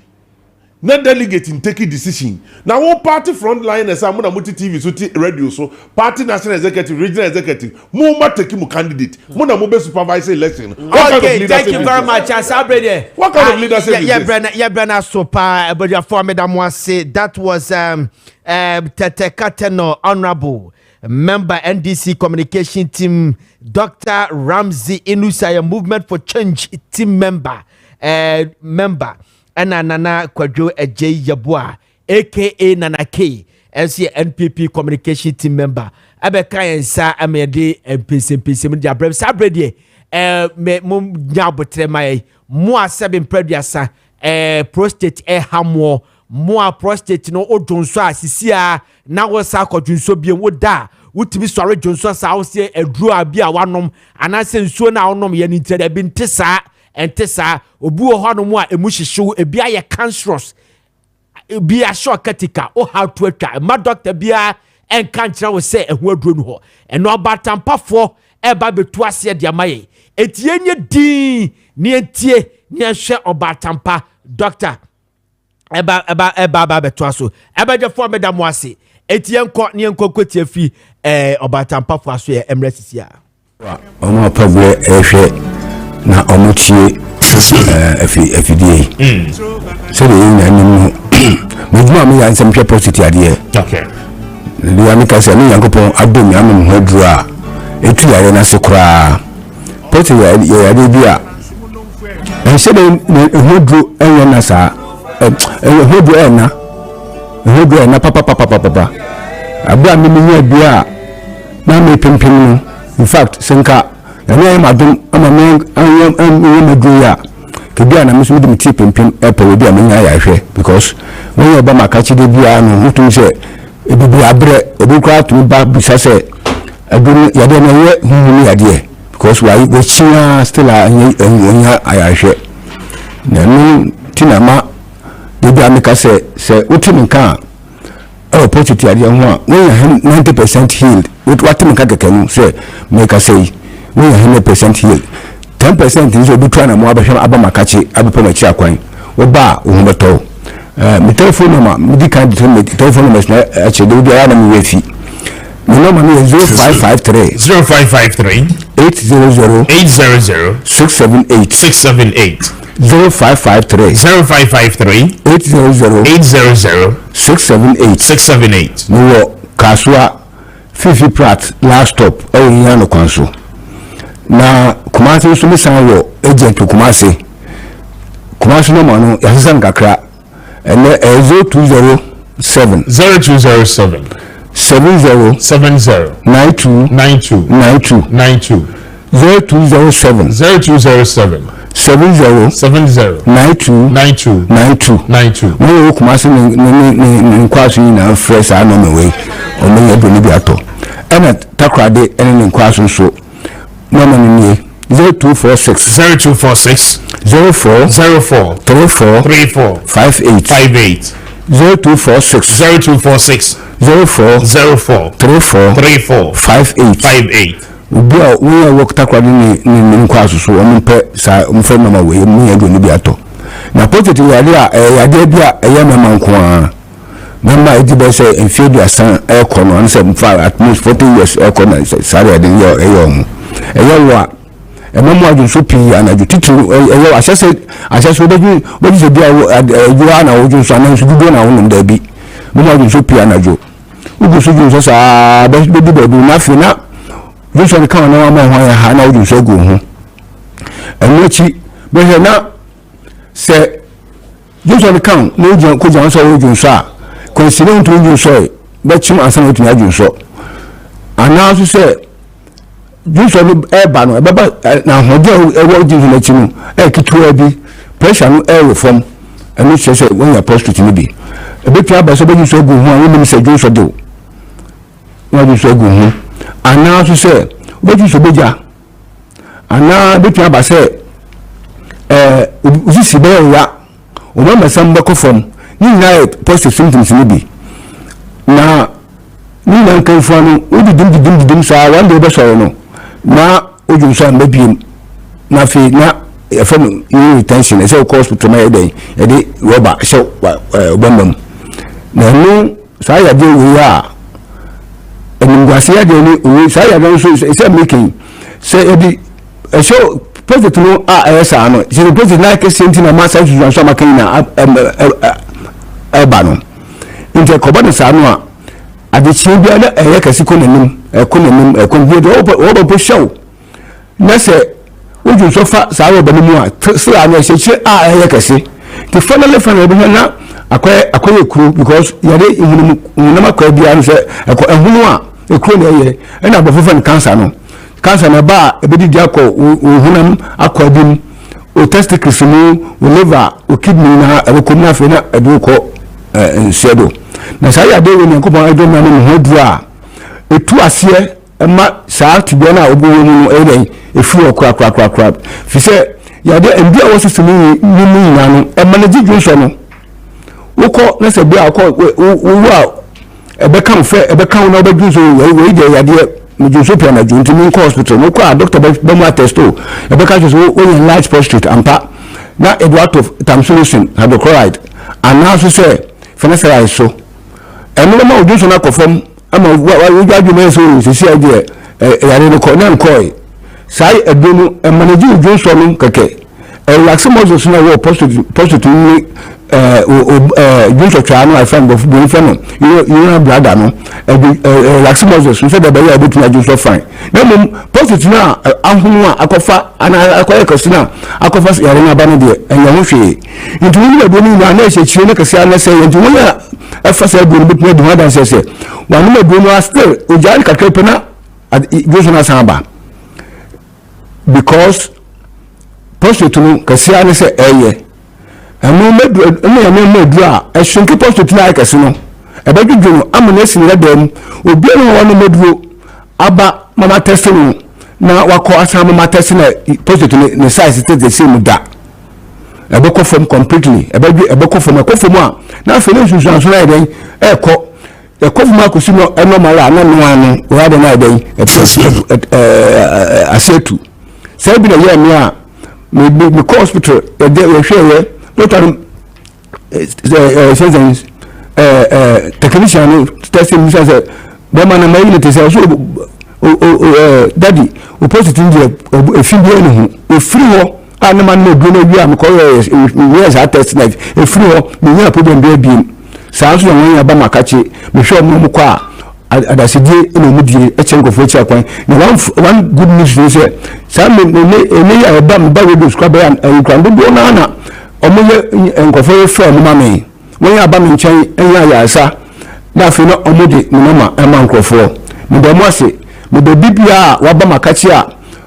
Na delegate in taking decision. Now one party front line is amuna multi TV so radio so party national executive regional executive muma take mu candidate muna mo be supervise election. Okay, thank you very much. What kind of leadership is this? Yeah, Brena Sopa, but your former madam say that was Tete Kateno honorable member NDC communication team Dr. Ramsey Inusaya movement for change team member Ana Nana Kwadwo Ejay Yabua aka Nana K NC NPP communication team member abeka yensa amede mpc mu dia brem sabrede me mum nyabotre mai mo asebe mpraduasa prostate hamo mo prostate no odwonso asisia na wo sa kodwonso bie wo da wutimi sore dwonso sa wo se aduru abi a wanom anase nsuo na wonom ye ni ntede bi ntesa entesa obi wo ho no mu a emu hyehyew ebi aye cancerous ebi a shortcutica o how to atwa ma doctor bia enka nkyira wo se ehu aduro no ho eno abatampafo eba betu ase de amaye etie nye din ne entie ne hwe obatampa doctor eba betu aso eba je fo medam ase etie nko ne nko kwetie fi obatampafo aso ye emresisia omo pagwe ehwe na omuchie FDA so the yin mujuma me yan sem positive ade okay the amika say me yankopon adom ya me hodru a etu yare na se kura positive ya ade bia en se de hodru enye na sa hodru na papa abia me nya bia na me pimpim in fact senka ya madum ama me madru ya kebia na musu dem tie pimpim epe bia me nya ya hwe because when you ba makachi de bia no mutu se ebibi abre ebukra to ba bisa se adum ya de na ye hunu ya de because why we chia still anya ya hwe na no tinama de bia me ka se utimi kan positive ade ho a when you 90% healed what me ka kekenu se me ka say we are 100% healed 10% is obi try na mo abahwe abamakachi abepo machi akwan wo ba wo beto me telephone number me di kan telephone number na ache de bi ara na me wefi me number me 0553 800 678 0553 800 678 no kaswa Fifi Pratt last stop yano kwanso na Kumasi so mesan wo agent Kumasi no mano yasesan kakra ene 0207 70 92 0207 70 92 wo Kumasi ni kwaso ni na fresh ano mewe o me yeboni bi ato ena takrade ene ni kwaso so number ni 0246 04 34 58 0246 04 34 58 ubia we work takwadi ni kwaso so ompe sa omfe mama we mu yego ni bi ato na positive ya de bia eya mama nko a mama edi be say enfidu asan ekono an say mfa at least 40 years ekono sare de yo eyo wa mama adu so pi anaju titru eyo asese odeju se dia juwa na oju so na sudu na wonu da bi mama adu so pi anaju ugu so ju so sa be na fi na Joshua kan na wa ma ho ya ha na oju so go hu emechi but now say Johnson count no John could answer you sir considering to you sorry but you answer to you so and now to say Johnson ban now hotel work in the chinu kitu bi pressure no air reform and which say when you post to be a bit about so you so go who we say Johnson do what you so go and now to say what you so beja and now bit about say this is there ya o ma masam bako from ni na positive symptoms ni bi na ni nan kan fo no o dim sa one day be so no na o ju so am biem na fi na e fa no retention e say hospital na e dey roba so obamam na no sa ya de we ya enungwase ya de ni o sa ya don so e say making say e bi so president no esa no the president na ke senti na masa juju so makan na eba no inte ko bana sa no a ade chi bia na kase ko nanim ko bi do o bo show na se oju so fa sa ro bana mu a sira na se chi kase the finally bi na akoye kru because yare ihunu ma kwa bia no se ehunu a ekru na ye na abofofan cancer no cancer na ba ebedi diako ohunam akwabim o testicles mu o liver o kidney na ekomna fe na eduko nsedo na sai ade we nyankopon ado na no hodu a etu ase ma saa tibia na obo wo mu eden efu okra fi se yade endia wo sisimi ni na no e manage junso no woko na se bia akọ wo a ebe kan fe ebe kan na obedunso we de yade Mujunso piano junti min hospital no kwa doctor be mu attesto e be ka so o large prostate ampa na Edward of tamsulosin hydrochloride and now so say financial so eno ma ojunso na kofom ama we gadu na so si ade yare no ko na nkoi sai edonu e manage ojunso no keke laximosis na wo prostate ni junto chano I find of being fun you know brother no laximosis so that be able to just fine na mum positive na ahunu a akofa ana akoye kwesina akofa yare na bana de enya ho hwe nti woni na boni na na chire na kase na say nti woni afasa boni bit na do dan say wanu na boni still ojari kakrepe na jozo na samba because positive no kase na say eye anu medu medu a ehunke positive na kase no ebadwudwo no amunesi na dem obi no wonu medu aba mama testing na wako asa mama testing na positive ne size te the same da ebeko form completely ebeko form a na fele nsusu so na den ekofuma akosi no normal a na no anu wa de na den asetu sai bi na ye me a me hospital de we hwe doctor sense technician testing me say be man na mai te say so daddy o positive dey e fi bi enu e free ho ana man no do no wi am ko yes a test na e free ho me nya problem be bi saa so na wan ba makache me hwe mo kwa adasidie eno mudie e chen ko fo chi akwan na one good news is say me ya ba me ba we do scrub and kwando do na omoye enkofo fe mo mame won ya ba me nchen enya ya asa na fe no omode no mama ema nkofo me do mo ase me do bibia wa ba makachi a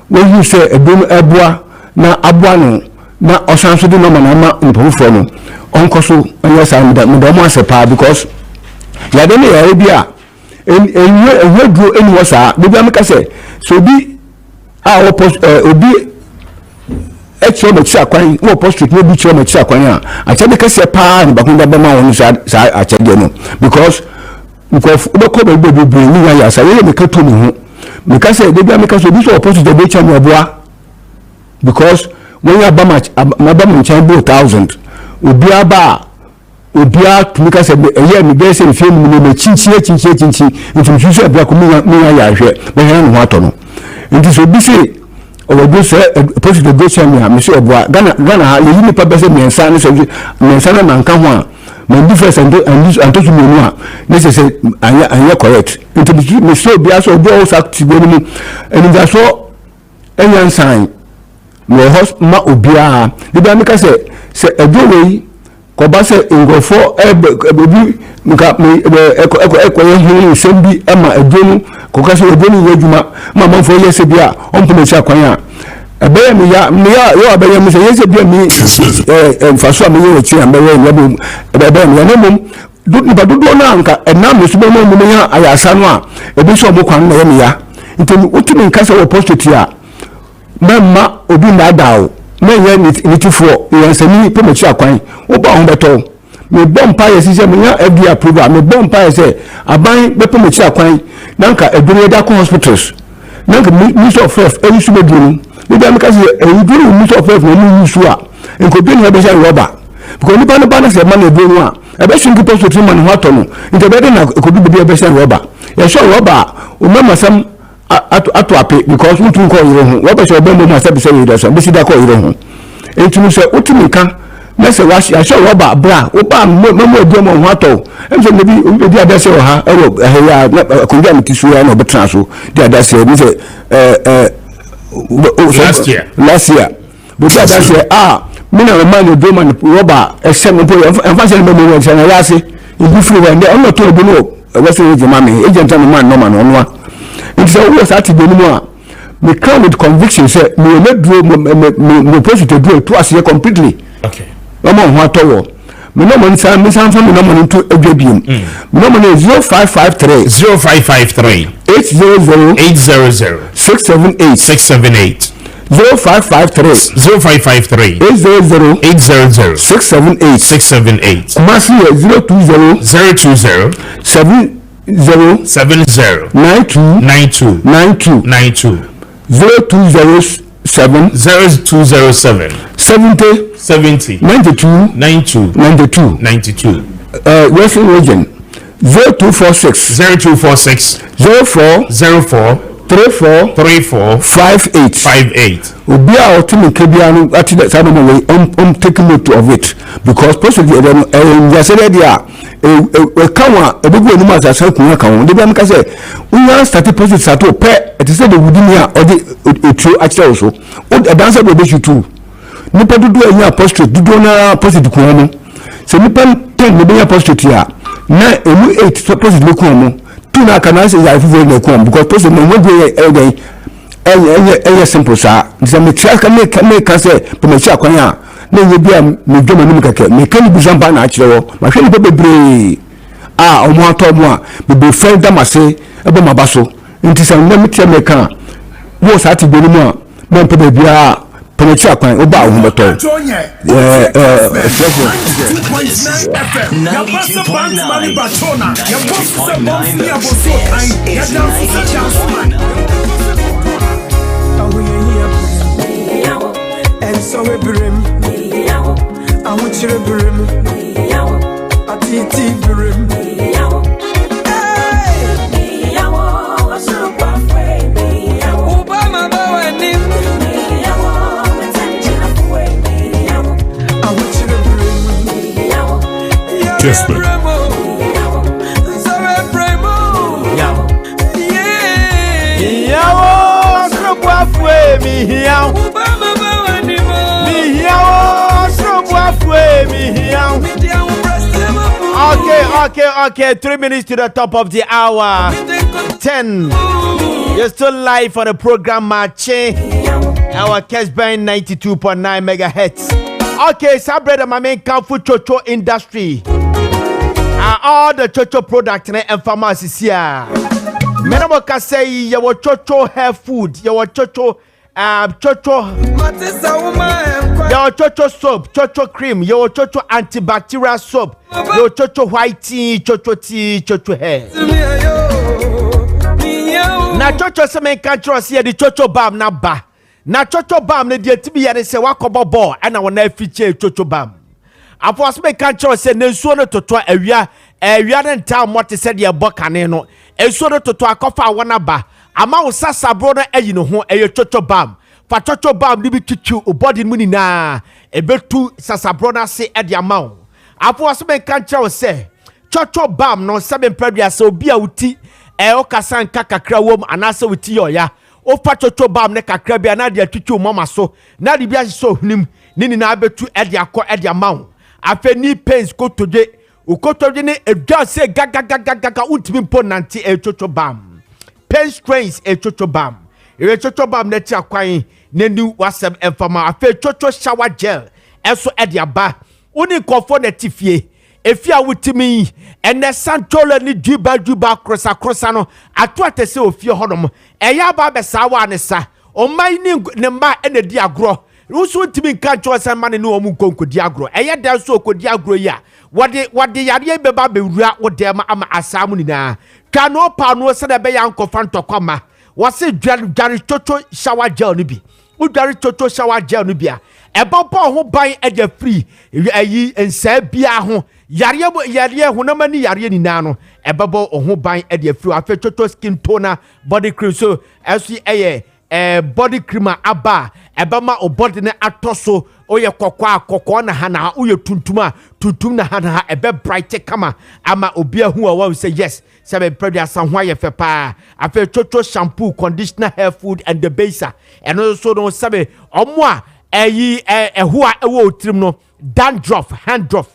wo yu se edum eboa na aboa no na osanso de no mama na mpofo no onkoso enya sa me do mo ase pa because ya de me ya bia enwe eni wo sa bibia me ka se so bi a obi echo me chia kwan wo post no bi chia me chia kwan a che de kase pa ni bakunda ba ma wonu sa a che de no because we ko be ni ya sa we me ka to ni ho me ka se de bia me ka so bi so post de be chia me oboa because when you ba ma ba me chia be 1000 obi aba obi a to me ka se eye me be se fie mu me chinchi nti msusu abia ko me ya hwe me he no ho ato no nti so bi se obo se positive go chami ha me se oboa Ghana ha le yini pa be se mensa ne so mensa na manka ho a my difference and to me no a ne se anya correct nti me so obi aso obo o sakti bo ni and da so enyan sign no host ma obia de ba meka se edowei ko ba se ngofo ebi nka eko ye sembi ama edonu ko ka se edonu wajuma ma manfo ye se bia on pele cha kwan a ebe mi ya yo abeye mi se ye se bia mi faso am ye chi am be ye ebe mi ya ne mum dodo na nka enam so be mo ya ayasa no a ebi so mo kwan na ye mi ya ntimi utimi nka se wo postate a mamma obi na dawo me ye nitifo yansani pe mo chi akwan wo ba ho beto me bom pa ye sise me ya FDA approval me bom pa ye se aban be pe mo chi akwan nanka eduru da ko hospitals nanka minister of health e su be duru ni da me ka se eduru minister of health no mu su a enko bi na be sha roba because ni ba na se man eduru a e be shinki post to man ho atono nte be na ko bi be sha roba ya sha roba o mama sam ato ape because utun ko yire ho wo be se be mo ma se be se yire so be si da ko yire ho entunu se utumi ka na se wa sha roba bra wo ba mo odi mo ho ato em se ne bi adase o ha ewo ya ko ja mi tisu ya no betra so di adase ni se last year but adase me na man do man roba ese mo po en fa se be mo wo se na ya se ibi free one dey on to obi no we se je mama agent no man no man onwa it's a was at the moment me come with conviction say me let do me post to do to as completely okay no more ho atowo me no man say me san from me no man to adwabiem me no man 0553 800 678 0553 800 678 Kumasi 020 70 92 0207 70 92 Western region 0246 04 34 58 obia otimi kebianu ati that no way take note of it because possibly ya say there kanwa ebegu enu ma sa kunwa kanwa de bi say unya start process at o pe it say the within here or the etru actually so o dance go be shoot nipa dudu enya apostle dudu na process kunwa no se nipa 10 ne be apostle ya na emu 8 process le kunwa mo tuna kana say ya fuve le kunwa because process no go simple sa nse me try ka me ka say pe me cha kwan a na ye bia me dwoma nim keke me kan bi zampa na akire wo ma hwe ni bebre omo atomo a me be friend damase ebe mabaso nti sa na me tie me kan wo sa ti benu mu a me pe bia pe me cha kwan oba ho beto so we brim I want you to brim I titi brim Obama bawa nim I want you to brim Kessben Okay, 3 minutes to the top of the hour. 10. You're still live for the program Maakye. Our Kessben 92.9 megahertz. Okay, Sabrina, my main Kamfu Chocho industry. All the Chocho products and pharmacies here. Menaboka say your Chocho hair food, your Chocho your chocho soap, chocho cream, your chocho antibacterial soap, your chocho white tea, chocho hair. Na chocho semen control see the chocho balm na ba. Na chocho balm ne die tibi ya se wakobo ball and I will na feature chocho balm. Afo semen control say ne nsuo no toto awia ne nta mo te se de bokane no. Nsuo no toto akofa wona ba. Ama wo sasabro no ayi no ho eye chocho balm. Fa chocho balm ni bi tutu o body mu ni na ebetu sasabro na se e de amount. Afo semen control say chocho balm no semen predua se obi a wuti o kasa nka kakra wom anase wuti yo ya ofa chocho bam ne kakra bia na de atwitwu mama so na de bia so hnim ni na abetu e de akọ e de amawo afa ni pains kotoje ukotoje ne edwa se gaga utimi mpo nanti e chocho bam pain strains e chocho bam e chocho bam na ti akwan na ni wasem enfama afa chocho shower gel eso e de aba uni kofo na tifie efia wutimi ene santola ni juba krosa no ato atese ofie honom eya ba be sawa ne sa o mai ni ne ma ene di agro rusu ntimi nka chosa ma ne no mu konkodi agro eye dan so okodi agro ya wode yare be ba be wura wode ma ama asamu ni na ka no pa no se da be ya nkofa ntokoma wose dware chocho shower gel ni bi udware chocho shower gel ni bia ebobo ho ban eja free ayi ensa bia ho yare honama ni yare ni na no ebobo ho ban eja free afa chocho skin toner body cream so asu body cream aba ebama o body ne atoso oye kokwa na hana oye tuntum na hana ebe bright kama ama obi ahu a wa say yes sabe predia san ho aye fe pa afa chocho shampoo conditioner hair food and the baser and also no sabe omo a ehua ewo trim no dandruff handruff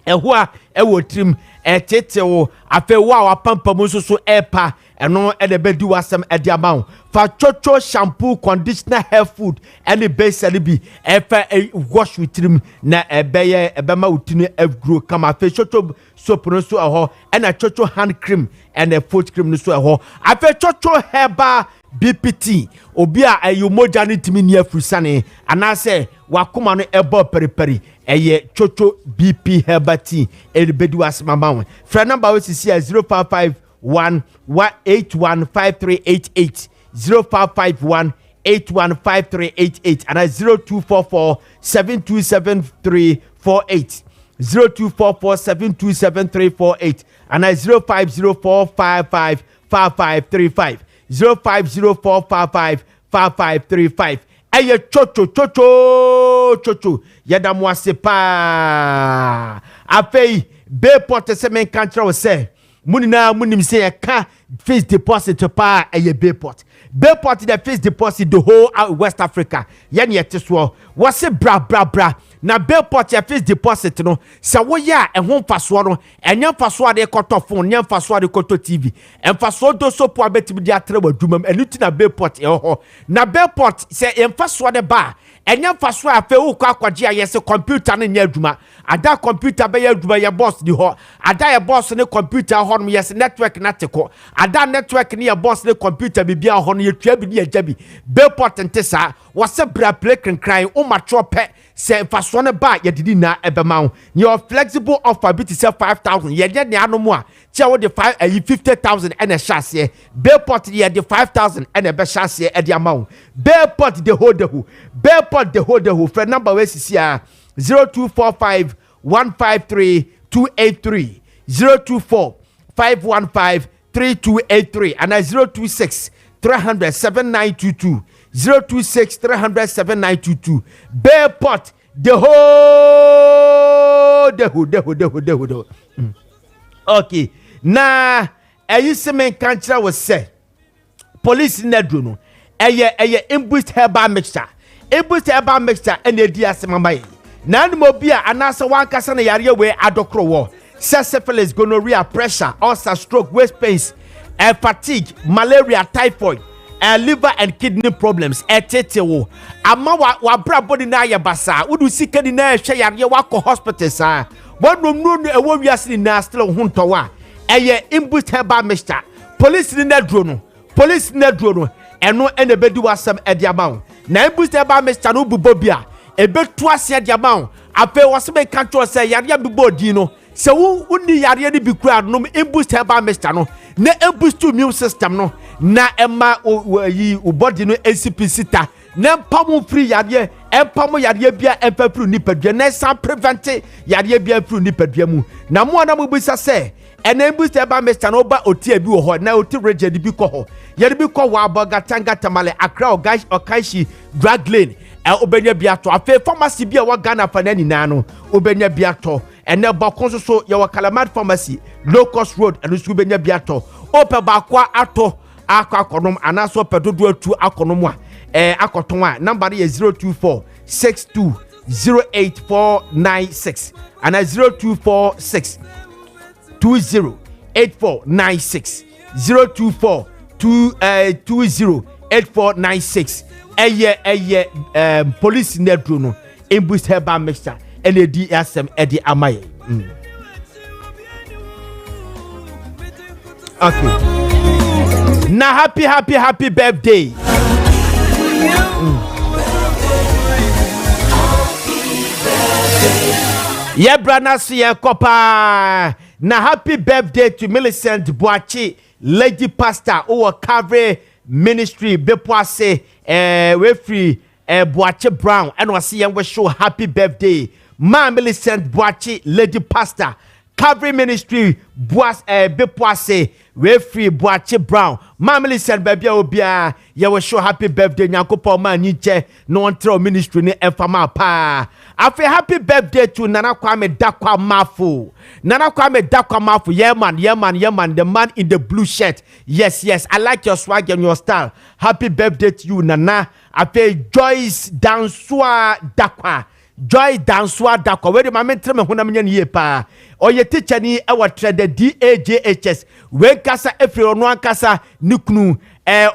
ehua ewo trim tetewo afewa wa pampam so epa eno de bedi wasem ede amawo fa chocho shampoo conditioner hair food any base bi efa wash with trim na ebeye ebema utini grow kama fe chocho soap no so eho na chocho hand cream and foot cream no so eho afa chocho herbal BPT obi a ayomoja ni timi ni afusane anase wakoma no ebo periperi eye chocho BP herbal tea elbedi wasmama fra number we sisi 0551815388 0551815388 and 0244727348 0244727348 and 0504555535 0504555535 eye chocho yada mwase pa afei be porte se men kantra wo se munina munim se ya ka fixed deposit pa eye be port the fixed deposit the whole West Africa yani yeteso wo se bra na Bayport ya fixed deposit no se wo ya ehon faso no enya faso ade koto phone enya faso ade koto TV emfaso do so po abetimi di atre wadumam enuti na Bayport ho na Bayport se emfaso ade ba enya faso afa wo kwa akwaje ayese computer ne nya aduma ada computer be ya aduma ya boss di ho ada ya boss ne computer ho no yes network na teko ada network ne ya boss ne computer bibia ho no yetua bi ne ya jabi Bayport ntesa wo se bra play cry o matro pe se faso ne ba ya didi na ebema your flexible offer bit say 5,000 ye de ne anomo a che wo de 50,000 ene chance Bayport ye de 5,000 ene be chance e de amount Bayport de hold the whole friend number we sisi a 0245153283 0245153283 and 026-300-7922 026-300-7922 Bayport the whole okay na semen kantra was say police nedro no eye imbust herbal mixture and the dia semamai nan mobia anasa wankasa na yare we adokro wo syphilis gonorrhea pressure ulcer stroke waist pains fatigue malaria typhoid liver and kidney problems etetewo ama wa bra body na ya basa wudu sikani na hwe yare wako hospital sa bodom no ewo wiase na still huntowa eye imbust herbal mixture police ni nedro no eno ene bedi wasam ediamao na imbust herbal mixture no bubobia ebetu ase ediamao ape wasebe kanto se yare bibodi no se uni yare ni bikura no imbust herbal mixture no na boost immune system no na ema yi body no ACPC ta na pamu free yare empamu yare bia empapru ni padua na san prevent yare bia fru ni padua mu na mo na mo bisa se ene boost herbal mixture no ba otie bi wo ho na otie region bi ko ho yare bi ko wa bogatanga tamale Accra Okaishi drug lane obenya biato afa pharmacy bia wa Ghana fa na nyina no obenya biato ene bakon so ye wa Calamad pharmacy low cost road enu su obenya biato ope ba kwa ato akwakonom anaso pedodo atu akonom a akoton a number is 024 62 08496 and 0246 208496 024 208496 police nedro no embus herbal mixture LED asem edi amaye. Okay. Now happy birthday. Yeah, brana siya kopa. Na happy birthday to Millicent Boachi, lady pastor or Calvary ministry bepoase we free Boachi Brown and was see we show happy birthday. Ma Millicent Boachi, lady pastor, Calvary ministry boas bepoase we free Boachi Brown. Ma Millicent baby obia ye we show happy birthday nyankopon ma nyiche no ontro ministry ni enfama pa. Afi happy birthday to Nana Kwame Dakwa Mafu. Nana Kwame Dakwa Mafu, yeah man, the man in the blue shirt. Yes, I like your swag and your style. Happy birthday to you, Nana. Afi Joyce Danswa Dakwa. Joy Danswa Dakwa. Where the moment treme huna mnyan ye pa. Oye teacher ni ewa trade DAJHS. We kasa efri onwa kasa nuknu.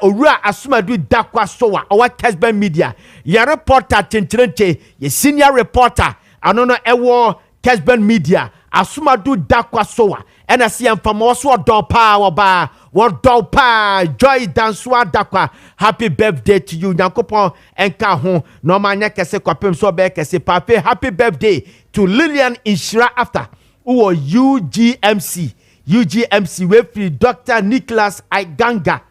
Owura Asumadu Dakwa Sowa our Kessben media. Ya reporter Tintirenche, ye senior reporter. Anono ewo Kessben media. Asumadu Dakwa Sowa. And I see him from also Dopa Waba. What Dopa Joy Danswa Dakwa. Happy birthday to you. Nyankopon enka ho. No manya kese kwapem so be kese pape. Happy birthday to Lillian Inshira after. Uwo UGMC we free Dr. Nicholas Ayamga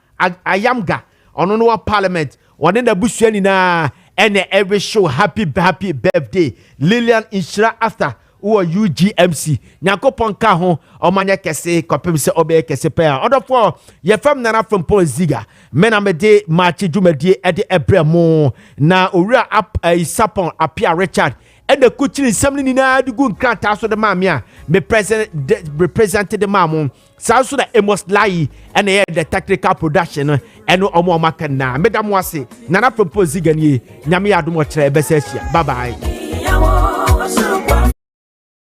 on our parliament one in the bush na and every show happy birthday Lillian Inshira after or UGMC Nyakopon ka ho omanya kese kopem se obe kese pa order for ye fam Nana Frimpong Ziega mena mede Maakye dwumadi e de ebremo na owura sapon apia Richard and the kuchini assembly ni na du gun krata so the mamia me represented the mamon so that it must lie and the technical production and omo maka na medam wase Nana Frimpong Ziega ni nyame adom o kire besesia bye bye.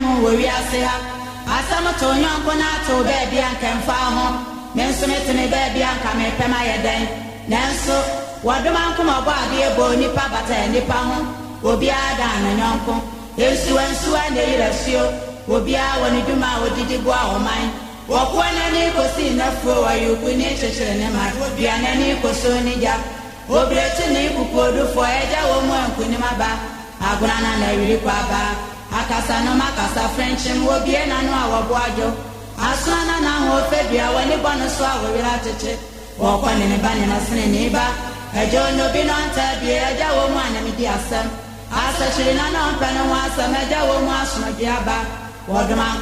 We are say asama to nyonko na to baby anka mfa ho menso metene baby anka me pema yeden nanso wadoma nkoma bo ade ebo nipa bata nipa ho obi ada na nyonko ensu na yirasio obi a woni duma odidi bo a oman wokwa na ni kosi na fo wa yuku ni chechere ne ma obi ana ni koso ni ja obrechi ni kupodu fo eja wo mu anku ni maba aguna na yiri kwa ba akasa no makasa French mbobie na no awoboajo asana na ho fedua wani bono so awira tete wokwa ne bane na sene ne ba ejo no bi no anta bi eja wo mu anami di asem asa chiri na no mpa no asem eja wo mu asoma di aba wodoma